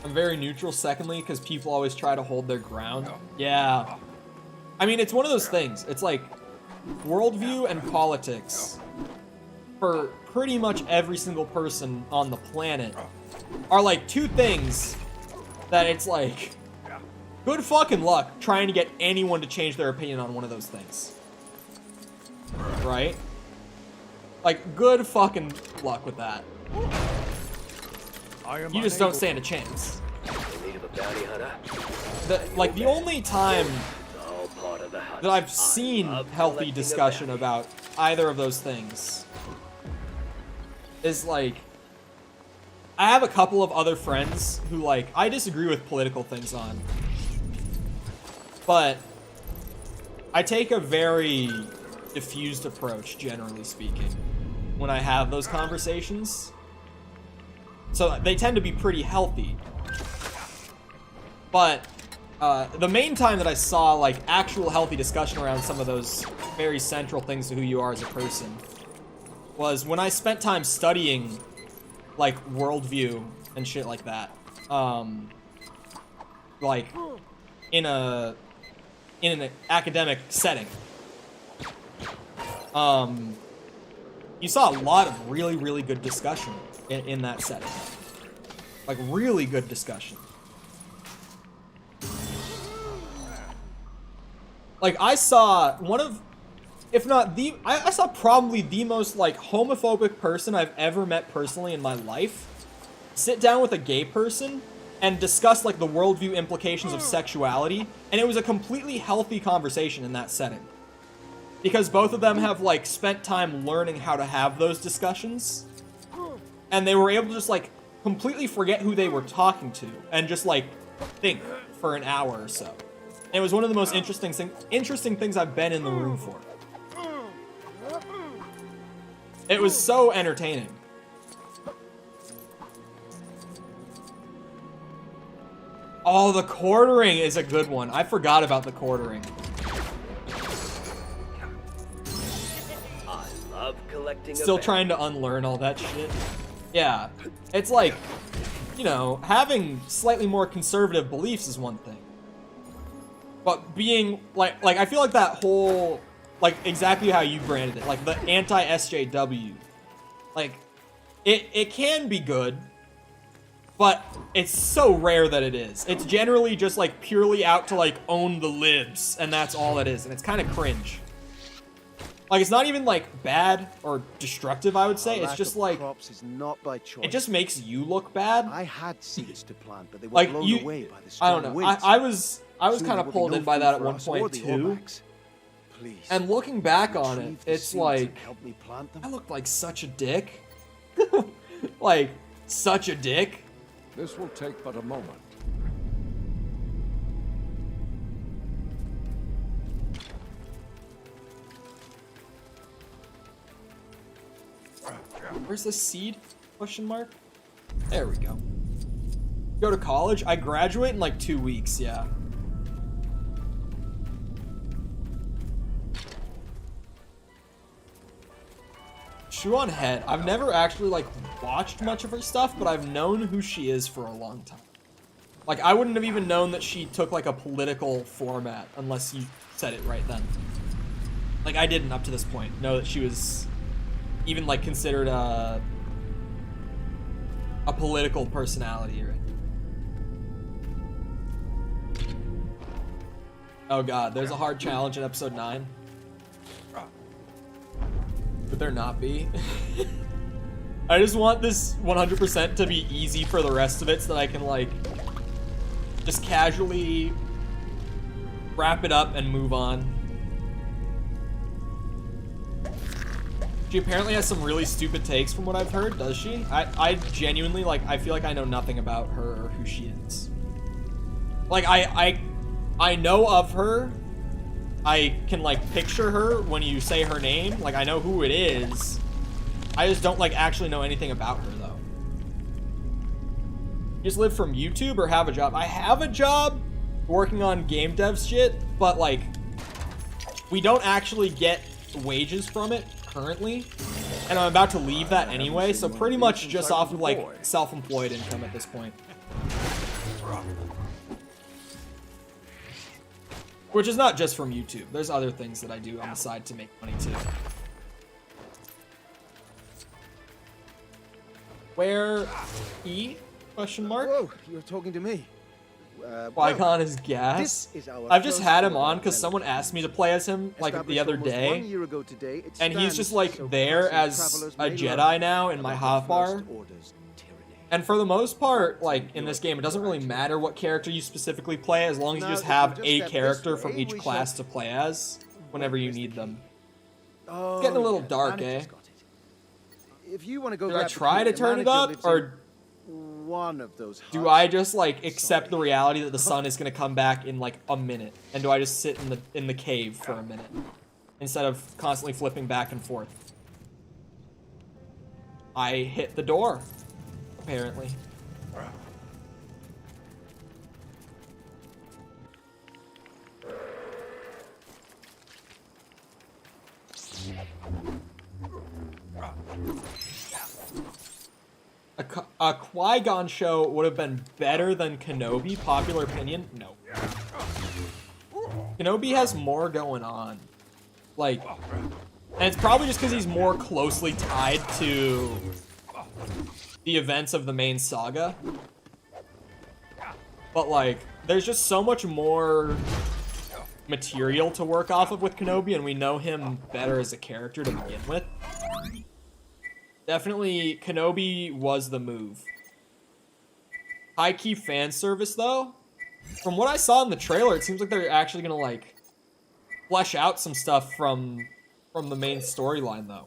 I'm very neutral, secondly, because people always try to hold their ground. Yeah. I mean, it's one of those things. It's like worldview and politics, for pretty much every single person on the planet, are like two things that it's like... Good fucking luck trying to get anyone to change their opinion on one of those things. Right? Like, good fucking luck with that. You just don't stand a chance. The only time that I've seen healthy discussion about either of those things is, like... I have a couple of other friends who, like, I disagree with political things on. But I take a very diffused approach, generally speaking, when I have those conversations. So they tend to be pretty healthy. But the main time that I saw, like, actual healthy discussion around some of those very central things to who you are as a person was when I spent time studying, like, worldview and shit like that. Like, in an academic setting. You saw a lot of really, really good discussion in that setting. Like, really good discussion. Like, I saw one of, if not the, I saw probably the most, like, homophobic person I've ever met personally in my life sit down with a gay person and discuss, like, the worldview implications of sexuality, and it was a completely healthy conversation in that setting. Because both of them have, like, spent time learning how to have those discussions, and they were able to just, like, completely forget who they were talking to, and just, like, think for an hour or so. And it was one of the most interesting things I've been in the room for. It was so entertaining. Oh, the quartering is a good one. I forgot about the quartering. I love collecting. Still trying to unlearn all that shit. Yeah, it's like, you know, having slightly more conservative beliefs is one thing. But being, like I feel like that whole, like, exactly how you branded it, like, the anti-SJW, like, it can be good, but it's so rare that it is. It's generally just, like, purely out to, like, own the libs, and that's all it is, and it's kind of cringe. Like, it's not even, like, bad or destructive, I would say. It's just, like, is not by choice. it just makes you look bad. I had seeds to plant, but they were Like, blown you, away by the I strong don't know. winds. I was Soon kind there of will be pulled no in by food that at for one us or point, the too. Ormacs. Please, And looking back on it, retrieve the it's seeds like, and help me plant them. I looked like such a dick. Like, such a dick. This will take but a moment. Where's the seed? Question mark? There we go. Go to college? I graduate in like 2 weeks, yeah. Shuan Het. I've never actually like watched much of her stuff, but I've known who she is for a long time. Like, I wouldn't have even known that she took like a political format unless you said it right then. Like, I didn't up to this point know that she was even like considered a political personality, right? Oh god, there's a hard challenge in episode 9. Would there not be? I just want this 100% to be easy for the rest of it so that I can like just casually wrap it up and move on. She apparently has some really stupid takes from what I've heard, does she? I genuinely, like, I feel like I know nothing about her or who she is. Like, I know of her. I can, like, picture her when you say her name. Like, I know who it is. I just don't, like, actually know anything about her, though. You just live from YouTube or have a job? I have a job working on game dev shit, but, like, we don't actually get wages from it currently. And I'm about to leave that anyway, so pretty much just off of, like, self-employed income at this point. Which is not just from YouTube. There's other things that I do on the side to make money too. Where E? Question mark? Whoa, you're talking to me. Qui-Gon is gas. I've just had him on because someone asked me to play as him like the other day. And he's just like there as a Jedi now in my hotbar. And for the most part, like, in this game, it doesn't really matter what character you specifically play, as long as you just have a character from each class to play as, whenever you need them. It's getting a little dark, eh? If you want to go, do I try to turn it up, or do I just, like, accept the reality that the sun is going to come back in, like, a minute? And do I just sit in the cave for a minute, instead of constantly flipping back and forth? I hit the door. Apparently. A Qui-Gon show would have been better than Kenobi. Popular opinion? No. Kenobi has more going on. Like, and it's probably just because he's more closely tied to the events of the main saga. But, like, there's just so much more material to work off of with Kenobi, and we know him better as a character to begin with. Definitely, Kenobi was the move. High-key fan service, though. From what I saw in the trailer, it seems like they're actually gonna, like, flesh out some stuff from the main storyline, though.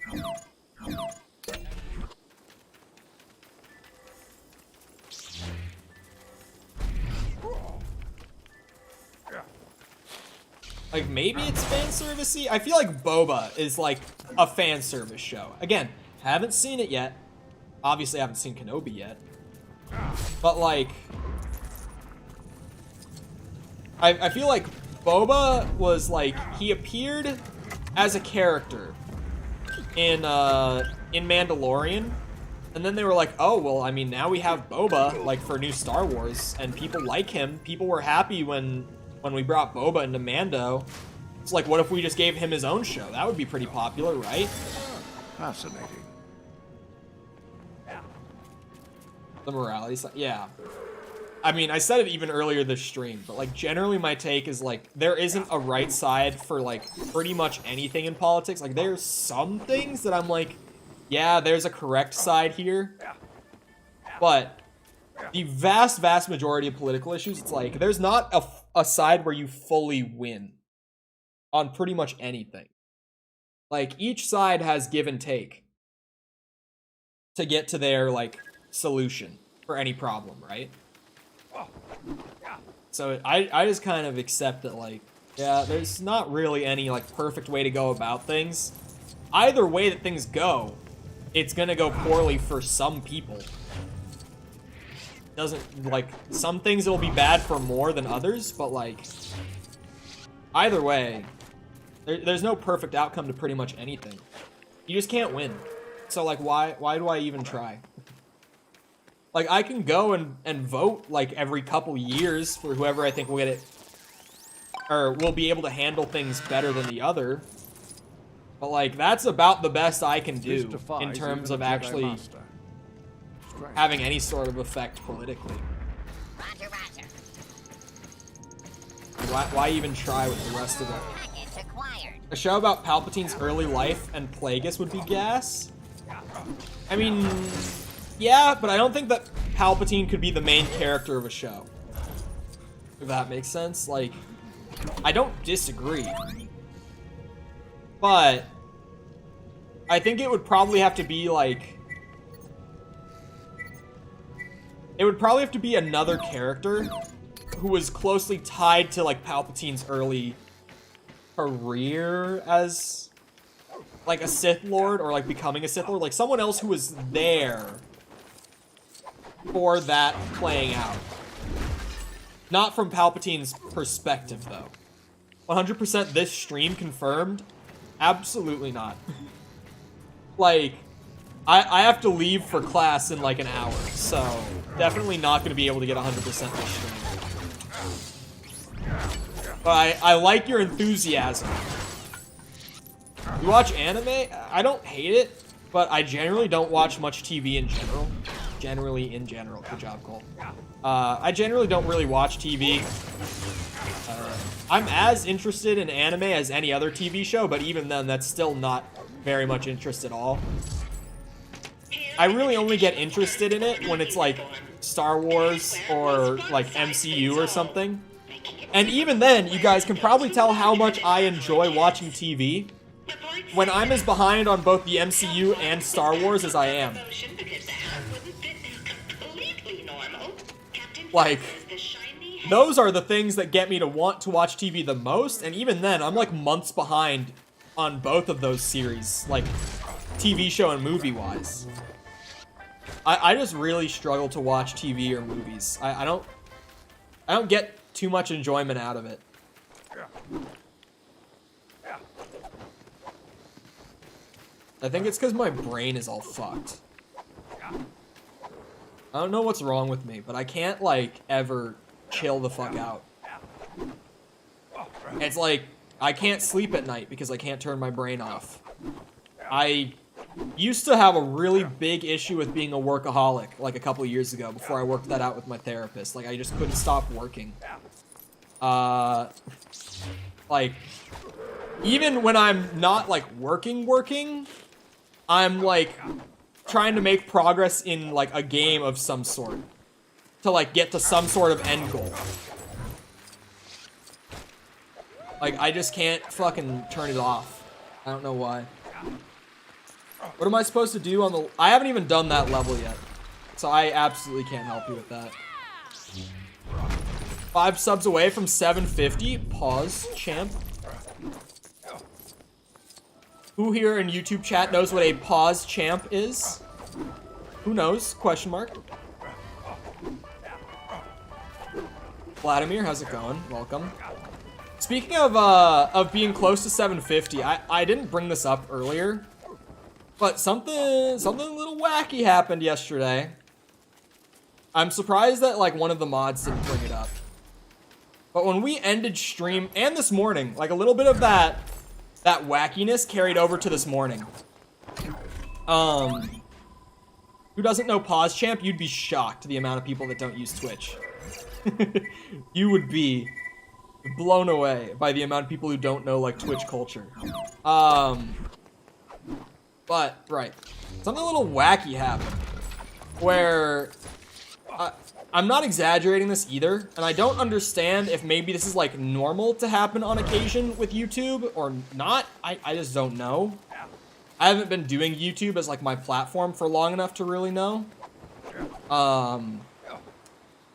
Like, maybe it's fan servicey? I feel like Boba is, like, a fan service show. Again, haven't seen it yet. Obviously, I haven't seen Kenobi yet. But, like, I feel like Boba was, like, he appeared as a character in Mandalorian. And then they were like, oh, well, I mean, now we have Boba, like, for new Star Wars. And people like him. People were happy when we brought Boba into Mando. It's like, what if we just gave him his own show? That would be pretty popular, right? Fascinating. The morality side, yeah. I mean, I said it even earlier this stream, but, like, generally my take is, like, there isn't a right side for, like, pretty much anything in politics. Like, there's some things that I'm like, yeah, there's a correct side here. But the vast, vast majority of political issues, it's like, there's not a side where you fully win on pretty much anything. Like, each side has give and take to get to their, like, solution for any problem, right? So I just kind of accept that, like, yeah, there's not really any, like, perfect way to go about things. Either way that things go, it's gonna go poorly for some people. Doesn't, like, some things it'll be bad for more than others, but, like, either way, there's no perfect outcome to pretty much anything. You just can't win. So, like, why do I even try? Like, I can go and vote, like, every couple years for whoever I think will get it, or will be able to handle things better than the other. But, like, that's about the best I can do in terms of actually having any sort of effect politically. Roger, roger. Why even try with the rest of it? A show about Palpatine's early life and Plagueis would be gas? I mean, yeah, but I don't think that Palpatine could be the main character of a show. If that makes sense. Like, I don't disagree. But I think it would probably have to be like... It would probably have to be another character who was closely tied to, like, Palpatine's early career as, like, a Sith Lord, or, like, becoming a Sith Lord. Like, someone else who was there for that playing out. Not from Palpatine's perspective, though. 100% this stream confirmed? Absolutely not. Like, I have to leave for class in, like, an hour, so definitely not going to be able to get 100% this stream. But I like your enthusiasm. You watch anime? I don't hate it, but I generally don't watch much TV in general. Generally in general. Good job, Cole. I generally don't really watch TV. I'm as interested in anime as any other TV show, but even then, that's still not very much interest at all. I really only get interested in it when it's like Star Wars or like MCU or something. And even then, you guys can probably tell how much I enjoy watching TV when I'm as behind on both the MCU and Star Wars as I am. Like, those are the things that get me to want to watch TV the most, and even then, I'm like months behind on both of those series, like TV show and movie-wise. I just really struggle to watch TV or movies. I don't get too much enjoyment out of it. I think it's because my brain is all fucked. I don't know what's wrong with me, but I can't, like, ever chill the fuck out. It's like, I can't sleep at night because I can't turn my brain off. I used to have a really big issue with being a workaholic, like, a couple years ago, before I worked that out with my therapist. Like, I just couldn't stop working. Like, even when I'm not, like, working, I'm, like, trying to make progress in, like, a game of some sort. To, like, get to some sort of end goal. Like, I just can't fucking turn it off. I don't know why. What am I supposed to do on the... I haven't even done that level yet. So I absolutely can't help you with that. 5 subs away from 750. Pause, champ. Who here in YouTube chat knows what a pause champ is? Who knows? Question mark. Vladimir, how's it going? Welcome. Speaking of being close to 750, I didn't bring this up earlier, but something a little wacky happened yesterday. I'm surprised that, like, one of the mods didn't bring it up. But when we ended stream, and this morning, like, a little bit of that wackiness carried over to this morning. Who doesn't know Pause Champ? You'd be shocked the amount of people that don't use Twitch. You would be blown away by the amount of people who don't know, like, Twitch culture. But, right. Something a little wacky happened. Where... I'm not exaggerating this either, and I don't understand if maybe this is, like, normal to happen on occasion with YouTube or not. I just don't know. I haven't been doing YouTube as, like, my platform for long enough to really know.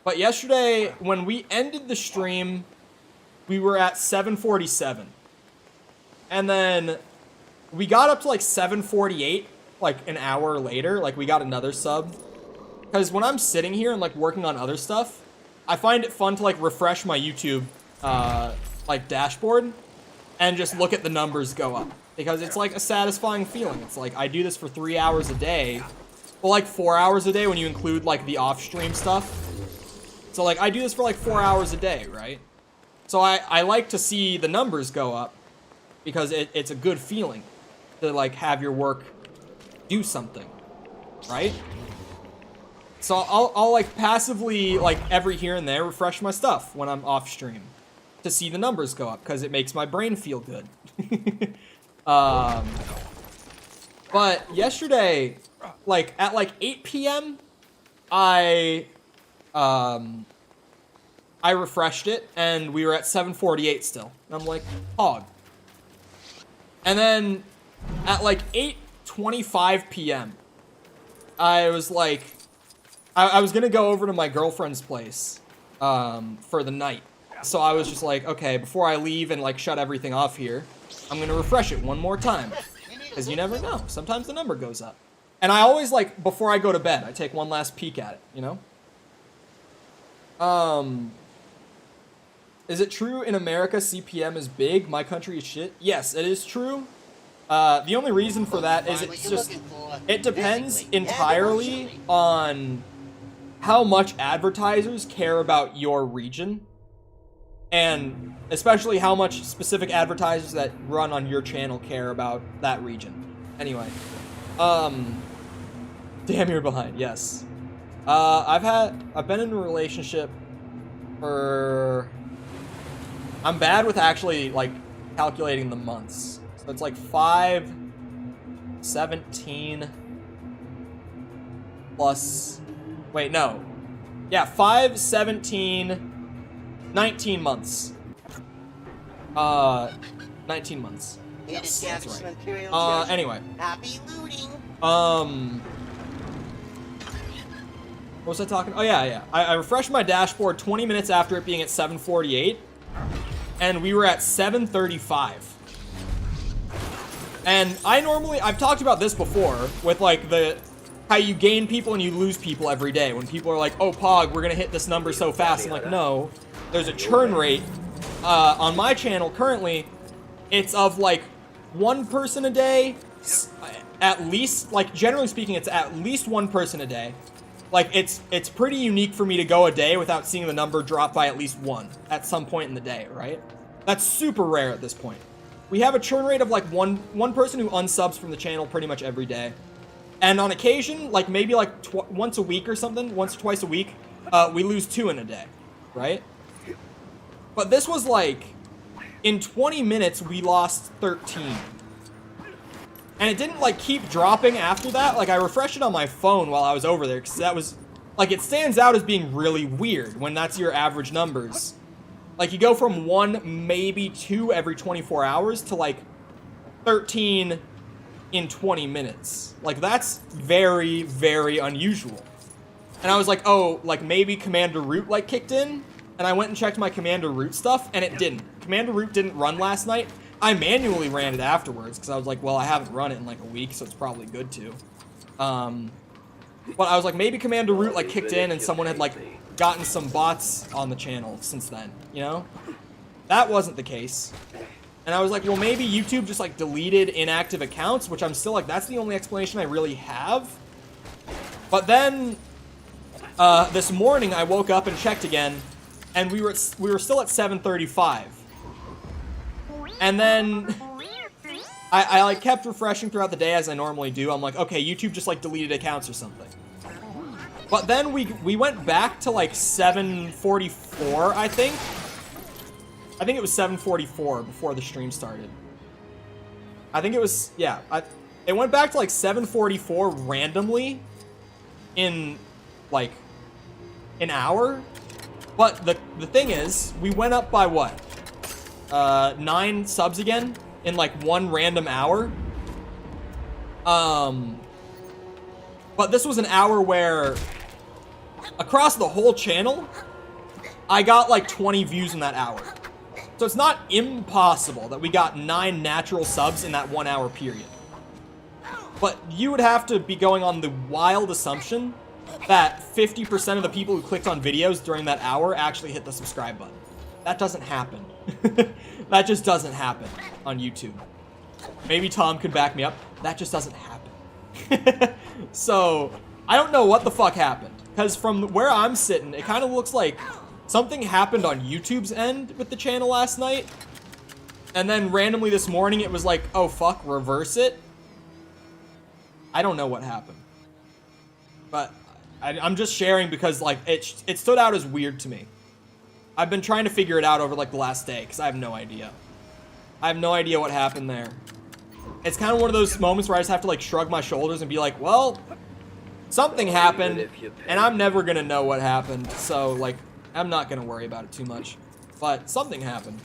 But yesterday, when we ended the stream, we were at 747. And then we got up to, like, 748, like, an hour later. Like, we got another sub. Because when I'm sitting here and, like, working on other stuff, I find it fun to, like, refresh my YouTube, like, dashboard and just look at the numbers go up. because it's like a satisfying feeling. It's like I do this for 3 hours a day. Well, like 4 hours a day when you include like the off-stream stuff. So like I do this for like 4 hours a day, right? So I like to see the numbers go up because it's a good feeling to like have your work do something, right? So I'll like passively, like every here and there, refresh my stuff when I'm off stream to see the numbers go up because it makes my brain feel good. But yesterday, like at like 8 p.m., I refreshed it and we were at 748 still. And I'm like, hog. And then at like 8:25 p.m., I was like, I was gonna go over to my girlfriend's place for the night. So I was just like, okay, before I leave and like shut everything off here, I'm gonna refresh it one more time. Because you never know. Sometimes the number goes up. And I always like, before I go to bed, I take one last peek at it, you know? Is it true in America CPM is big, my country is shit? Yes, it is true. The only reason for that is it's just, it depends entirely on how much advertisers care about your region. And especially how much specific advertisers that run on your channel care about that region. Anyway. Damn, you're behind, yes. I've been in a relationship for... I'm bad with actually, like, calculating the months. So it's like 5, 17, plus... Wait, no. Yeah, 5, 17... 19 months. 19 months. Yes, that's right. Anyway. Happy looting. What was I talking? Oh, yeah. I refreshed my dashboard 20 minutes after it being at 7:48, and we were at 7:35. And I've talked about this before with like how you gain people and you lose people every day. When people are like, oh, Pog, we're gonna hit this number so fast. I'm like, no. There's a churn rate on my channel currently. It's of like 1 person a day, at least. Like generally speaking, it's at least 1 person a day. Like it's pretty unique for me to go a day without seeing the number drop by at least 1 at some point in the day, right? That's super rare at this point. We have a churn rate of like one person who unsubs from the channel pretty much every day, and on occasion, like maybe like once a week or something, once or twice a week, we lose 2 in a day, right? But this was like, in 20 minutes, we lost 13. And it didn't like keep dropping after that. Like I refreshed it on my phone while I was over there, because that was, like it stands out as being really weird when that's your average numbers. Like you go from 1, maybe 2 every 24 hours to like 13 in 20 minutes. Like that's very, very unusual. And I was like, oh, like maybe Commander Root like kicked in? And I went and checked my Commander Root stuff, and it didn't. Commander Root didn't run last night. I manually ran it afterwards, because I was like, well, I haven't run it in like a week, so it's probably good to. But I was like, maybe Commander Root like kicked in, and someone had like gotten some bots on the channel since then, you know? That wasn't the case. And I was like, well, maybe YouTube just like deleted inactive accounts, which I'm still like, that's the only explanation I really have. But then, this morning I woke up and checked again, and we were still at 7:35. And then I like kept refreshing throughout the day as I normally do. I'm like, okay, YouTube just like deleted accounts or something. But then we went back to like 7:44, I think. I think it was 7:44 before the stream started. I think it was, yeah. It went back to like 7:44 randomly in like an hour. But the thing is, we went up by what? 9 subs again in like 1 random hour. But this was an hour where across the whole channel, I got like 20 views in that hour. So it's not impossible that we got 9 natural subs in that 1 hour period. But you would have to be going on the wild assumption that 50% of the people who clicked on videos during that hour actually hit the subscribe button. That doesn't happen. That just doesn't happen on YouTube. Maybe Tom could back me up. That just doesn't happen. So, I don't know what the fuck happened. Because from where I'm sitting, it kind of looks like something happened on YouTube's end with the channel last night. And then randomly this morning, it was like, oh fuck, reverse it. I don't know what happened. But I'm just sharing because like it stood out as weird to me. I've been trying to figure it out over like the last day because I have no idea. I have no idea what happened there. It's kind of one of those moments where I just have to like shrug my shoulders and be like, well, something happened and I'm never gonna know what happened. So like, I'm not gonna worry about it too much. But something happened.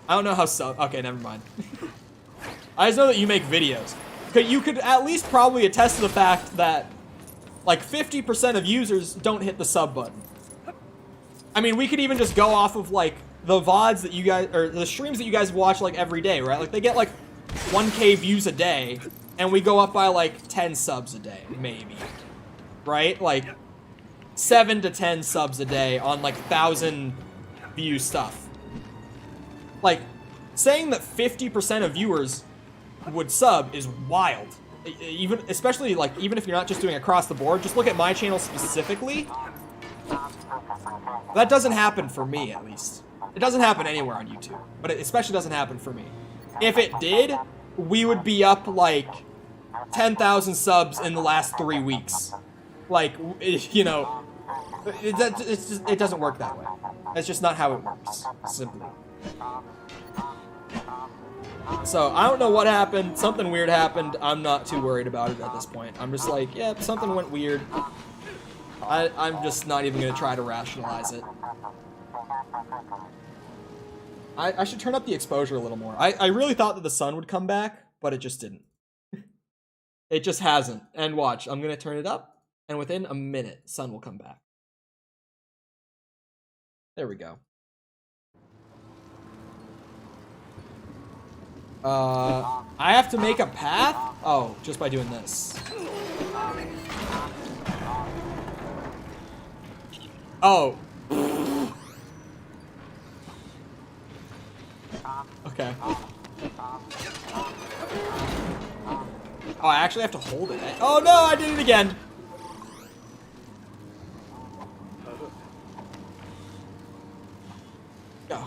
I don't know how okay, never mind. I just know that you make videos. You could at least probably attest to the fact that like 50% of users don't hit the sub button. I mean, we could even just go off of like the VODs that you guys, or the streams that you guys watch like every day, right? Like they get like 1K views a day and we go up by like 10 subs a day, maybe. Right? Like 7 to 10 subs a day on like 1,000 view stuff. Like, saying that 50% of viewers would sub is wild. Especially, like, even if you're not just doing across the board, just look at my channel specifically. That doesn't happen for me, at least. It doesn't happen anywhere on YouTube, but it especially doesn't happen for me. If it did, we would be up, like, 10,000 subs in the last 3 weeks. Like, you know, it doesn't work that way. That's just not how it works, simply. So, I don't know what happened. Something weird happened. I'm not too worried about it at this point. I'm just like, yeah, something went weird. I'm just not even going to try to rationalize it. I should turn up the exposure a little more. I really thought that the sun would come back, but it just didn't. It just hasn't. And watch, I'm going to turn it up, and within a minute, sun will come back. There we go. I have to make a path? Oh, just by doing this. Oh. Okay. Oh, I actually have to hold it. Oh no, I did it again. Go.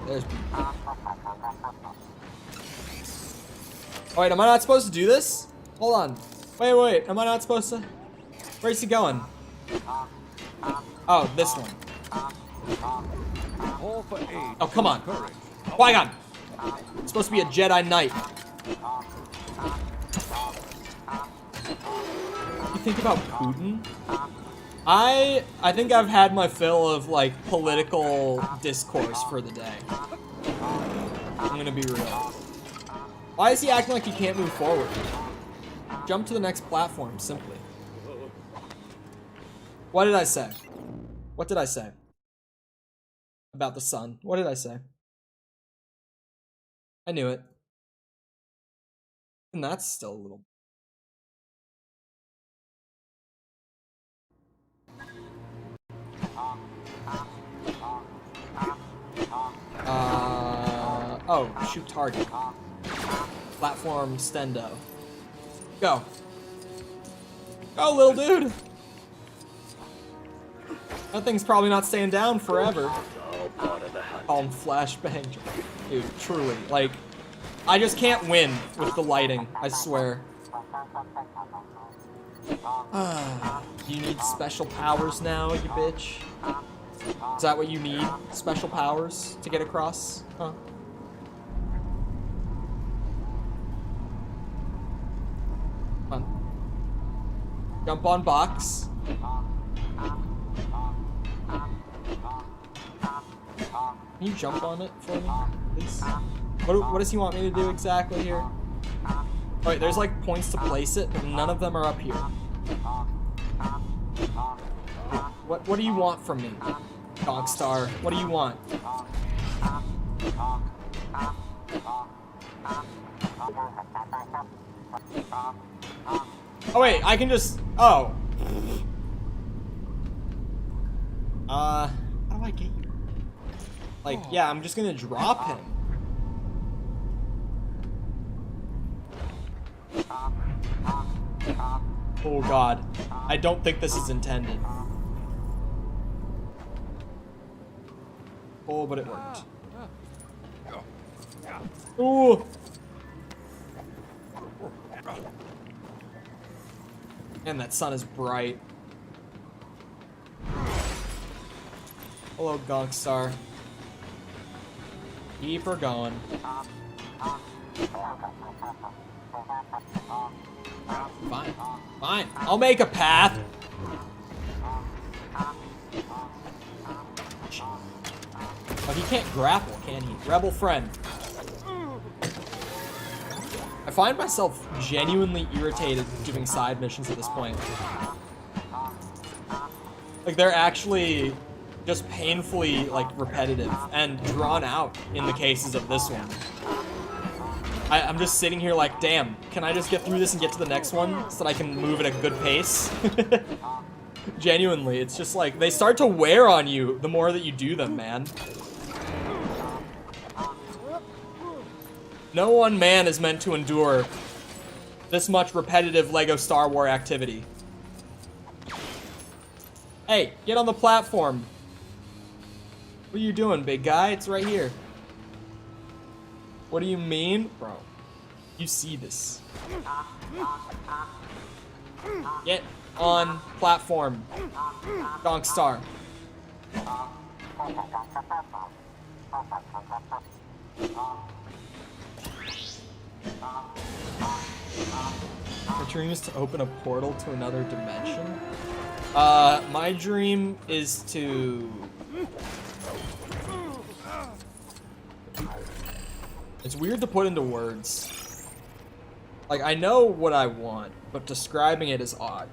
There's... Oh, wait, am I not supposed to do this? Hold on. Wait, am I not supposed to? Where's he going? Oh, this one. Oh, come on. Qui-Gon! It's supposed to be a Jedi Knight. You think about Putin? I think I've had my fill of, like, political discourse for the day. I'm gonna be real. Why is he acting like he can't move forward? Jump to the next platform, simply. What did I say? What did I say? About the sun. What did I say? I knew it. And that's still a little... Oh, shoot target. Platform stendo. Go. Go, little dude! That thing's probably not staying down forever. Call him flashbang. Dude, truly. Like, I just can't win with the lighting, I swear. You need special powers now, you bitch? Is that what you need? Special powers to get across? Huh? Come on. Jump on box. Can you jump on it for me, please? What does he want me to do exactly here? Oh, wait, there's like points to place it, but none of them are up here. What do you want from me, Dogstar? What do you want? Oh wait, I can just... Oh. How do I get you? Like, yeah, I'm just gonna drop him. Oh god. I don't think this is intended. Oh, but it worked. Ooh! And that sun is bright. Hello, Gonkstar. Keep her going. Fine. Fine. I'll make a path. But he can't grapple, can he? Rebel friend. I find myself genuinely irritated doing side missions at this point. Like, they're actually just painfully, like, repetitive and drawn out in the cases of this one. I'm just sitting here like, damn, can I just get through this and get to the next one so that I can move at a good pace? Genuinely, it's just like, they start to wear on you the more that you do them, man. No one man is meant to endure this much repetitive LEGO Star Wars activity. Hey, get on the platform. What are you doing, big guy? It's right here. What do you mean? Bro, you see this. Get on platform. Gonkstar. My dream is to open a portal to another dimension. My dream is to... It's weird to put into words. Like, I know what I want, but describing it is odd.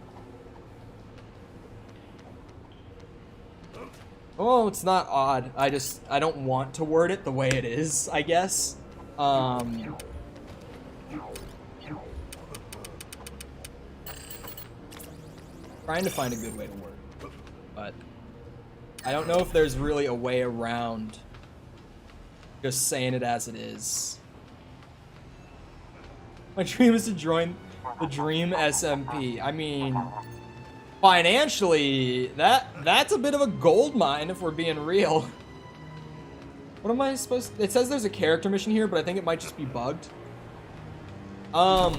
Oh, it's not odd. I don't want to word it the way it is, I guess. Trying to find a good way to word it, but I don't know if there's really a way around just saying it as it is. My dream is to join the Dream SMP. I mean, financially, that's a bit of a gold mine if we're being real. What am I supposed to... It says there's a character mission here, but I think it might just be bugged. I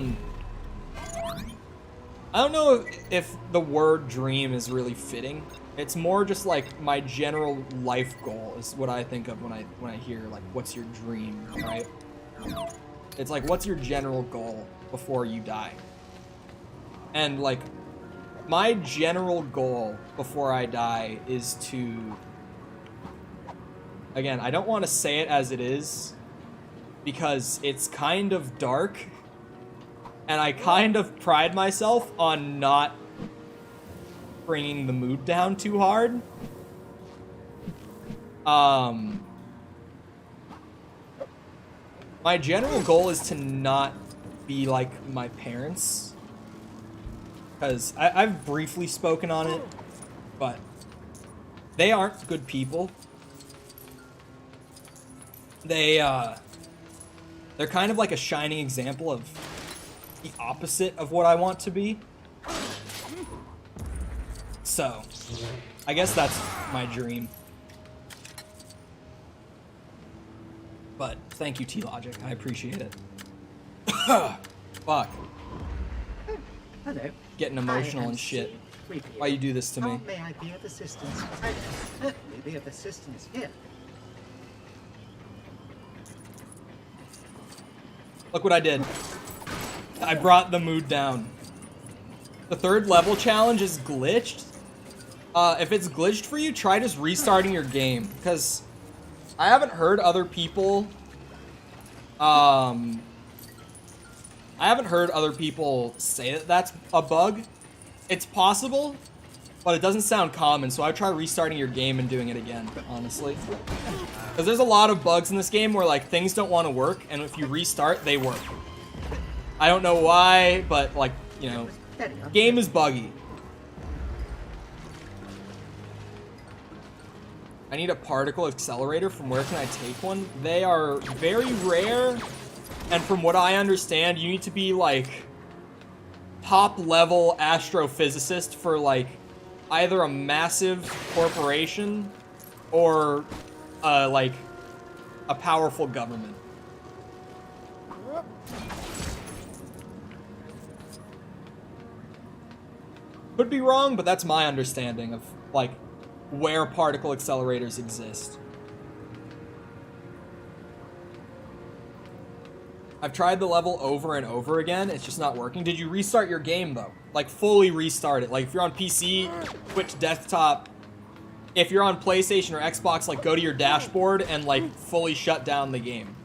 don't know if the word dream is really fitting. It's more just like my general life goal is what I think of when I hear like, what's your dream, right? It's like, what's your general goal before you die? And like, my general goal before I die is to... Again, I don't want to say it as it is because it's kind of dark. And I kind of pride myself on not bringing the mood down too hard. My general goal is to not be like my parents. Because I've briefly spoken on it, but they aren't good people. They're kind of like a shining example of the opposite of what I want to be. So, I guess that's my dream. But thank you, T-Logic. I appreciate it. Fuck. Hello. Getting emotional and shit. Why you do this to me? How may I be of assistance? I can certainly be of assistance here. Look what I did. I brought the mood down. The third level challenge is glitched. If it's glitched for you, try just restarting your game. Because I haven't heard other people... say that that's a bug. It's possible, but it doesn't sound common, so I try restarting your game and doing it again, honestly. Because there's a lot of bugs in this game where, like, things don't want to work, and if you restart, they work. I don't know why, but, like, you know, Game is buggy. I need a particle accelerator. From where can I take one? They are very rare. And from what I understand, you need to be like top level astrophysicist for like either a massive corporation or like a powerful government. Could be wrong, but that's my understanding of like where particle accelerators exist. I've tried the level over and over again. It's just not working. Did you restart your game though? Like fully restart it. Like if you're on PC, Switch desktop. If you're on PlayStation or Xbox, like go to your dashboard and like fully shut down the game.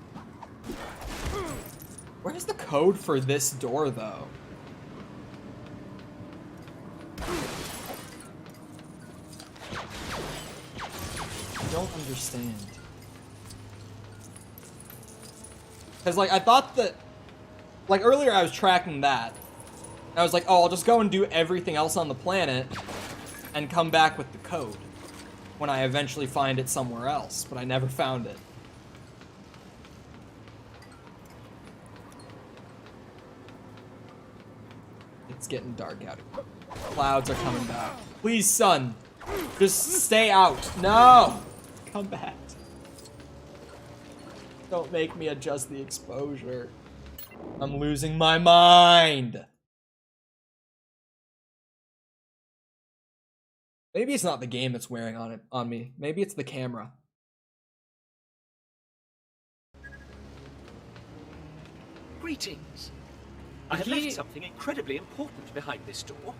Where's the code for this door though? I don't understand. Because, like, I thought that... Like, earlier I was tracking that. And I was like, oh, I'll just go and do everything else on the planet and come back with the code when I eventually find it somewhere else. But I never found it. It's getting dark out here. Clouds are coming back. Please, sun. Just stay out. No! Come back. Don't make me adjust the exposure. I'm losing my mind. Maybe it's not the game that's wearing on me. Maybe it's the camera. Greetings. I have left something incredibly important behind this door,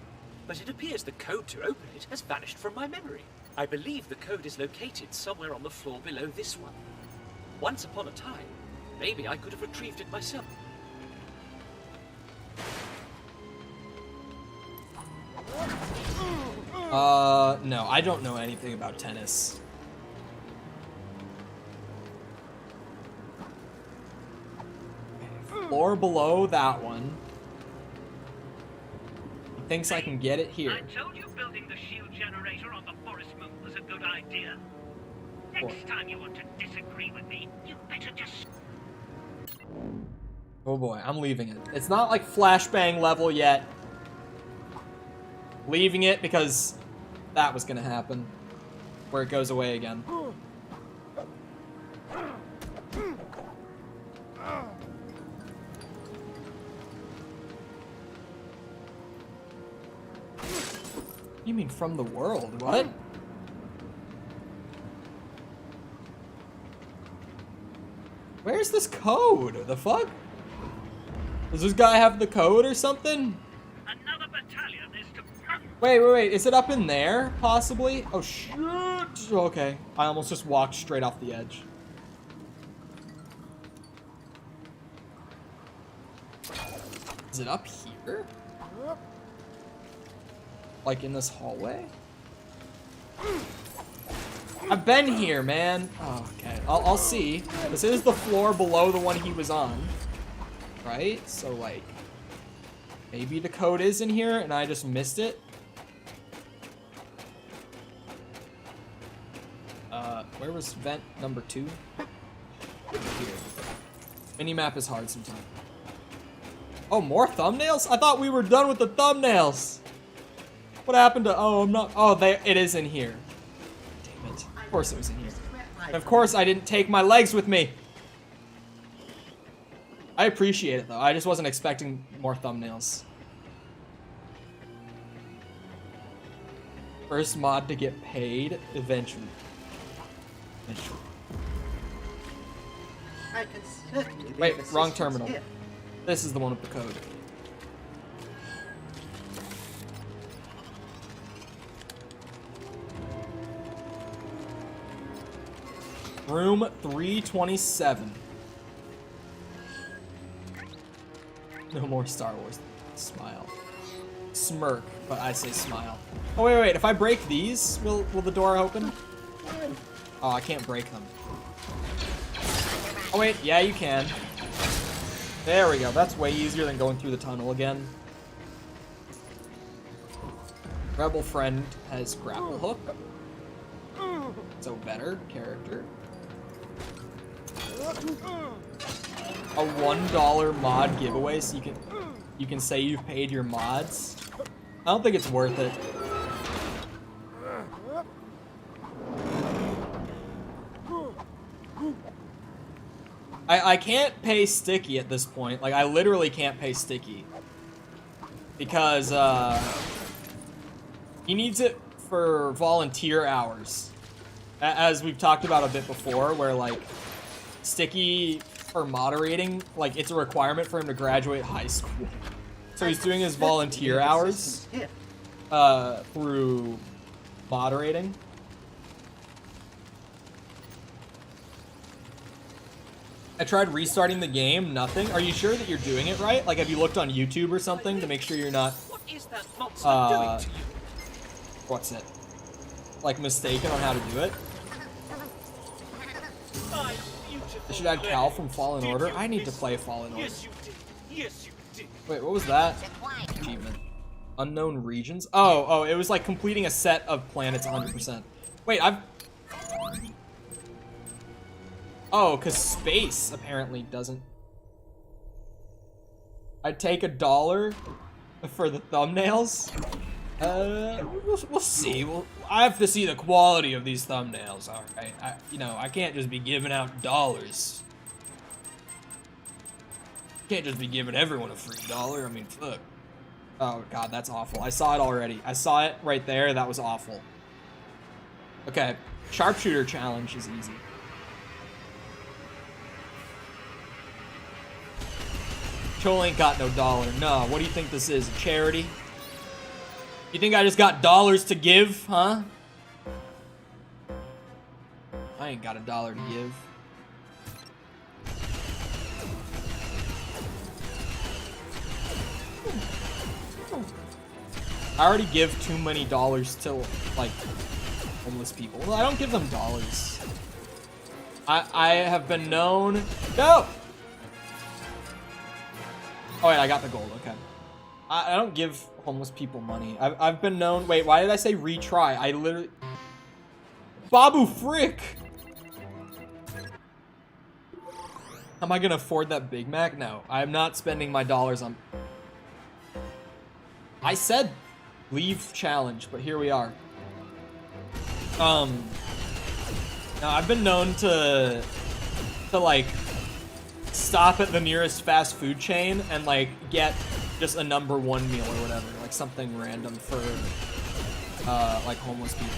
but it appears the code to open it has vanished from my memory. I believe the code is located somewhere on the floor below this one. Once upon a time, maybe I could have retrieved it myself. No, I don't know anything about tennis. Okay, floor below that one. He thinks I can get it here. I told you building the shield generator on the forest moon was a good idea. Next time you want to disagree with me, you better just... Oh boy, I'm leaving it. It's not like flashbang level yet. Leaving it because that was gonna happen. Where it goes away again. You mean from the world? What? Where's this code? The fuck? Does this guy have the code or something? Another battalion is to... Wait. Is it up in there, possibly? Oh, shit. Okay. I almost just walked straight off the edge. Is it up here? Like in this hallway? I've been here, man. Oh, okay. I'll see. This is the floor below the one he was on. Right? So, like, maybe the code is in here and I just missed it. Where was vent number 2? Here. Minimap is hard sometimes. Oh, more thumbnails? I thought we were done with the thumbnails. What happened to... Oh, I'm not... Oh, it is in here. Damn it. Of course it was in here. And of course I didn't take my legs with me. I appreciate it, though. I just wasn't expecting more thumbnails. First mod to get paid, eventually. I can certainly Wait, wrong terminal. Here. This is the one with the code. Room 327. No more Star Wars. Smile. Smirk, but I say smile. Oh, wait. If I break these, will the door open? Oh, I can't break them. Oh, wait. Yeah, you can. There we go. That's way easier than going through the tunnel again. Rebel friend has grapple hook. So better character. A $1 mod giveaway, so you can say you've paid your mods. I don't think it's worth it. I can't pay Sticky at this point. Like, I literally can't pay Sticky. Because, he needs it for volunteer hours. As we've talked about a bit before, where, like, Sticky, for moderating, like, it's a requirement for him to graduate high school. So he's doing his volunteer hours, through moderating. I tried restarting the game, nothing. Are you sure that you're doing it right? Like, have you looked on YouTube or something to make sure you're not, What is that monster doing to you? what's it? Like, mistaken on how to do it? I should add Cal from Fallen Order. I need to play Fallen Order. Yes, you did. Yes, you did. Wait, what was that? Achievement. Unknown regions? Oh, it was like completing a set of planets 100%. Wait, Oh, because space apparently doesn't. I'd take $1 for the thumbnails. We'll see. I have to see the quality of these thumbnails. All right, I can't just be giving out dollars. Can't just be giving everyone a free $1. I mean, fuck. Oh god, that's awful. I saw it already. I saw it right there. That was awful. Okay, sharpshooter challenge is easy. Chol ain't got no $1. No, what do you think this is? A charity? You think I just got dollars to give, huh? I ain't got $1 to give. I already give too many dollars to, like, homeless people. Well, I don't give them dollars. I have been known... No! Oh, wait, I got the gold, okay. I don't give homeless people money. I've been known... Wait, why did I say retry? I literally... Babu Frick! Am I gonna afford that Big Mac? No, I'm not spending my dollars on... I said leave challenge, but here we are. Now, I've been known to like... stop at the nearest fast food chain and like get just a #1 meal or whatever, like something random for like homeless people.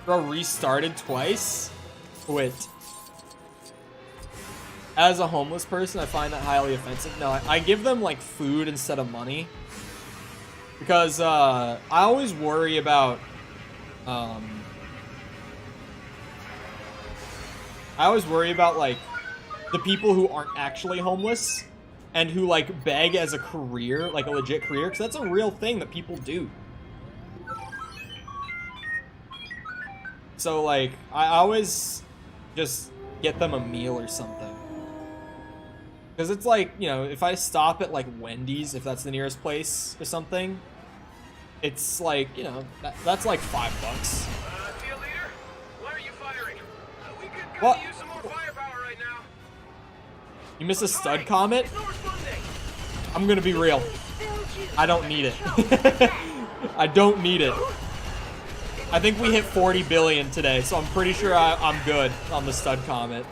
Bro, restarted twice? Quit. As a homeless person, I find that highly offensive. No, I give them like food instead of money because I always worry about like the people who aren't actually homeless and who like beg as a career, like a legit career, because that's a real thing that people do. So like, I always just get them a meal or something. Because it's like, you know, if I stop at like Wendy's, if that's the nearest place or something, it's like, you know, that's like $5. Field leader, why are you firing? We could What? use some more firepower right now. You missed a stud comment? I'm gonna be real. I don't need it. I don't need it. I think we hit 40 billion today, so I'm pretty sure I'm good on the stud comment.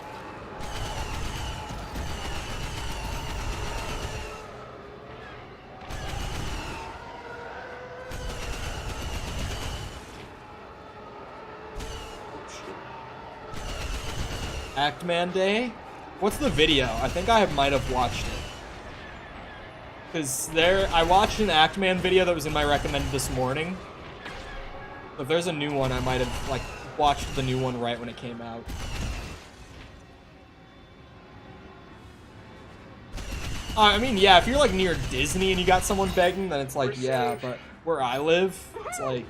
Actman Day? What's the video? I think I might have watched it. Because I watched an Actman video that was in my recommended this morning. If there's a new one, I might have, like, watched the new one right when it came out. I mean, yeah, if you're, like, near Disney and you got someone begging, then it's like, yeah, but where I live, it's like...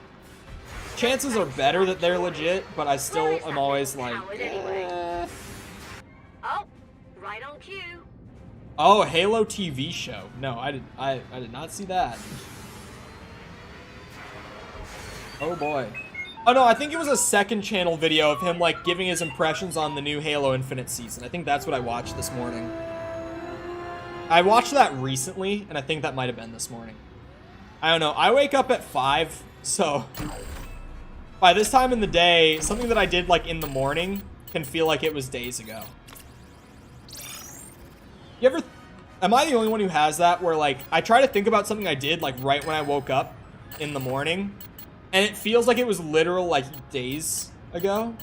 Chances are better that they're legit, but I still am always like, Oh, right on cue. Oh, Halo TV show. No, I did not see that. Oh boy. Oh no, I think it was a second channel video of him like giving his impressions on the new Halo Infinite season. I think that's what I watched this morning. I watched that recently, and I think that might have been this morning. I don't know. I wake up at 5, so by this time in the day, something that I did like in the morning can feel like it was days ago. You ever... Am I the only one who has that, where like I try to think about something I did like right when I woke up in the morning, and it feels like it was literal like days ago?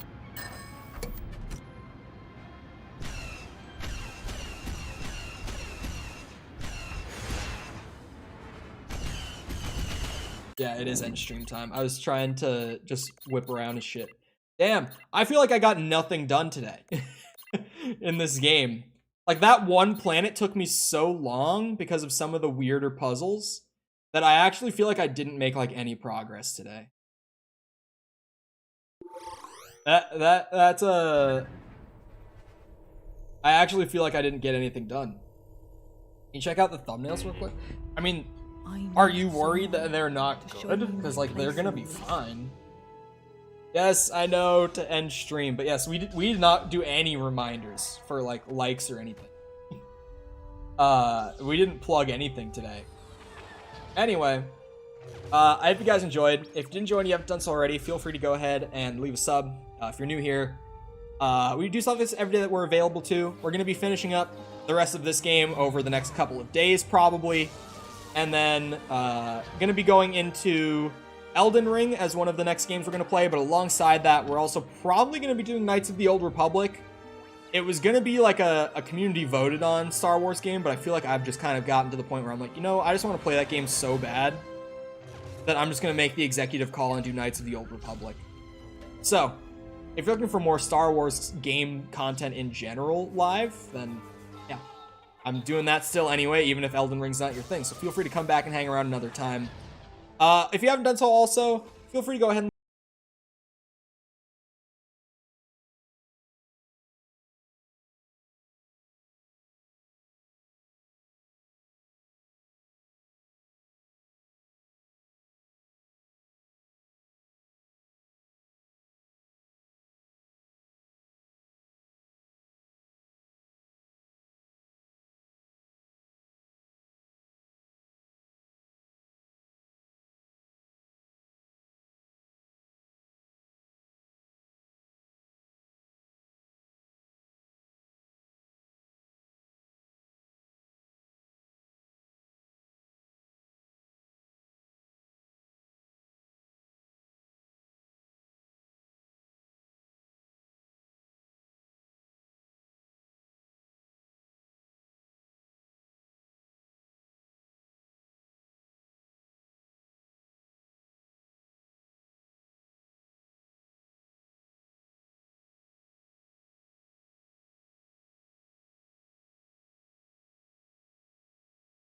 Yeah, it is end stream time. I was trying to just whip around and shit. Damn, I feel like I got nothing done today in this game. Like, that one planet took me so long because of some of the weirder puzzles that I actually feel like I didn't make, like, any progress today. That's a... I actually feel like I didn't get anything done. Can you check out the thumbnails real quick? I mean, are you worried that they're not good? Because, like, they're gonna be fine. Yes, I know to end stream, but yes, we did not do any reminders for like likes or anything. We didn't plug anything today. Anyway, I hope you guys enjoyed. If you did enjoy and you haven't done so already, feel free to go ahead and leave a sub. If you're new here, we do stuff this every day that we're available to. We're gonna be finishing up the rest of this game over the next couple of days, probably, and then gonna be going into Elden Ring as one of the next games we're going to play, but alongside that, we're also probably going to be doing Knights of the Old Republic. It was going to be like a community voted on Star Wars game, but I feel like I've just kind of gotten to the point where I'm like, you know, I just want to play that game so bad that I'm just going to make the executive call and do Knights of the Old Republic. So, if you're looking for more Star Wars game content in general live, then yeah, I'm doing that still anyway, even if Elden Ring's not your thing. So feel free to come back and hang around another time. If you haven't done so also, feel free to go ahead and